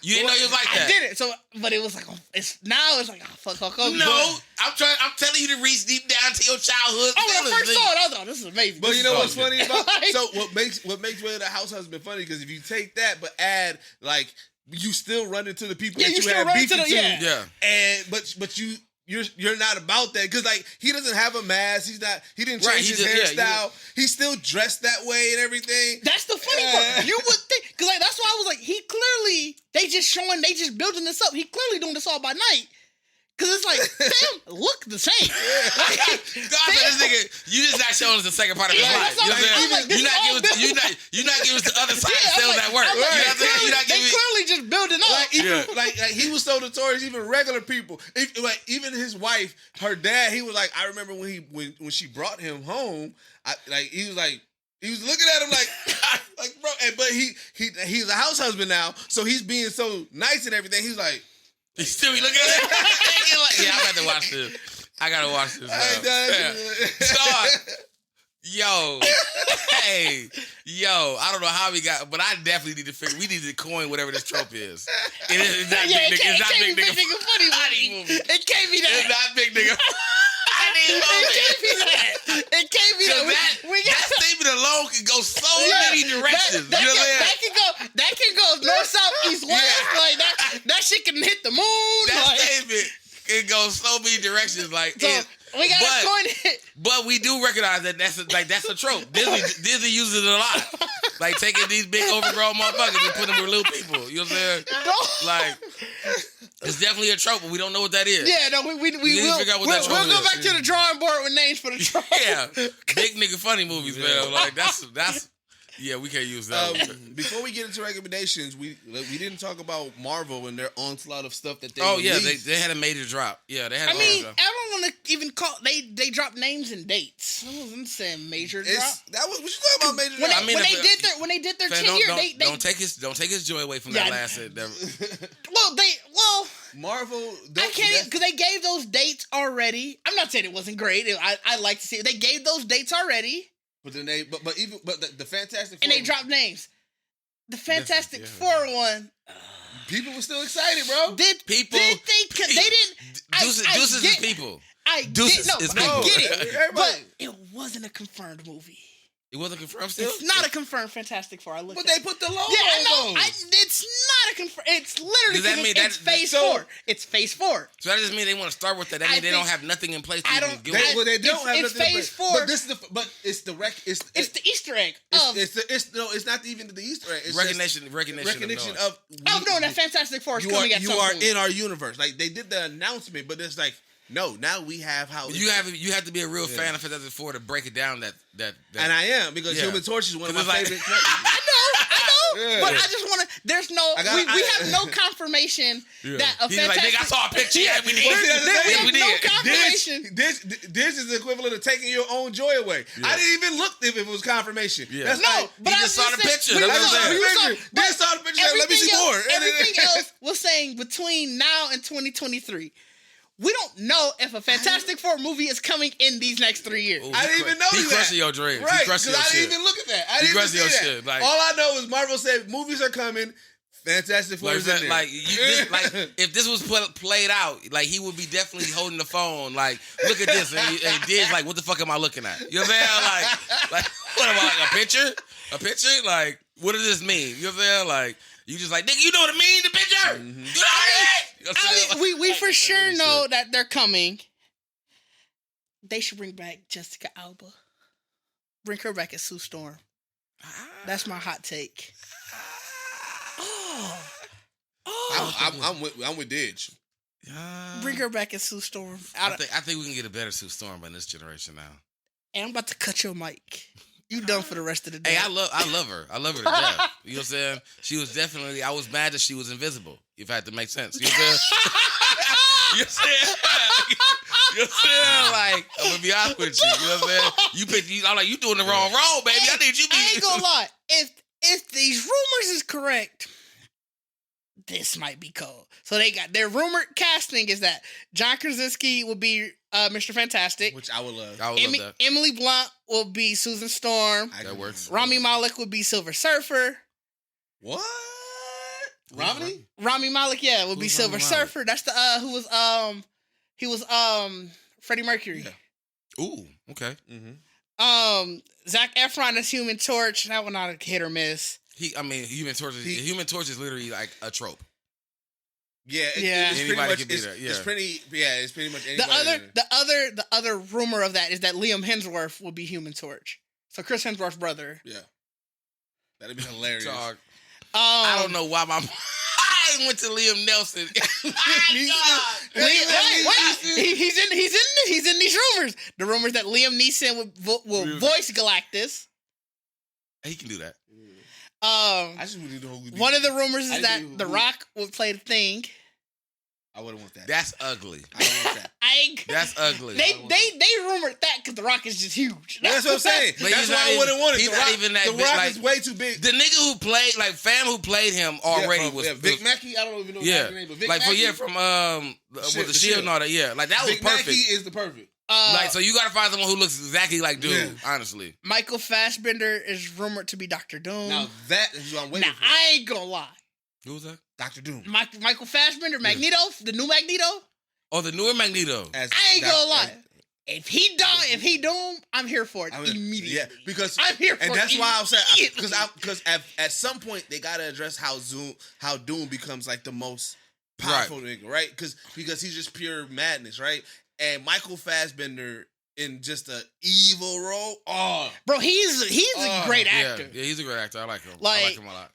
You didn't know he was like that. I didn't. So, but it was like it's like fuck Hulk Hogan. No, I'm telling you to reach deep down to your childhood. When I first saw it, I was like, this is amazing. But you know what's funny about so what makes Way of the House Husband funny, because if you take that but add like you still run into the people that you have beef to, and but you're not about that, because like he doesn't have a mask. He didn't change his hairstyle. He's still dressed that way and everything. That's the funny part. You would think, because like that's why I was like, he clearly they just building this up. He clearly doing this all by night. Cause it's like, Sam look the same. God, this nigga, you just not showing us the second part of his life. You know what I'm saying? You're not giving us the other side of sales at work. You know what I'm saying? They clearly just building up. Like he was so notorious. Even regular people, even his wife, her dad, he was like, I remember when she brought him home, he was looking at him like bro, but he's a house husband now, so he's being so nice and everything. He's like. He still be looking at it. Yeah, I got to watch this. I gotta watch this. Start. Yo, I don't know how we got, but I definitely need to figure. We need to coin whatever this trope is. It's not big nigga. It's not big nigga funny movie. It can't be that. It's not big nigga. It can't be that. That statement alone can go so many directions. That can go north, south, east, west. Like that shit can hit the moon. That statement can go so many directions. Like we gotta coin it. But we do recognize that that's a trope. Disney uses it a lot. Like taking these big overgrown motherfuckers and putting them with little people. You know what I'm saying? Like it's definitely a trope, but we don't know what that is. Yeah, no, we will figure out what that trope is. We'll go back to the drawing board with names for the trope. Yeah, big nigga funny movies, man. Like that's. Yeah, we can't use that. Before we get into recommendations, we didn't talk about Marvel and their onslaught of stuff that they released. They had a major drop. Yeah, they had. I mean, I don't want to even call they dropped names and dates. I wasn't saying major drop. That was what you talking about major drop. When they did their 10-year, don't take his joy away from that last. Marvel. I can't, because they gave those dates already. I'm not saying it wasn't great. I like to see it. They gave those dates already. But then the Fantastic Four, and they dropped names. The Fantastic Four one. People were still excited, bro. They didn't. Deuces is people. I get it, but it wasn't a confirmed movie. It wasn't confirmed still? It's not a confirmed Fantastic Four. But they put the logo on. Yeah, I know. It's not a confirmed. It's literally it's Phase 4. It's Phase 4. So that just means they want to start with that. That means they don't have nothing in place. They don't have nothing. It's Phase 4. But it's the It's the Easter egg. It's not even the Easter egg. It's recognition of. That Fantastic Four is coming at some point. You are in our universe. Like they did the announcement, but it's like. No, now we have how you have to be a real fan of Fantastic Four to break it down that and I am, because Human Torch is one of my favorite. I know. but I just want to. There's no. We have no confirmation that a He's like, nigga, I saw a picture. Yeah, we did. We have no confirmation. This is the equivalent of taking your own joy away. Yeah. I didn't even look if it was confirmation. Yeah. That's but he just saw the picture. Then saw the picture. Let me see more. Everything else was saying between now and 2023. We don't know if a Fantastic Four movie is coming in these next 3 years. I didn't even know that. He crushing your dreams. Right, because I didn't even look at that. I didn't even see that. Shit. Like, all I know is Marvel said movies are coming. Fantastic Four is in there. Like, if this was played out, like, he would be definitely holding the phone, like, look at this, and Did's like, what the fuck am I looking at? You know what I'm saying? Like, what am I, like, a picture? A picture? Like, what does this mean? You know what I'm saying? Like, you just like, nigga, you know what I mean? The picture? Mm-hmm. You know what I mean? We for sure know that they're coming. They should bring back Jessica Alba. Bring her back as Sue Storm. That's my hot take. I'm with Didge. Bring her back as Sue Storm. I think we can get a better Sue Storm in this generation now. And I'm about to cut your mic. You done for the rest of the day. Hey, I love her. I love her to death. You know what I'm saying? She was definitely. I was mad that she was invisible. If I had to make sense. You know what I'm saying? You know what I'm saying? Like, I'm gonna be honest with you. You know what I'm saying? I'm like, you doing the wrong role, baby. I need you. I ain't gonna lie. If these rumors is correct, this might be cold. So they got their rumored casting is that John Krasinski will be Mr. Fantastic, which I would love. I would love that. Emily Blunt will be Susan Storm. That works. Rami Malek will be Silver Surfer. What? Rami Malek, yeah, will be Silver Surfer. That's the he was Freddie Mercury. Yeah. Ooh, okay. Mm-hmm. Zac Efron as Human Torch. That one not a hit or miss. Human Torch is literally like a trope. Yeah, it's anybody can be there. Yeah, it's pretty much anybody. The other rumor of that is that Liam Hensworth will be Human Torch. So Chris Hemsworth's brother. Yeah, that'd be hilarious. Dog. I don't know why I went to Liam Nelson. He's in these rumors. The rumors that Liam Neeson will voice Galactus. He can do that. I just really don't know. One of the rumors is that The Rock will play the Thing. I wouldn't want that. That's ugly. I don't want that. That's ugly. They rumored that because The Rock is just huge. That's what I'm saying. That's why I wouldn't want it. He's not even that big. The Rock is way too big. The nigga who played, who played him already was Vic Mackey. I don't even know his name, but Vic Mackey. From with the Shield and all that. Yeah, like that was perfect. Vic Mackey is the perfect. So you gotta find someone who looks exactly like dude. Honestly, Michael Fassbender is rumored to be Dr. Doom. Now that is what I'm waiting for. I ain't gonna lie. Who was that? Dr. Doom. Michael Fassbender, Magneto, the new Magneto. Oh, the newer Magneto. I ain't gonna lie. If he Doom, I'm here for it immediately. Yeah, because I'm here for it. And that's why I'm saying because at some point they gotta address how Doom becomes like the most powerful nigga, right? Because he's just pure madness, right? And Michael Fassbender in just an evil role. Oh, bro, he's a great actor. Yeah, he's a great actor. I like him. I like him a lot.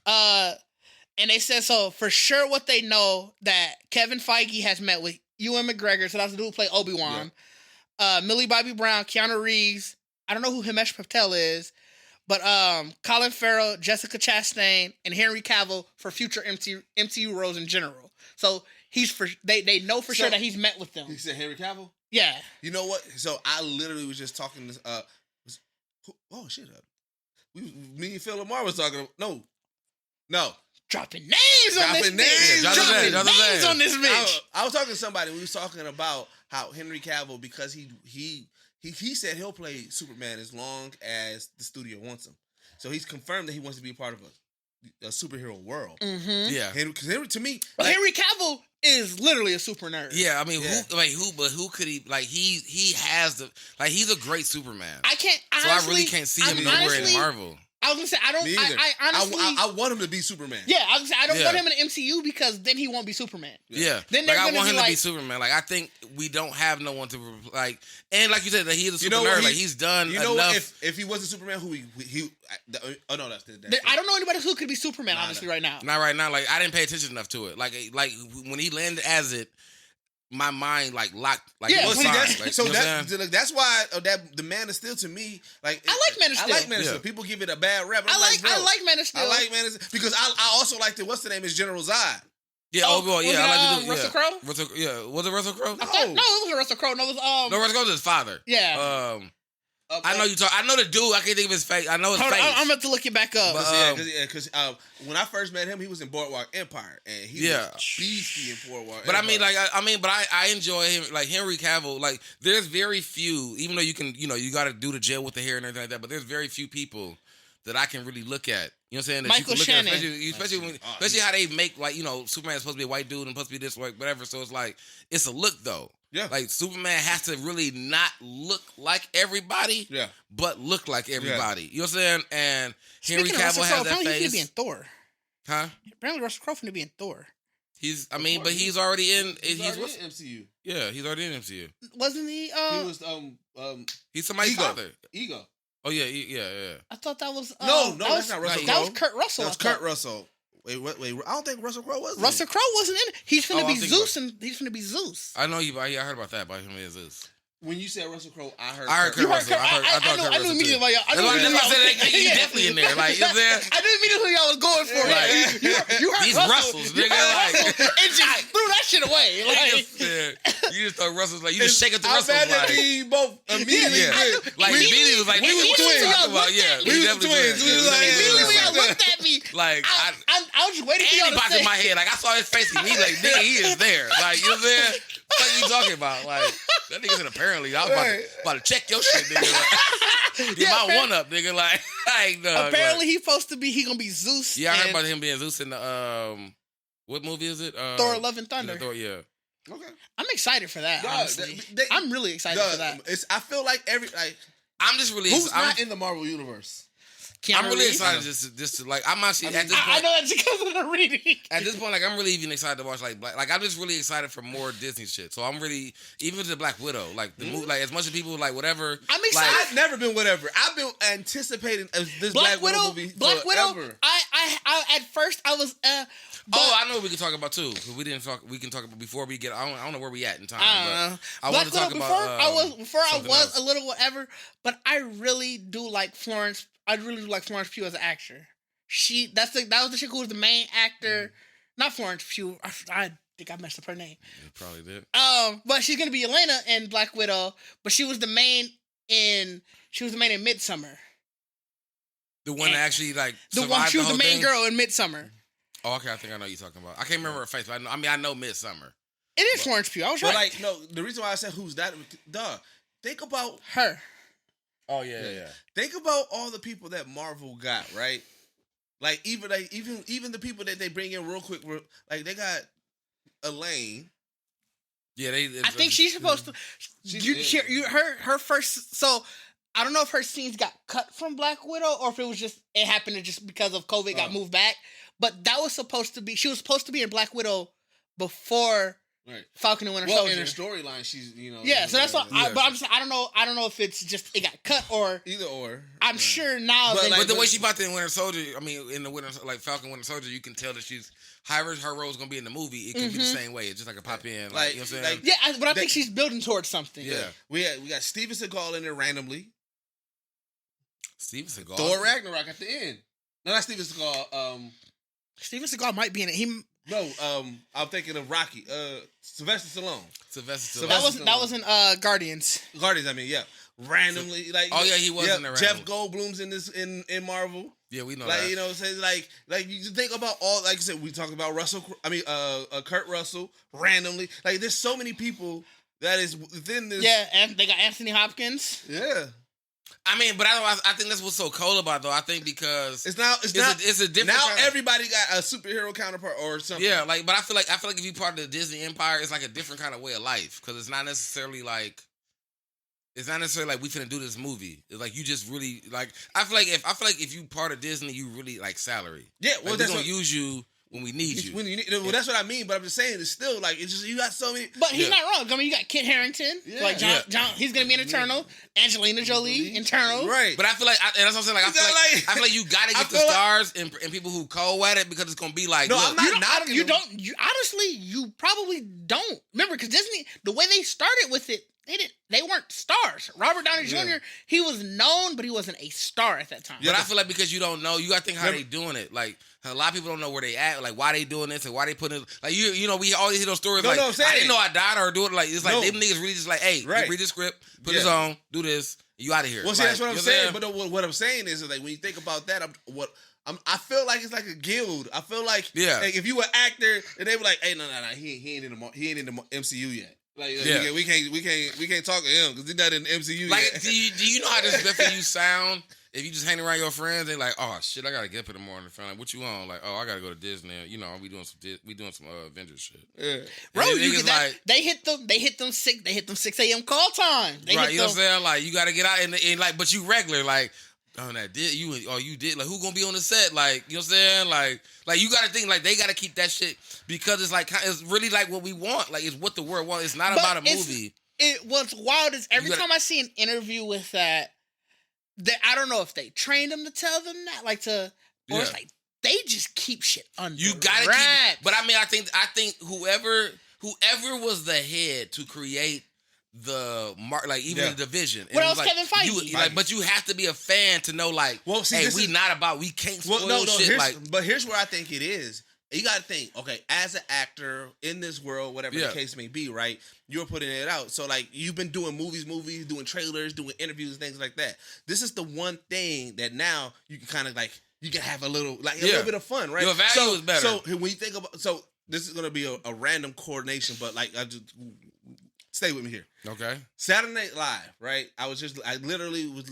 And they said so for sure. What they know that Kevin Feige has met with Ewan McGregor, so that's the dude who played Obi-Wan. Yeah. Millie Bobby Brown, Keanu Reeves. I don't know who Himesh Patel is, but Colin Farrell, Jessica Chastain, and Henry Cavill for future MCU roles in general. So they know for sure that he's met with them. You said Henry Cavill? Yeah. You know what? So I literally was just talking to me and Phil Lamar was talking. No. Dropping names on this bitch. I was talking to somebody. We was talking about how Henry Cavill, because he said he'll play Superman as long as the studio wants him. So he's confirmed that he wants to be a part of a superhero world. Mm-hmm. Yeah, because to me, Henry Cavill is literally a super nerd. Yeah, I mean, who could he like? He has the he's a great Superman. I really can't see him nowhere in Marvel. I was gonna say I don't. I honestly I want him to be Superman. Yeah, I was gonna say I don't want him in the MCU because then he won't be Superman. Yeah, then I want him to be Superman. Like I think we don't have no one to like, and like you said, that he is a super nerd. Like he's done. You know enough. What? If he wasn't Superman, who he oh no, that's I don't know anybody who could be Superman. Honestly, right now. Not right now. Like I didn't pay attention enough to it. Like when he landed as it. my mind like locked. Like, Yeah, well, see, that's, like, so you know that's why that the Man of Steel to me, like I like Man of Steel. I like Man of Steel. People give it a bad rap. I like Man of Steel. I like Man of Steel because I also like the what's the name is General Zod. Yeah, I like to do Russell Crowe. Yeah, was it Russell Crowe? No, it wasn't Russell Crowe. No, it was No, Russell Crowe was his father. Yeah. I know you talk. I know the dude. I can't think of his face. I know his face. I'm about to look it back up. Because when I first met him, he was in Boardwalk Empire, and he was beastie in Boardwalk. But Empire. I enjoy him. Like Henry Cavill. Like there's very few. Even though you can, you got to do the jail with the hair and everything like that. But there's very few people that I can really look at. You know what I'm saying? That Michael you can look Shannon. at, especially how they make Superman's supposed to be a white dude and supposed to be this whatever. So it's like it's a look though. Yeah. Like Superman has to really not look like everybody. Yeah. But look like everybody. Yeah. You know what I'm saying? And Henry Cavill has that face. He's going to be in Thor. Huh? Apparently Russell Crowe going to be in Thor. He's already in. He's already in MCU. Yeah, he's already in MCU. Wasn't he? He was he's somebody's father. Ego. Oh yeah. I thought that was that's not Russell Crowe. That was Kurt Russell. That was Kurt Russell. Wait, I don't think Russell Crowe was. Russell Crowe wasn't in it. He's gonna be Zeus, and he's gonna be Zeus. I know you. I heard about that. About him being Zeus. When you said Russell Crowe, I heard Kurt Russell. I knew immediately. I said he's definitely in there. Like, you know what I'm saying? I knew immediately who y'all was going for. Like, you heard these Russell, Russells, nigga. Like, and just threw that shit away. You just throw Russell's like you just shake up the Russell's like. I bet they both immediately. Like immediately was like we was twins. Yeah, we was twins. Immediately when y'all looked at me, like I was just waiting for y'all to say. In my head, like I saw his face, and he like nigga, he is there. Like, you know what I'm saying? What you talking about? Like that nigga said apparently I was about to check your shit, nigga. Like, get my one up, nigga. Like, apparently he's supposed to be. He gonna be Zeus. Yeah, I heard about him being Zeus in the what movie is it? Thor: Love and Thunder. Thor, yeah. Okay. I'm excited for that. Honestly, I'm really excited for that. I feel like I'm just really. Who's not in the Marvel universe? I'm really excited just to like. I'm actually at this point. I know that's because of the reading. At this point, like I'm really even excited to watch like I'm just really excited for more Disney shit. So I'm really even to Black Widow, like the movie, like as much as people like whatever. I'm excited. I've never been whatever. I've been anticipating this Black Widow movie. Black Widow. I at first I was. I know what we can talk about too. We didn't talk. We can talk about before we get. I don't know where we at in time. I want to talk about. Before I was a little whatever, but I really do like Florence. I really do like Florence Pugh as an actor. That was the chick who was the main actor. Not Florence Pugh. I think I messed up her name. You probably did. But she's gonna be Elena in Black Widow. But she was the main in Midsommar. The one that actually like the one she was the main girl in Midsommar. Oh, okay. I think I know what you're talking about. I can't remember her face, but I know Midsommar. It is Florence Pugh. I was right. But like, no, the reason why I said who's that? Think about her. Oh yeah. Think about all the people that Marvel got, right? Like even the people that they bring in real quick, like they got Elaine. Yeah, I think she's supposed to. Her first. So I don't know if her scenes got cut from Black Widow or if it happened to just because of COVID got moved back. But that was supposed to be. She was supposed to be in Black Widow before. Right. Falcon and Winter Soldier. In her storyline, she's Yeah, so that's why. But I'm just, I don't know if it's just it got cut or either or. I'm sure now. But the way she about to in Winter Soldier, I mean, in the Winter like Falcon Winter Soldier, you can tell that she's however her role is gonna be in the movie. It can be the same way. It's just like a pop in, like you know what I'm saying? Yeah, but I think she's building towards something. Yeah, we got Steven Seagal in there randomly. Steven Seagal. Thor Ragnarok at the end. No, not Steven Seagal. Steven Seagal might be in it. No, I'm thinking of Rocky. Sylvester Stallone. That was in Guardians. I mean, yeah. Randomly, like he was in there. Jeff Goldblum's in this in Marvel. Yeah, we know like, that. You know what I'm saying? Like you think about all, like I said, we talk about Kurt Russell randomly. Like there's so many people that is within this. Yeah, and they got Anthony Hopkins. Yeah. I mean, but I think that's what's so cool about it, though. I think because it's a different. Now everybody got a superhero counterpart or something. Yeah, but I feel like if you're part of the Disney Empire, it's like a different kind of way of life because it's not necessarily like we finna do this movie. It's like you just really like. I feel like if you part of Disney, you really like salary. Yeah, well, like, they're gonna use you. when we need you. Well, that's what I mean. But I'm just saying, it's still like it's just you got so many. But he's not wrong. I mean, you got Kit Harington, like John. He's gonna be an Eternal. Angelina Jolie, Eternal. Right. But I feel like, and that's what I'm saying. Like I feel like you gotta get the stars and people who co at it because it's gonna be like. No, look, I'm not knocking. You don't. Honestly, you probably don't remember because Disney, the way they started with it. They weren't stars. Robert Downey Jr., he was known, but he wasn't a star at that time. But I feel like because you don't know, you gotta think how they doing it. Like a lot of people don't know where they at, like why they doing this and why they putting it. Like you know, we always hear those stories like I didn't know I died or do it. Like it's like them niggas really just like, hey, read the script, put this on, do this, you out of here. Well, see, that's what I'm saying. But what I'm saying is like when you think about that, I feel like it's like a guild. I feel like if you were an actor and they were like, hey, no, he ain't in the MCU yet. Like we can't talk to him because he's not in the MCU like, yet. Do you know how disrespectful you sound if you just hang around your friends? They like, oh shit, I gotta get up in the morning. Like, what you on? Like, oh, I gotta go to Disney. You know, we doing some Avengers shit. Yeah, bro, you get that. Like, they hit them 6 a.m. call time. Right, you know what I'm saying? Like, you gotta get out and like, but you regular like. Oh, that did you did like who gonna be on the set? Like, you know what I'm saying? Like you gotta think like they gotta keep that shit because it's like it's really like what we want. Like it's what the world wants. It's not about a movie. What's wild is every time I see an interview with that I don't know if they trained them to tell them that, like or it's like they just keep shit under. You gotta keep. But I mean, I think whoever was the head to create the like even the division. What else, like, Kevin Feige? But you have to be a fan to know like, well, see, hey, we can't spoil shit. But here's where I think it is. You got to think, okay, as an actor in this world, whatever the case may be, right? You're putting it out. So like you've been doing movies, doing trailers, doing interviews, things like that. This is the one thing that now you can kind of like you can have a little bit of fun, right? Your value is better. So when you think about this is gonna be a random coordination, but like I just. Stay with me here. Okay. Saturday Night Live, right? I literally was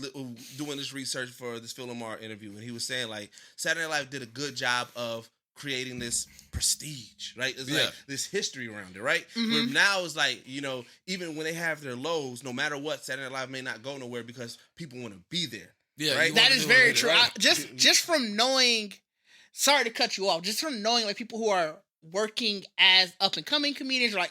doing this research for this Phil Lamar interview, and he was saying like Saturday Night Live did a good job of creating this prestige, right? It's like this history around it, right? Mm-hmm. Where now it's like, you know, even when they have their lows, no matter what, Saturday Night Live may not go nowhere because people want to be there. Yeah, right? That is very true. Right? Just from knowing, sorry to cut you off, just from knowing like people who are working as up and coming comedians or like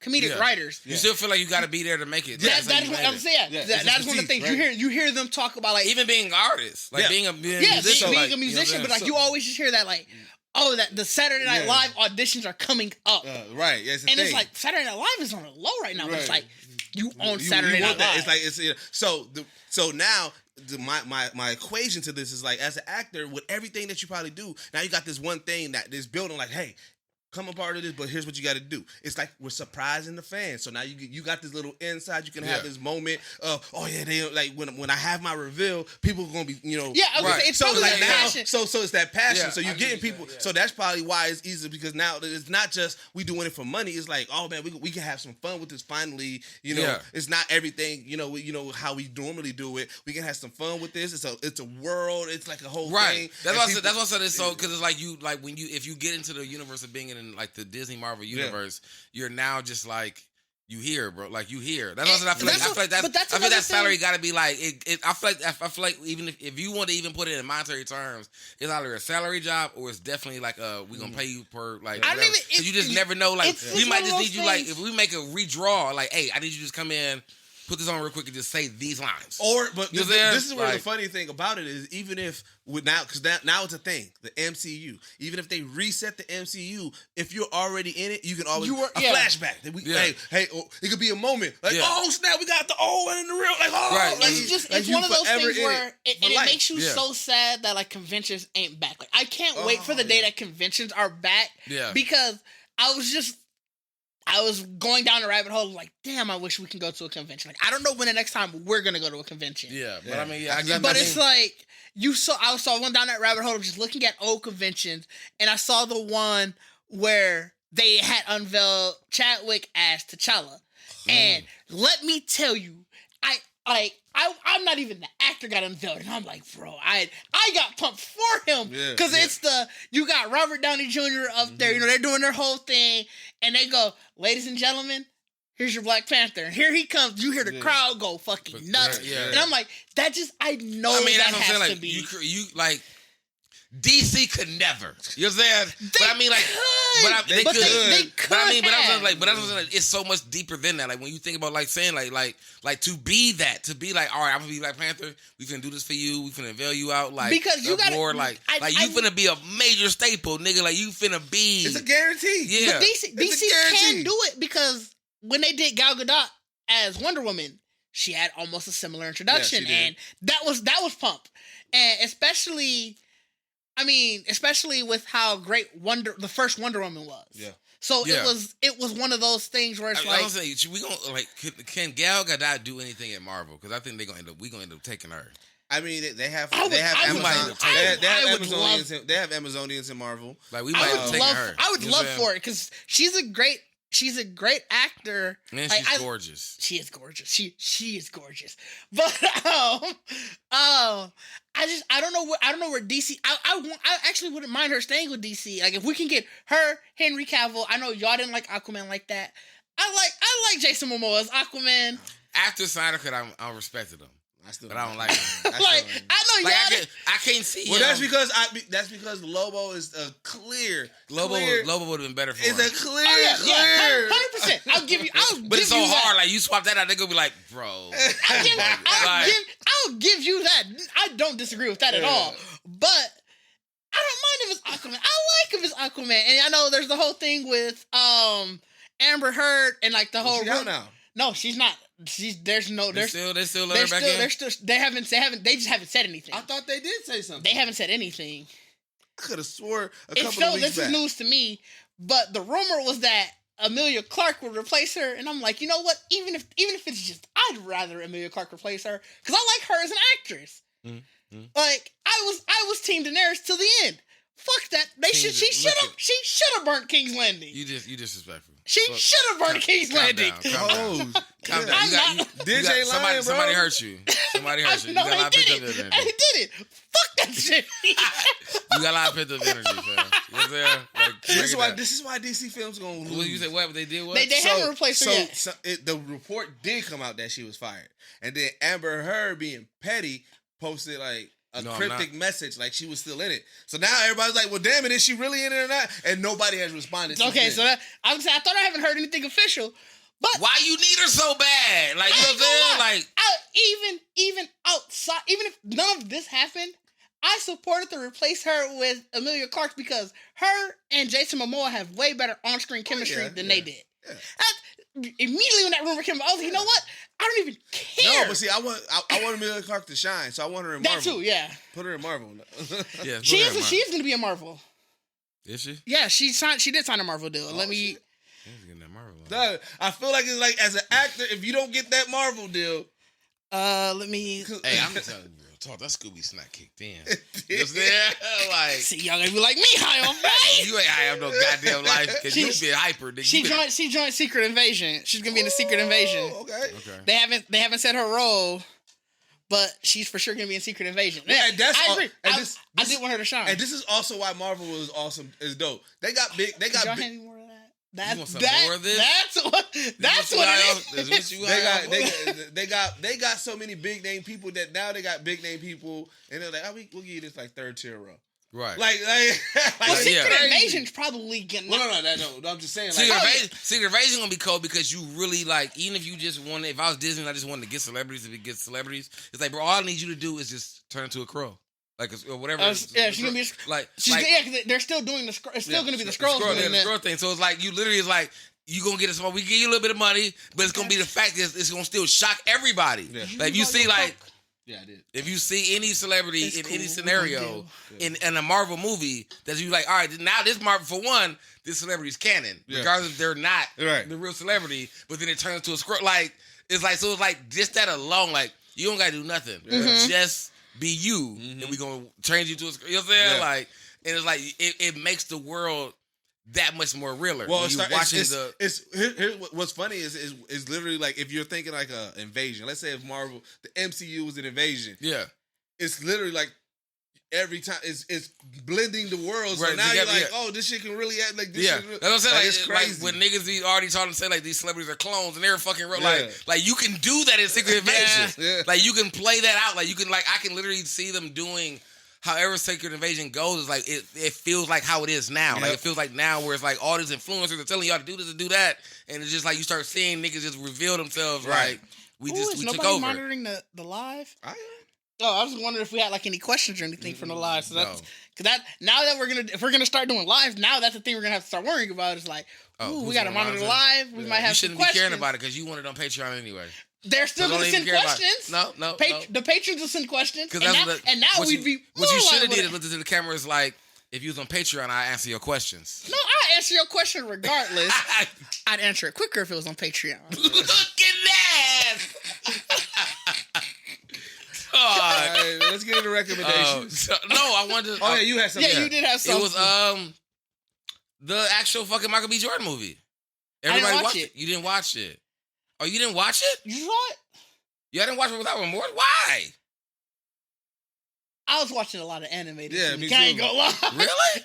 comedic writers. You still feel like you got to be there to make it. That is what I'm saying. That is one of the things you hear them talk about, like even being artists, like being a musician, being a musician. But like you always just hear that like, oh, that the Saturday Night Live auditions are coming up, right? It's like Saturday Night Live is on a low right now. But it's like you own Saturday Night Live. It's like so now. My equation to this is like as an actor with everything that you probably do now you got this one thing that is building like hey come a part of this, but here's what you got to do. It's like we're surprising the fans. So now you got this little inside. You can have this moment of they like when I have my reveal, people are gonna be it's so like now passion. so it's that passion. So you're getting people. So that's probably why it's easy because now it's not just we doing it for money. It's like oh man we can have some fun with this finally. It's not everything how we normally do it. We can have some fun with this. It's a world. It's like a whole thing. That's why I said it's so because it's like if you get into the universe of being in like the Disney Marvel universe, you're now just like you hear, bro. Like you hear. That's what I feel like. That salary got to be like. I feel like even if you want to even put it in monetary terms, it's either a salary job or it's definitely like we gonna pay you per like. Because you just never know. Like we might just need you like if we make a redraw. Like hey, I need you to just come in. Put this on real quick and just say these lines. This is where the funny thing about it is, even if because now it's a thing, the MCU. Even if they reset the MCU, if you're already in it, you can always flashback. Hey, it could be a moment like, oh snap, we got the old and the real. Like, oh, like, it's one of those things where it makes you so sad that like conventions ain't back. Like I can't wait for the day that conventions are back. Yeah, because I was going down the rabbit hole like, damn, I wish we can go to a convention. Like, I don't know when the next time we're going to go to a convention. Yeah, but I mean, it's like, I saw one down that rabbit hole of just looking at old conventions, and I saw the one where they had unveiled Chadwick as T'Challa. And let me tell you, I'm not even the actor got unveiled, and I'm like, bro, I got pumped for him because it's you got Robert Downey Jr. up there, they're doing their whole thing, and they go, ladies and gentlemen, here's your Black Panther, and here he comes. You hear the crowd go fucking nuts, and I'm like, I know that has to be. You like DC could never. You know what I'm saying? But I mean, like, they could. But I mean, but I'm saying, it's so much deeper than that. Like when you think about like saying like to be that, to be like, all right, I'm gonna be Black Panther. We finna do this for you. We finna veil you out. Like because you got more like you finna be a major staple, nigga. Like you finna be. It's a guarantee. Yeah. But DC can do it because when they did Gal Gadot as Wonder Woman, she had almost a similar introduction, and that was pump, and especially with how great the first Wonder Woman was. Yeah. So it was one of those things where it's like, I'm saying, we gonna like can Gal Gadot do anything at Marvel? Because I think we gonna end up taking her. I mean, they have Amazonians in Marvel. Like we might have taken her. I would love for it because she's a great actor. And she's gorgeous. She is gorgeous. She is gorgeous. But I don't know where DC. I actually wouldn't mind her staying with DC. Like if we can get her, Henry Cavill. I know y'all didn't like Aquaman like that. I like Jason Momoa as Aquaman. After Snyder Cut, I respected him. But I don't like him. I know y'all. I can't see. Well, that's because Lobo is a clear. Lobo would have been better for him. It's a clear. 100%. I'll give you. But it's so hard. Like you swap that out, they gonna be like, bro. I'll give you that. I don't disagree with that at all. But I don't mind if it's Aquaman. I like if it's Aquaman. And I know there's the whole thing with Amber Heard and like the whole. She's out now. No, she's not. They still let her back in. They just haven't said anything. I thought they did say something. They haven't said anything. I could have swore a couple of weeks this back. is news to me, but the rumor was that Emilia Clarke would replace her, and I'm like, you know what? Even if it's just, I'd rather Emilia Clarke replace her because I like her as an actress. Mm-hmm. Like I was Team Daenerys till the end. Fuck that. She should have burnt King's Landing. You disrespectful. She should have burnt King's Landing. Calm down. Somebody hurt you. Somebody hurt you. You got a lot of pent up energy. And he did it. Fuck that shit. You got a lot of pent up energy, fam. You know what I'm saying? Like, this is why DC films gonna lose. Well, you said what? They did what? They haven't replaced her yet. So the report did come out that she was fired, and then Amber Heard, being petty, posted like a cryptic message like she was still in it. So now everybody's like, well, damn it, is she really in it or not? And nobody has responded. Okay, so I would say I thought I haven't heard anything official. But why you need her so bad? Like, you know what I'm saying? Like, even outside, even if none of this happened, I supported to replace her with Emilia Clarke because her and Jason Momoa have way better on-screen chemistry than they did. Yeah. Immediately when that rumor came out, I was like, you know what? I don't even care. No, but see, I want Emilia Clarke to shine, so I want her in Marvel. That too, yeah. Put her in Marvel. Yeah, she's going to be in Marvel. Is she? Yeah, she did sign a Marvel deal. Let me. She's getting that Marvel. I feel like it's like as an actor, if you don't get that Marvel deal, let me. Hey, I'm telling you, real talk. That Scooby snack kicked in. You know what I'm saying? Like, see, y'all gonna be like me high on life. You ain't high on no goddamn life because you be hyper. Nigga. She joined Secret Invasion. She's gonna be in the Secret Invasion. Okay. They haven't said her role, but she's for sure gonna be in Secret Invasion. Yeah, I agree. I did want her to shine. And this is also why Marvel was awesome. Is dope. They got big. They got y'all big. hand me more of that? More of this? That's what it is. They got so many big name people that now they got big name people, and they're like, we'll give you this like third tier role. Right. Like Secret Invasion's probably getting. No. I'm just saying. Secret Invasion gonna be cool because you really like. Even if you just wanted, if I was Disney, and I just wanted to get celebrities to get celebrities. It's like, bro, all I need you to do is just turn into a crow. Like or whatever. She's gonna be because they're still doing the. It's still gonna be the Skrulls doing the Skrull thing. So it's like you literally is like you gonna get a small. We give you a little bit of money, but it's gonna be the fact that it's gonna still shock everybody. Yeah. Like if you see like. Yeah, I did. If you see any celebrity in any scenario in a Marvel movie, that you like, all right, now this Marvel, for one, this celebrity's canon, regardless if they're not the real celebrity, but then it turns into a Skrull. Like, it's like just that alone, like, you don't gotta do nothing. Mm-hmm. Just be you, and we gonna change you to a Skrull. You know what I'm saying? Yeah. Like, and it's like, it makes the world that much more realer. Well, what's funny is literally like if you're thinking like a invasion. Let's say if Marvel, the MCU was an invasion. Yeah, it's literally like every time it's blending the world. So now you're like, oh, this shit can really act like this. Yeah, that's what I'm saying. Like, it's crazy. Like when niggas be already trying to say like these celebrities are clones and they're fucking real. Like you can do that in Secret Invasion. Like you can play that out. Like you can I can literally see them doing however Secret Invasion goes is like it feels like how it is now. Yep. Like it feels like now where it's like all these influencers are telling y'all to do this and do that, and it's just like you start seeing niggas just reveal themselves. Right. Like we is took nobody over. monitoring the live? I I was wondering if we had like any questions or anything from the live. So that's because now that if we're gonna start doing live, now that's the thing we're gonna have to start worrying about. Is like, we gotta monitor live. We might have. You shouldn't some be questions. caring about it because you wanted on Patreon anyway. They're still gonna send questions. No. The patrons will send questions. And now we'd be. What you should have did is looked into the camera. Is like, if you was on Patreon, I answer your questions. No, I answer your question regardless. I'd answer it quicker if it was on Patreon. Look at that. All right, let's get into recommendations. I wanted to. Oh, yeah, you had something. Yeah, you did have something. It was the actual fucking Michael B. Jordan movie. Everybody I didn't watch watched it. You didn't watch it. Oh, you didn't watch it? You saw it? You didn't watch it without remorse? Why? I was watching a lot of anime this Yeah, week. me too. I ain't gonna lie. Really?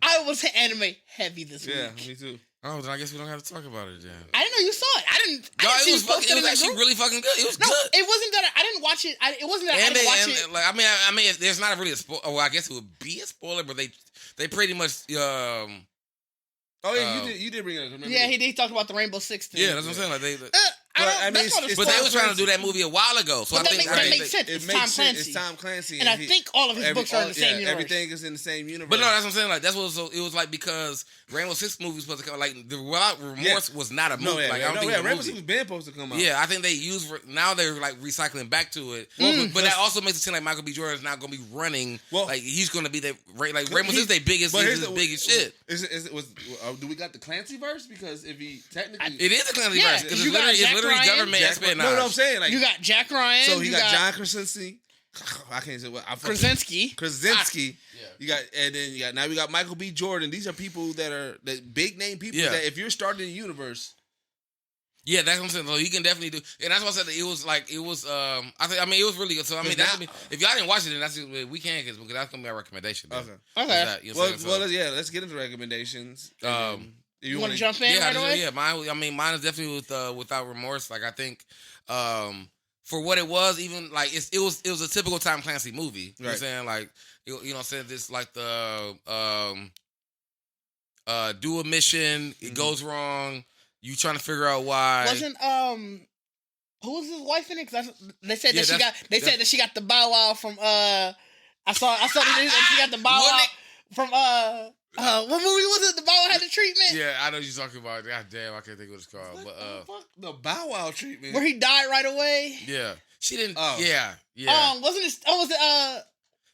I was anime heavy this week. Yeah, me too. Oh, then I guess we don't have to talk about it then. I didn't know you saw it. I didn't It was see you actually really fucking good. It was good. It wasn't that I didn't watch it. It wasn't that I didn't watch it. Like, I mean, there's not really a spoiler. Well, I guess it would be a spoiler, but they pretty much. Oh yeah, you did bring it up. Yeah, he talked about the Rainbow Six thing. Yeah, that's what I'm saying. Like but they were trying to do that movie a while ago, so but I think that makes sense. It It's makes Tom sense. Clancy. It's Tom Clancy, and I think all of his books are in the same universe. Everything is in the same universe. But no, that's what I'm saying. Like that's what it was like because Rainbow Six movie was supposed to come. Like the Without Remorse was not a movie. I don't think Rainbow Six was been supposed to come out. Yeah, I think they now they're like recycling back to it. But that also makes it seem like Michael B. Jordan is not going to be running. Well, like he's going to be like Rainbow Six is their biggest, biggest shit. Do we got the Clancy verse? Because if he technically, it is the Clancy verse because it's literally government espionage. No, I'm saying like you got Jack Ryan. So he got John Krasinski. I can't say what. Krasinski. Yeah. You got, and then now we got Michael B. Jordan. These are people that are big name people that if you're starting a universe. Yeah, that's what I'm saying. So you can definitely do, and that's why I said that it was. It was really good. So I mean, if y'all didn't watch it, then that's we can because that's gonna be our recommendation. Okay. Let's get into recommendations. You want to jump in right away? Yeah, mine is definitely Without Remorse. Like I think, for what it was, even like it was a typical Tom Clancy movie. You know what I'm saying? Like you know what I'm saying? This like the do a mission, it goes wrong, you trying to figure out why. Wasn't who was his wife in it? Cause they said that she got the bow wow from I saw that she got the bow wow from what movie was it? The Bow Wow had the treatment? Yeah, I know what you're talking about. God damn, I can't think what it's called. The Bow Wow treatment. Where he died right away? Yeah. She didn't Yeah. Wasn't it was it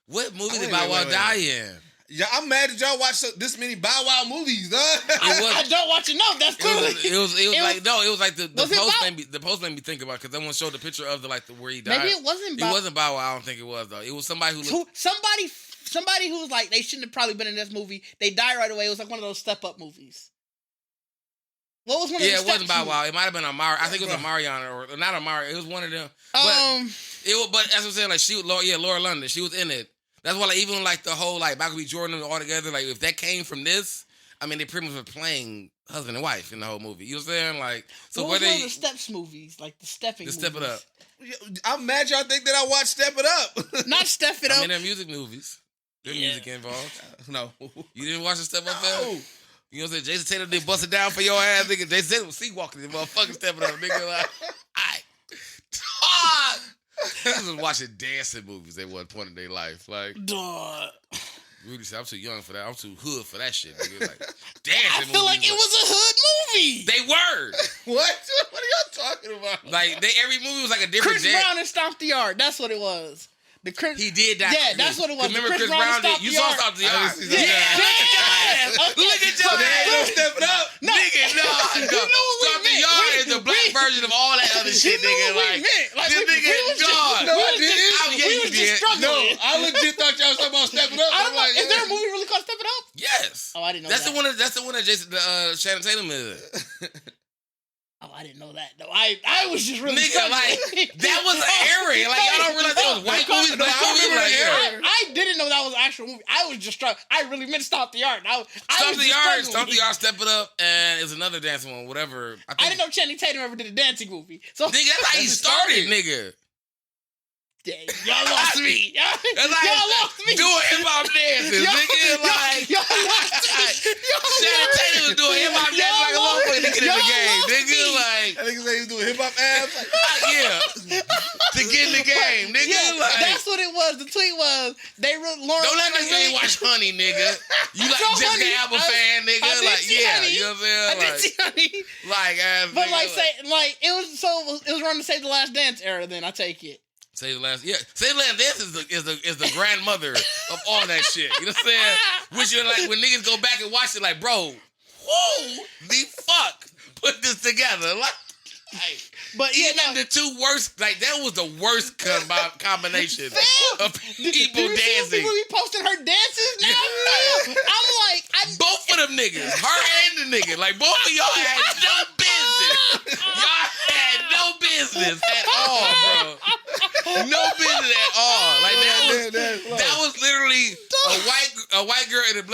what movie did Bow Wow die in? Yeah, I'm mad that y'all watch this many Bow Wow movies, I don't watch enough. That's clearly it was like the post made me think about it because someone showed the picture of where he died. Maybe it wasn't Bow Wow. It wasn't Bow Wow, I don't think it was though. It was somebody who Somebody who was like, they shouldn't have probably been in this movie. They died right away. It was like one of those step-up movies. What was one of the it wasn't Bow Wow. It might have been Amari. I think it was Amariana or not Amari. It was one of them. But as I'm saying, like Laura London. She was in it. That's why, like, even like the whole like Michael B. Jordan all together. Like, if that came from this, I mean, they pretty much were playing husband and wife in the whole movie. You know what I'm saying? Like, so what was one of the Steps movies, like the stepping. The Step It Up. I'm mad y'all think that I watched Step It Up. Not Step It Up. I mean, they're music movies. There's music involved. No. You didn't watch the Step Up film? You know what I'm saying? Jason Tatum did bust it down for your ass, nigga. Jason Tatum was sleepwalking the motherfucking Step It Up, nigga. Like, Niggas was watching dancing movies at one point in their life. Like, Rudy said, I'm too young for that. I'm too hood for that shit, nigga. Like, dancing movies. I feel like it was a hood movie. They were. What? What are y'all talking about? Like, every movie was like a different Chris Brown and Stomp the Yard. That's what it was. He did that. Yeah, that's what it was. Remember Chris Brown did? You saw Stomp the Yard. Yeah. Look at your ass. Step it up. No. Nigga, no. Stomp the Yard is the black version of all that other shit, nigga. Like, this nigga is dog. No, I didn't. We was just struggling. No, I legit thought y'all was talking about Step It Up. I don't know. Is there a movie really called Step It Up? Yes. Oh, I didn't know that's that. That's the one that Channing Tatum is. Oh, I didn't know that. No, I was just really nigga, like, that was an area. Like, y'all don't realize that was white movies, black movies. I didn't know that was an actual movie. I was just struggling. I really meant Stomp the Yard. Stomp the Yard, Step It Up, and it's another dancing one, whatever. I didn't know Channing Tatum ever did a dancing movie. So nigga, that's how he started, nigga. Y'all lost me. Y'all lost me. Doing hip-hop dances, nigga. Y'all lost me. Shannon Tatum was doing hip-hop dances like a motherfucker to get in the game, nigga. Like, I think he said he was doing hip-hop abs. yeah. To get in the game, nigga. Yeah, like, that's what it was. The tweet was, Lauren don't let me London say you watch Honey, nigga. You like So Jessica Honey, Alba fan, nigga. I did Like, see yeah, Honey. you know what I'm saying? I did see Honey. Like, But nigga, it was around the Save the Last Dance era. Then I take it. Say the Last Dance is the grandmother of all that shit. You know what I'm saying? Which you're like when niggas go back and watch it, like, bro, who the fuck put this together? Like, but the two worst, like that was the worst combination of people dancing. People be posting her dances now. Yeah. I'm like, both of them niggas, her and the nigga, like both of y'all had no business. Y'all had no business at all, bro. No business at all. Like that was literally a white girl and a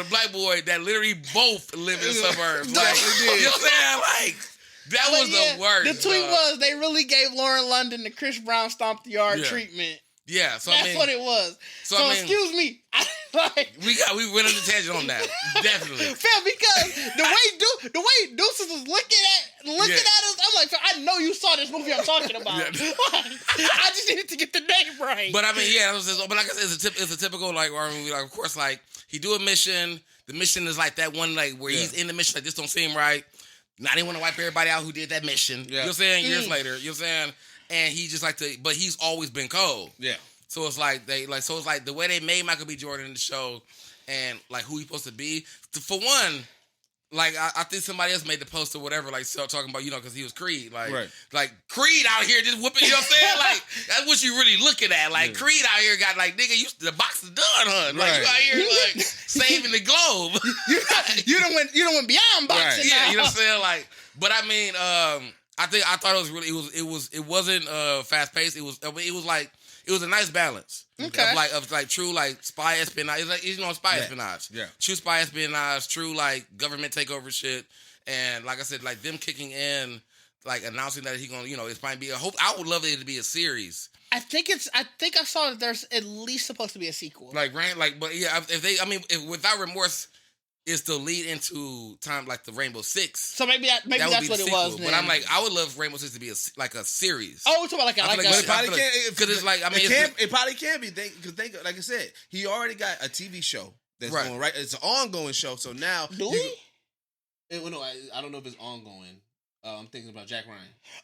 black boy that literally both live in suburbs. Like, you know what I'm saying? Like. That was the worst. The tweet was they really gave Lauren London the Chris Brown Stomp the Yard treatment. Yeah, so that's what it was. So excuse me, we went on a tangent on that, definitely. Fam, because the way Deuces was looking at us, I'm like, I know you saw this movie I'm talking about. I just needed to get the name right. But I mean, yeah, but like I said, it's a typical like horror movie. Like, of course, like he do a mission. The mission is like that one like where he's in the mission like this don't seem right. Now they want to wipe everybody out who did that mission. Yeah. You know what I'm saying? Years later. You know what I'm saying? And he just but he's always been cold. Yeah. So it's like the way they made Michael B. Jordan in the show and like who he's supposed to be. For one, like I think somebody else made the post or whatever, like talking about, you know, because he was Creed. Like Creed out here just whooping, you know what I'm saying? Like that's what you really looking at. Like Creed out here got like, nigga, the box is done, huh? Like you out here like saving the globe. you don't went beyond boxing. Yeah, now. you know what I'm saying? Like, but I mean, I thought it was really it wasn't fast paced. It was like it was a nice balance. Okay. Of true like spy espionage. It's like, you know, spy espionage. Yeah. True spy espionage, true like government takeover shit. And like I said, like them kicking in, like announcing that he gonna, you know, it's might be a hope. I would love it to be a series. I think I saw that there's at least supposed to be a sequel. But yeah, if Without Remorse is to lead into time like the Rainbow Six. So maybe that's what it was. Then. But I'm like, I would love Rainbow Six to be a series. Oh, we're talking about it probably can't because it's like it probably can be because like I said, he already got a TV show that's going right. It's an ongoing show, so now I don't know if it's ongoing. I'm thinking about Jack Ryan.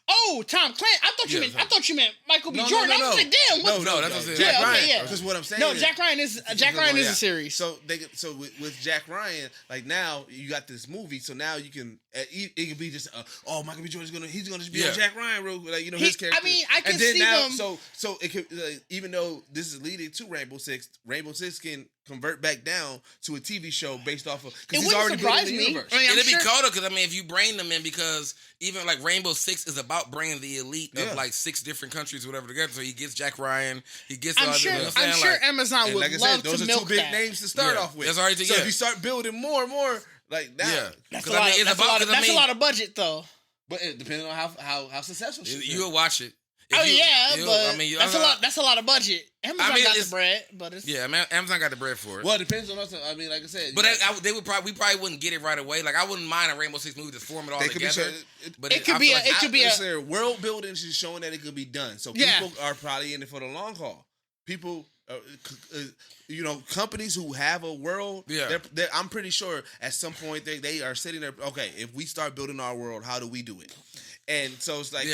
Oh, Tom Clancy. I thought you meant Michael B. Jordan. I was like, damn. No, that's what I'm saying. Jack Ryan. Yeah. Because what I'm saying. No, Jack Ryan is a series. So with Jack Ryan, like now you got this movie. So now you can it can be just Michael B. Jordan's he's gonna just be on Jack Ryan role, like you know his character. I mean, I can see them. So it could even though this is leading to Rainbow Six can convert back down to a TV show based off of because he's already built in the universe. I mean, it'd be colder because if you bring them in because even like Rainbow Six is about bringing the elite of like 6 different countries or whatever together. So he gets Jack Ryan, he gets. I'm sure Amazon would love to milk that. Those are 2 big names to start off with. That's already so if you start building more and more like that, that's a lot of budget though. But it depends on how successful you'll watch it. But that's a lot of budget. Amazon got the bread, but it's Amazon got the bread for it. Well, it depends on us. I mean, like I said, but we probably wouldn't get it right away. Like I wouldn't mind a Rainbow Six movie to form it all together. But it could be a world building is showing that it could be done. So people are probably in it for the long haul. People. Companies who have a world, I'm pretty sure at some point they are sitting there. Okay, if we start building our world, how do we do it? And so it's like,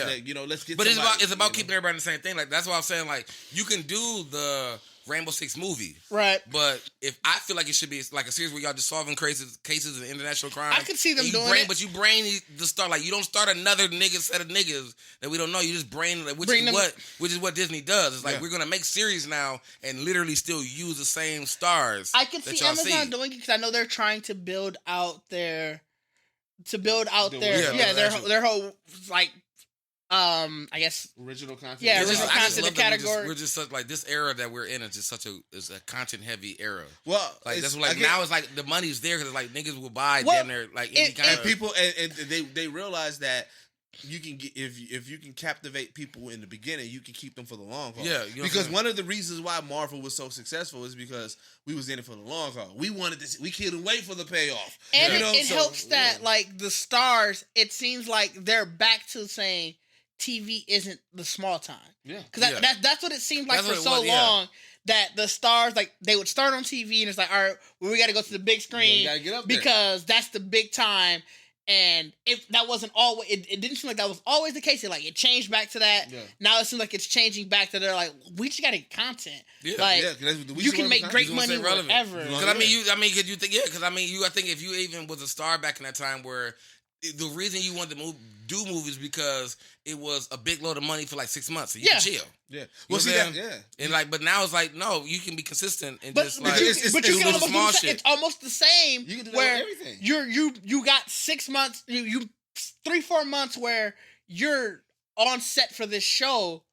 let's get. But it's about keeping everybody in the same thing. Like that's why I'm saying, like you can do the Rainbow Six movie, right? But if I feel like it should be like a series where y'all just solving cases of international crime, I could see them doing it. But you brain the start like you don't start another set of niggas that we don't know. You just brain which is what Disney does. It's like we're gonna make series now and literally still use the same stars. I can see Amazon doing it because I know they're trying to build out their whole like I guess original content. Yeah, original content. The category. We're just like this era that we're in is just is a content heavy era. Well, like that's like now it's like the money's there because like niggas will buy damn near like any kind of people and they realize that you can get if you can captivate people in the beginning, you can keep them for the long haul. Yeah, because one of the reasons why Marvel was so successful is because we was in it for the long haul. We wanted this. We couldn't wait for the payoff. And it helps that like the stars. It seems like they're back to saying TV isn't the small time. Yeah, because that's what it seemed like for so long. That the stars, like, they would start on TV and it's like, all right, well, we got to go to the big screen get up there. because that's the big time. And if that wasn't always, it didn't seem like that was always the case. It changed back to that. Yeah. Now it seems like it's changing back to they're like, we just got to get content. Yeah. Like, you can make great money wherever. Because I think if you even was a star back in that time where the reason you wanted to do movies because it was a big load of money for like 6 months. So you can chill. Yeah. Well, see that? Yeah. And like, but now it's like, no, you can be consistent and just like, but you can small shit. It's almost the same. You can do where everything. You got 6 months, you 3-4 months where you're on set for this show,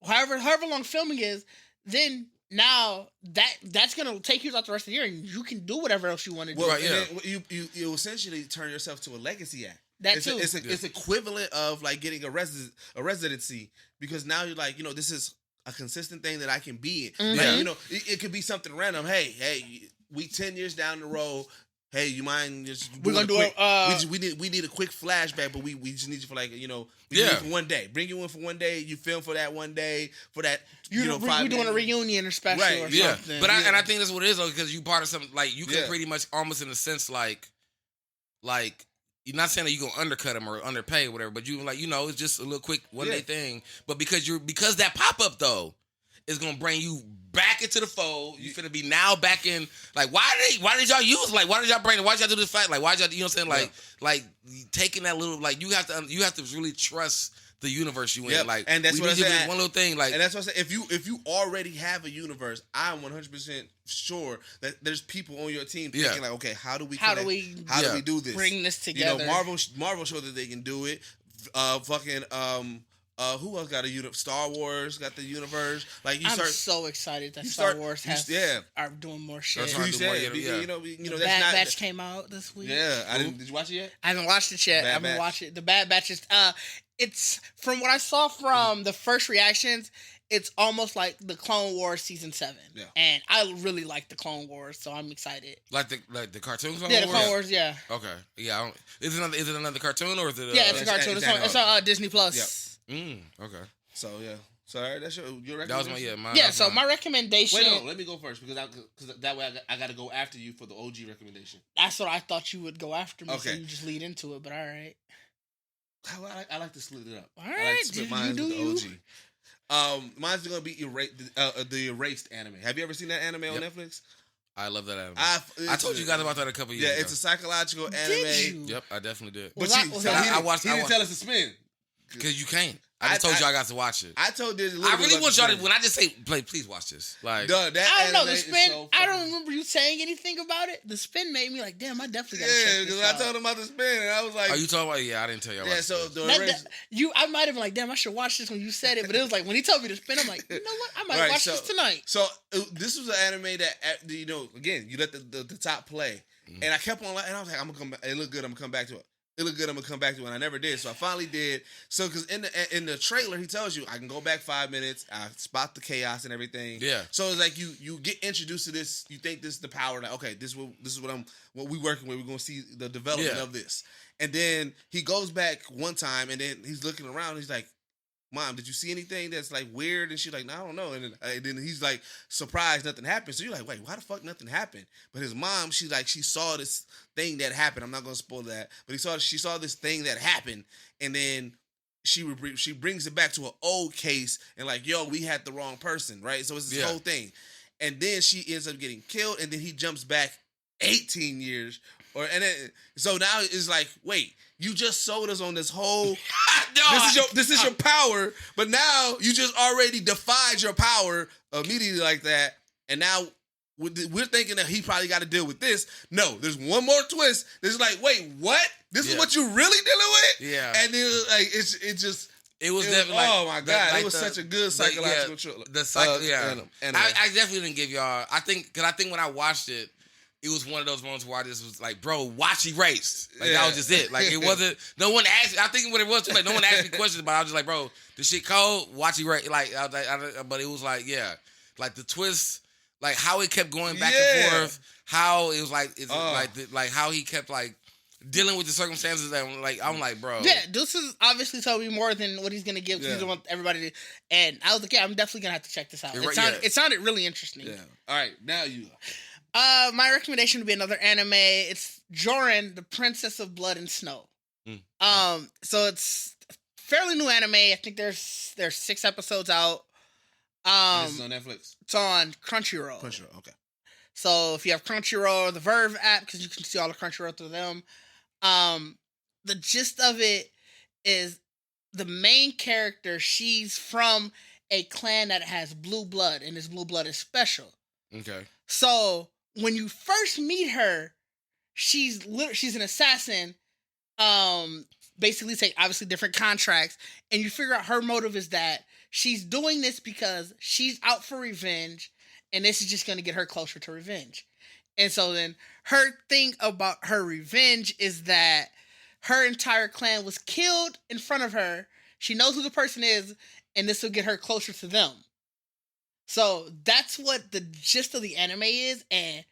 however long filming is. Then now that's gonna take you out the rest of the year, and you can do whatever else you want to do. Right, yeah. You essentially turn yourself to a legacy act. It's equivalent of like getting a residency because now you're like, this is a consistent thing that I can be in. Mm-hmm. Like, it could be something random. Hey, we 10 years down the road. Hey, you mind just we're gonna do it? We need a quick flashback, but we just need you for like for one day. Bring you in for one day. You film for that one day for that. We're doing a reunion or special or something. But I think that's what it is though, because you part of something like you can pretty much almost in a sense like. You're not saying that you're gonna undercut them or underpay or whatever, but you like it's just a little quick one day thing. But because that pop up though is gonna bring you back into the fold. You finna be now back in like why did y'all use why did y'all do this fact what I'm saying like taking that little like you have to really trust the universe you in like and that's what I said. One little thing like and that's what I said. If you already have a universe, I'm 100% sure that there's people on your team thinking like, okay, how do we do this? Bring this together. Marvel showed that they can do it. Who else got a universe? Star Wars got the universe. Like I'm so excited that Star Wars are doing more shit. That's the Bad Batch came out this week. Yeah, did you watch it yet? I haven't watched it yet. I haven't watched it. The Bad Batch is it's from what I saw from the first reactions. It's almost like the Clone Wars season 7, and I really like the Clone Wars, so I'm excited. Like the cartoon Clone Wars? Yeah, the Clone Wars. Yeah. Okay. Yeah. Is it another cartoon or is it? Yeah, it's a cartoon. It's on Disney Plus. Yep. Okay. So yeah. So that's your recommendation. That was my So my recommendation. Wait, no, let me go first because that way I got to go after you for the OG recommendation. That's what I thought you would go after me. Okay. So you just lead into it, but all right. I like to split it up. All right. I like to split mine with the OG. Mine's gonna be the Erased anime. Have you ever seen that anime on Netflix? I love that anime. I told you guys about that a couple years ago. Yeah, it's a psychological anime. Did you? Yep, I definitely did. But I watched. He didn't tell us to spin. Because you can't. I just told y'all guys to watch it. I told this. I really want y'all to. When I just say play, please watch this. Like, I don't know the spin. I don't remember you saying anything about it. The spin made me like, damn, I definitely got to check this out. Yeah, because I told him about the spin, and I was like, "Are you talking about?" Yeah, I didn't tell y'all. Yeah, so I might have been like, damn, I should watch this when you said it, but it was like when he told me to spin, I'm like, you know what? I might watch this tonight. So this was an anime that again, you let the top play, and I kept on, and I was like, I'm gonna come back. It looked good. I'm gonna come back to it. It looked good. I'm gonna come back to it. And I never did, so I finally did. So, because in the trailer, he tells you I can go back 5 minutes. I spot the chaos and everything. Yeah. So it's like you get introduced to this. You think this is the power. Like, okay, this is what we working with. We're gonna see the development of this. And then he goes back one time, and then he's looking around. He's like, Mom, did you see anything that's like weird? And she's like, no, I don't know. And then he's like surprised nothing happened. So you're like, wait, why the fuck nothing happened? But his mom, she saw this thing that happened. I'm not gonna spoil that, but she saw this thing that happened, and then she brings it back to an old case and like, yo, we had the wrong person, right? So it's this whole thing, and then she ends up getting killed, and then he jumps back 18 years. So now it's like, wait, you just sold us on this whole. This is your power, but now you just already defied your power immediately like that, and now we're thinking that he probably got to deal with this. No, there's one more twist. It's like, wait, what? This is what you really dealing with? Yeah. And then like it was definitely like, oh my god, it was such a good psychological thriller. I definitely didn't give y'all. I think when I watched it, it was one of those moments where I just was like, bro, watch erase. Like, that was just it. Like, it wasn't, no one asked, I think what it was, like, no one asked me questions about it. I was just like, bro, this shit cold, watch erase. Like, but it was like, yeah. Like, the twist, like, how it kept going back and forth, how it was like, like how he kept, like, dealing with the circumstances that, like, I'm like, bro. Yeah, this is obviously telling me more than what he's going to give. He doesn't want everybody to, and I was like, yeah, I'm definitely going to have to check this out. It sounded really interesting. Yeah. All right, now you. My recommendation would be another anime. It's Jorin, the Princess of Blood and Snow. So it's a fairly new anime. I think there's 6 episodes out. This is on Netflix. It's on Crunchyroll. Crunchyroll, okay. So if you have Crunchyroll or the Verve app, because you can see all the Crunchyroll through them. The gist of it is the main character, she's from a clan that has blue blood, and this blue blood is special. Okay. So when you first meet her, she's an assassin. Basically take obviously different contracts, and you figure out her motive is that she's doing this because she's out for revenge, and this is just going to get her closer to revenge. And so then her thing about her revenge is that her entire clan was killed in front of her. She knows who the person is, and this will get her closer to them. So that's what the gist of the anime is, and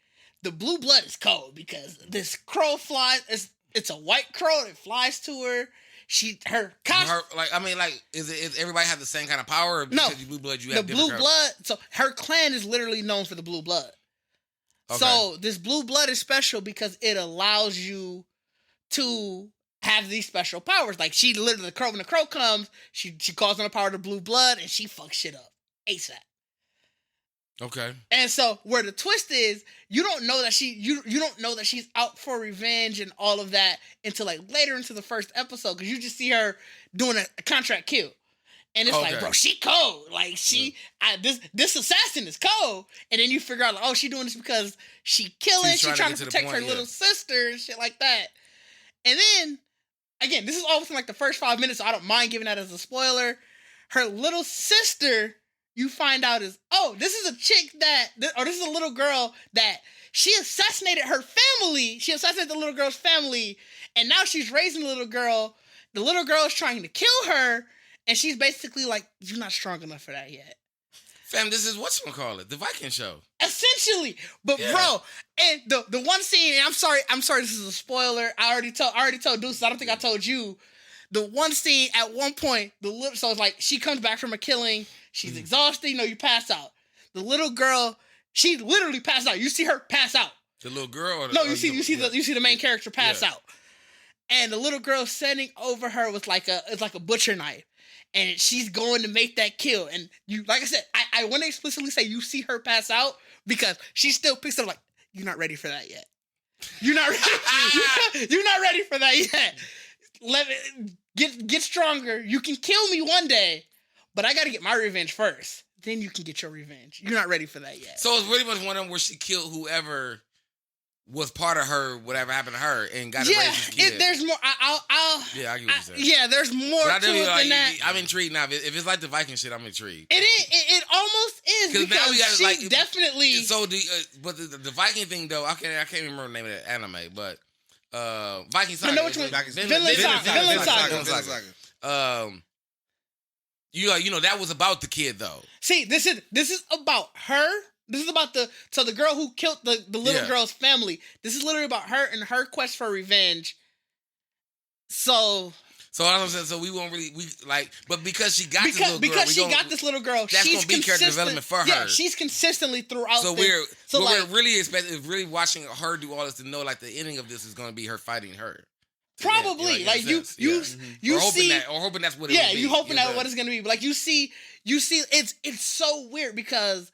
the blue blood is cold because this crow flies. It's a white crow that flies to her. Is everybody have the same kind of power? Or no, because you blue blood, you the have blue blood. So her clan is literally known for the blue blood. Okay. So this blue blood is special because it allows you to have these special powers. Like she literally, when the crow comes, she calls on the power of the blue blood and she fucks shit up ASAP. Okay. And so where the twist is, you don't know that you don't know that she's out for revenge and all of that until like later into the first episode, because you just see her doing a contract kill. And it's like, bro, she cold. Like this assassin is cold. And then you figure out, like, oh, she doing this because she's trying to protect her little sister and shit like that. And then, again, this is all within like the first 5 minutes, so I don't mind giving that as a spoiler. Her little sister, you find out is, oh, this is a chick this is a little girl that she assassinated her family. She assassinated the little girl's family. And now she's raising the little girl. The little girl is trying to kill her. And she's basically like, you're not strong enough for that yet. Fam, this is whatchamacallit, the Viking show. Essentially. But bro, and the one scene, and I'm sorry this is a spoiler. I already told Deuces, I don't think I told you. The one scene at one point, so it's like she comes back from a killing, she's exhausted, you pass out. The little girl, she literally passed out. You see her pass out. The little girl? You see the main character pass out. And the little girl standing over her with it's like a butcher knife. And she's going to make that kill. And you, like I said, I want to explicitly say you see her pass out because she still picks up like, you're not ready for that yet. You're not ready. You're not ready for that yet. Let it get stronger. You can kill me one day, but I got to get my revenge first. Then you can get your revenge. You're not ready for that yet. So it's really much one of them where she killed whoever was part of her, whatever happened to her, and got to raise this kid. There's more. I get what you're saying. Yeah, there's more to it than that. I'm intrigued now. If it's like the Viking shit, I'm intrigued. It almost is because now we got she definitely. So but the Viking thing though, I can't remember the name of that anime, but Viking Saga. I know which one. Vinland Saga. You know that was about the kid though. See, this is about her. This is about the girl who killed the little girl's family. This is literally about her and her quest for revenge. So I'm saying, so we won't really but because she got this little girl, that's gonna be character development for her. Yeah, she's consistently throughout. So we're really expecting is really watching her do all this to know like the ending of this is gonna be her fighting her. Probably you see hoping that's what it yeah would be. You hoping that what it's gonna be. But like you see it's so weird because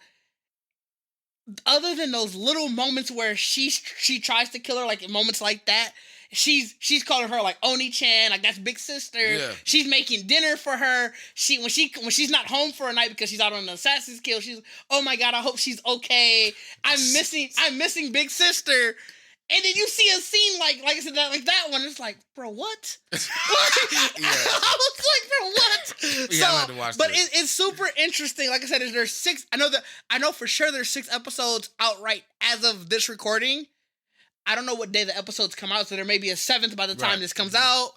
other than those little moments where she tries to kill her, like in moments like that, she's calling her like Oni-chan, like that's big sister. Yeah. She's making dinner for her. When she's not home for a night because she's out on an assassin's kill, she's, oh my god, I hope she's okay. I'm missing big sister. And then you see a scene like I said, like that one. It's like, bro, what? I was like, bro, what? Yeah, I had to watch but it's super interesting. Like I said, there's 6. I know for sure there's 6 episodes outright as of this recording. I don't know what day the episodes come out, so there may be a 7th by the time this comes out.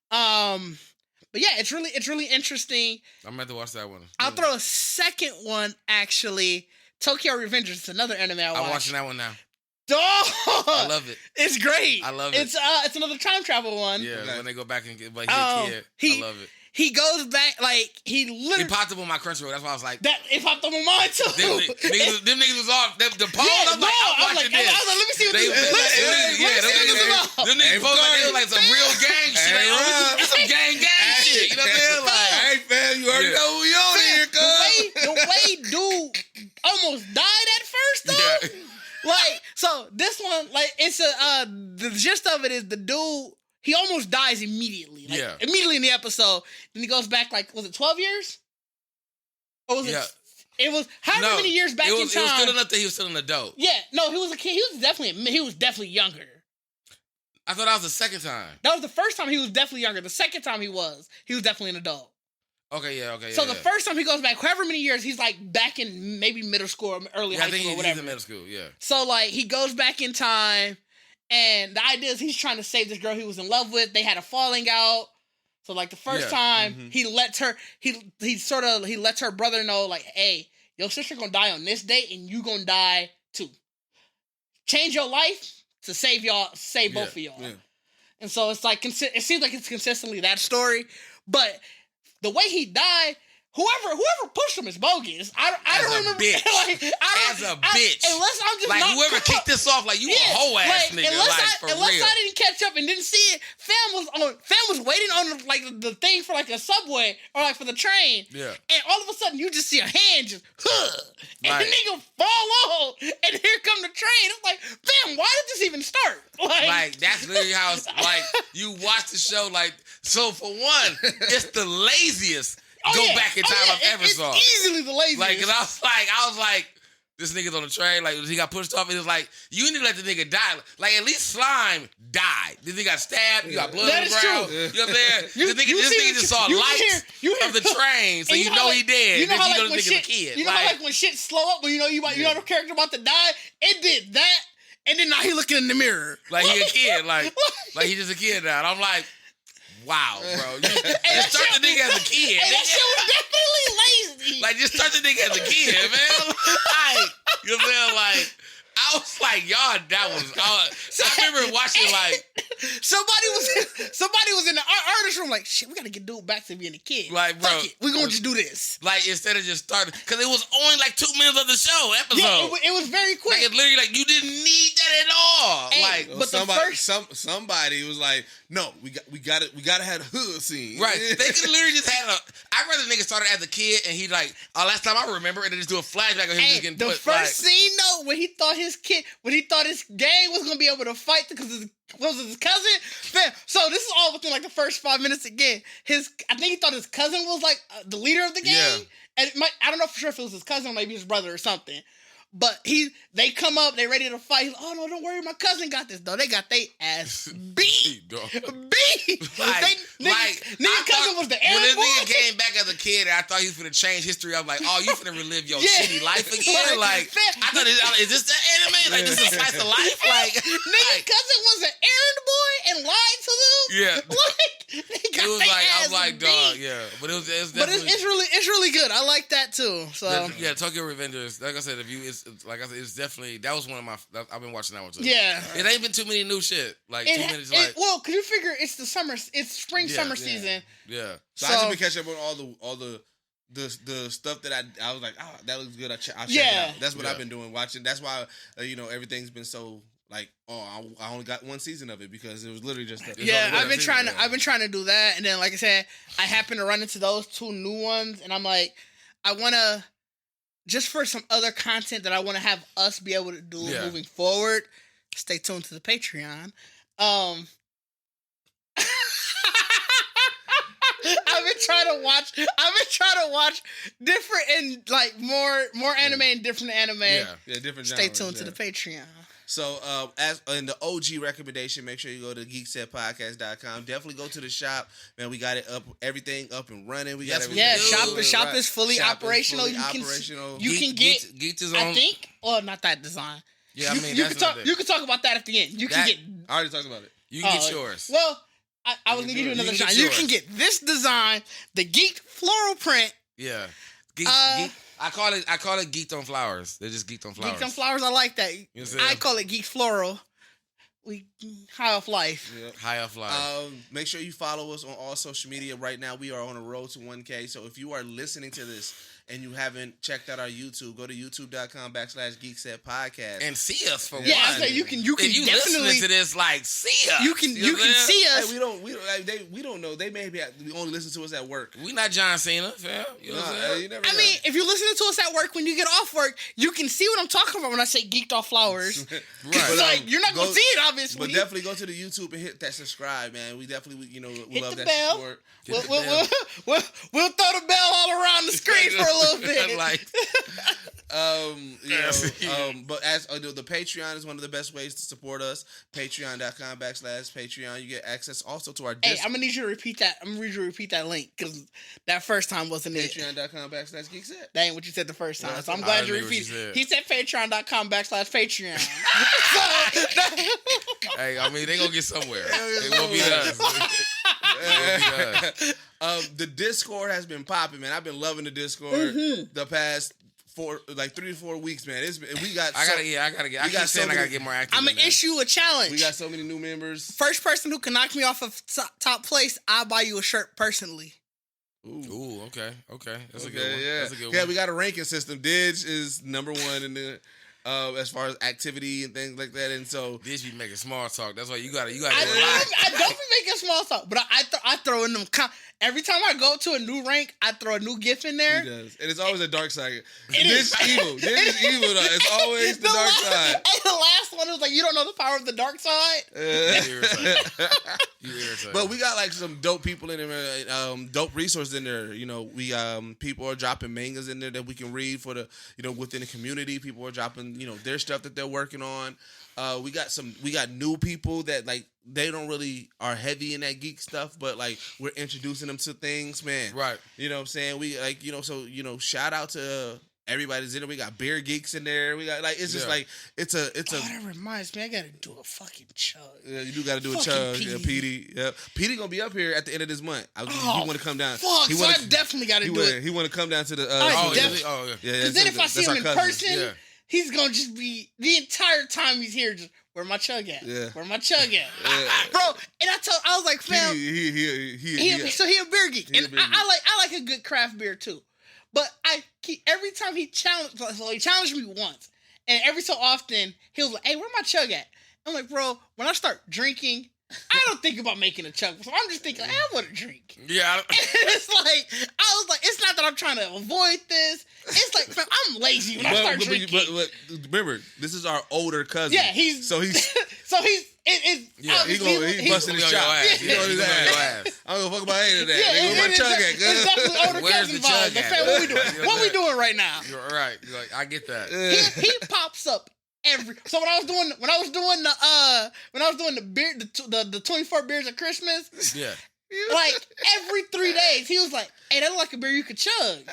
But yeah, it's really interesting. I'm about to watch that one. I'll throw a second one, actually. Tokyo Revengers. It's another anime I watch. I'm watching that one now. Dog! I love it. It's great. I love it. It's another time travel one. Yeah, when they go back and get, but he's a kid. I love it. He goes back, like, he popped up on my Crunchyroll. That's why I was like... It popped up on mine, too. Them niggas was off. The pause, I'm watching this. I was like, let me see what this is. Them niggas posted like, it was like some real gang shit. Like, it's some gang shit. You know what I'm saying? Like, hey, fam, you already know who we on here, cuz. The way dude almost died at first, though. Yeah. Like, so this one, like, it's the gist of it is the dude... He almost dies immediately. Like, immediately in the episode. Then he goes back, like, was it 12 years? Or was it? It was however many years back in time. It was still enough that he was still an adult. Yeah, no, he was a kid. He was definitely younger. I thought that was the second time. That was the first time he was definitely younger. The second time he was definitely an adult. Okay, yeah. So the first time he goes back, however many years, he's like back in maybe middle school or early high school or whatever. He's in middle school, yeah. So, like, he goes back in time. And the idea is he's trying to save this girl he was in love with. They had a falling out. So, like, the first time he lets her, he lets her brother know, like, hey, your sister gonna die on this date and you gonna die too. Change your life to save both of y'all. Yeah. And so it's like, it seems like it's consistently that story. But the way he died, Whoever pushed him is bogus. I don't remember. Bitch. As a bitch. Unless I'm just like not whoever kicked this off, like you a whole ass nigga. Unless I didn't catch up and didn't see it, fam was waiting on like the thing for like a subway or like for the train. Yeah. And all of a sudden you just see a hand just and the nigga fall off, and here come the train. It's like, fam, why did this even start? Like that's literally how it's like you watch the show. Like, so for one, it's the laziest. Back in time I've ever saw. Easily the laziest. Like, cause I was like, this nigga's on the train. Like, he got pushed off. And it was like, you need to let the nigga die. Like, at least Slime died. This nigga got stabbed. You got blood on the ground. True. You know what I'm saying? This nigga just saw lights of the train, so you know he dead. You know how, like, when shit, kid. You know how, like, when shit slow up, when you know the character about to die? It did that, and then now he looking in the mirror. Like, he a kid. Like he just a kid now. And I'm like, wow, bro. You start the nigga as a kid. And that shit was definitely lazy. Like, just start the nigga as a kid, man. Like, you know what I'm saying? Like, I was like, y'all, I remember watching, like... Somebody was in the artist room like, shit, we gotta get dude back to being a kid. Like, bro. Fuck it, we gonna just do this. Like, instead of just starting... Because it was only like 2 minutes of the episode. Yeah, it was very quick. Like, it's literally like, you didn't need that at all. Hey, like, but somebody was like, no, we gotta have a hood scene. Right. They could literally just had I'd rather nigga started as a kid and he like, last time I remember, and then just do a flashback of him just getting put. The first scene though, when he thought his gang was gonna be able to fight because his cousin. Man, so this is all within like the first 5 minutes again. I think he thought his cousin was like the leader of the gang. Yeah. And I don't know for sure if it was his cousin or maybe his brother or something. But they come up, they ready to fight. He's like, oh no, don't worry, my cousin got this though. They got they ass beat. Nigga cousin was the errand boy. When this nigga came back as a kid, and I thought he was finna change history. I'm like, oh, you finna relive your shitty life again? Like, I thought, is this the anime? Like, this is a slice of life? Like, nigga cousin was an errand boy and lied to them. Yeah. Like, it was like, I was like, dog, yeah. But it was definitely. But it's really good. I like that too. So yeah, Tokyo Revengers. Like I said, it's definitely, that was one of my, I've been watching that one too. Yeah. It ain't been too many new shit. Like, 2 minutes, like. Well, cause you figure it's spring summer season. Yeah. So I just been catching up on all the stuff that I was like, that looks good. I'll check it out. That's what I've been doing, watching. That's why, everything's been so, like, I only got one season of it because it was literally just. I've been trying to do that, and then like I said, I happened to run into those 2 new ones, and I'm like, I want to. Just for some other content that I want to have us be able to do moving forward, stay tuned to the Patreon. I've been trying to watch different and like more anime and different anime. Yeah, different. Stay tuned to the Patreon. So, as in the OG recommendation, make sure you go to GeeksetPodcast.com. Definitely go to the shop, man. We got it up, everything up and running. We got everything. Shop is fully operational. You can get Geek is on. I think, not that design. Yeah, I mean, you can talk about that at the end. I already talked about it. You can get yours. Well, I was gonna give you another design. You can get this design, the Geek floral print. Yeah, Geek. I call it Geeked on Flowers. They're just Geeked on Flowers. Geeked on Flowers. I like that. You know I call it Geek Floral. We high off life. Yep. High off life. Make sure you follow us on all social media. Right now, we are on a road to 1K. So if you are listening to this and you haven't checked out our YouTube, go to youtube.com/GeeksetPodcast and see us for yeah, one. So you can if you definitely listening to this, like, see us. You can see us. Hey, we don't know. They may be we only listen to us at work. We not John Cena, fam. You know what I'm saying? You never I know. mean, if you're listening to us at work when you get off work, you can see what I'm talking about when I say Geeked Off Flowers. Right. But, like you're not gonna see it, obviously. But definitely go to the YouTube and hit that subscribe, man. We definitely, we hit love the that bell. support. We'll throw the bell all around the screen for a little bit. But as the Patreon is one of the best ways to support us. Patreon.com/Patreon. You get access also to our Discord. Hey, I'm gonna need you to repeat that. I'm gonna need you to repeat that link because that first time wasn't it. Patreon.com/Geekset. That ain't what you said the first time. Yeah, So I'm glad you repeated. He said Patreon.com/Patreon. Hey, I mean, they gonna get somewhere. It won't be us. The Discord has been popping, man. I've been loving the Discord the past 3 to 4 weeks, man. We got. I gotta get more active. I'm gonna issue a challenge. We got so many new members. First person who can knock me off of top place, I'll buy you a shirt personally. Ooh, okay. That's a good one. Yeah, that's a good one. Yeah, we got a ranking system. Didge is number 1 in the. As far as activity and things like that, and so Didge be making small talk. That's why you gotta. I don't be making small talk, but I throw in them. Every time I go to a new rank, I throw a new GIF in there. He does, and it's always a dark side. Didge is evil. Didge is evil though. It's always the dark side. And the last one was like, you don't know the power of the dark side. You irritating. But we got like some dope people in there, dope resources in there. You know, we people are dropping mangas in there that we can read for the within the community. People are dropping their stuff that they're working on. We got new people that like they don't really are heavy in that geek stuff, but like we're introducing them to things, man. Right. You know what I'm saying? We like shout out to everybody's in there. We got beer geeks in there. We got like it's just like it's a. That reminds me, I gotta do a fucking chug. Yeah, you do gotta do a chug. Yeah, Petey. Yeah, Petey gonna be up here at the end of this month. He want to come down. Fuck, I definitely gotta do it. He want to come down to the. Yeah. Because then if I see him in person, he's gonna just be the entire time he's here. Just where my chug at? Yeah. Where my chug at? Bro, and I was like, fam, so he a beer geek, and I like a good craft beer too. But every time he challenged me once, and every so often he was like, "Hey, where my chug at?" I'm like, "Bro, when I start drinking, I don't think about making a chug. So I'm just thinking, I want to drink." Yeah. And it's like I was like, it's not that I'm trying to avoid this. It's like, fam, I'm lazy when I start drinking. But remember, this is our older cousin. Yeah, he's busting his shot. He on his ass. I don't give a fuck about any of that. Yeah, where my chug at? It's definitely older Where's cousin the chug vibes. at? Fam, what we doing? What we doing right now? You're right. You're like, I get that. He pops up so when I was doing the beer, the 24 beers of Christmas. Yeah. Like every 3 days, he was like, "Hey, that look like a beer you could chug." I'm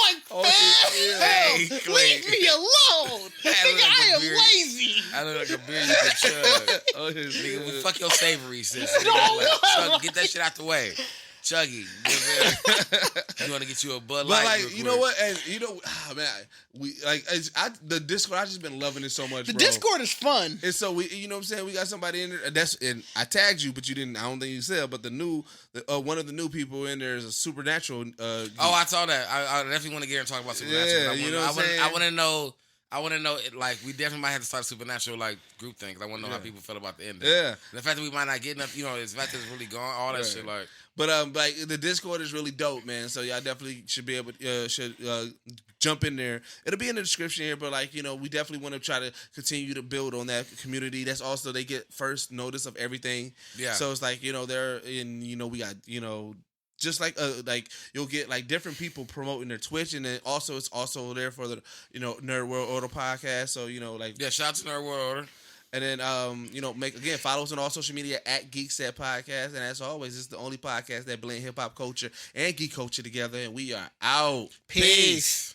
like, "Fam, leave me alone. Nigga, I am lazy." I look like a beer you could chug. Nigga, fuck your savory, sis. Get that shit out the way. Chuggy. You want to get you a Bud Light? But like, you know what? And the Discord. I've just been loving it so much. The Discord is fun. And so you know what I'm saying? We got somebody in there. And I tagged you, but you didn't. I don't think you said. But one of the new people in there is a supernatural. I saw that. I definitely want to get here and talk about supernatural. Yeah, you know what I'm saying? I want to know. I want to know, like, we definitely might have to start a supernatural, like, group thing. Cause I want to know how people feel about the ending. Yeah. The fact that we might not get enough, the fact that it's really gone, all that shit, like. But like the Discord is really dope, man. So y'all definitely should be able jump in there. It'll be in the description here, but like we definitely want to try to continue to build on that community. That's also they get first notice of everything. Yeah. So it's like they're in we got just like you'll get like different people promoting their Twitch, and then also it's also there for the Nerd World Order podcast. So shout out to Nerd World Order. And then follow us on all social media at Geekset Podcast. And as always, it's the only podcast that blend hip hop culture and geek culture together. And we are out. Peace.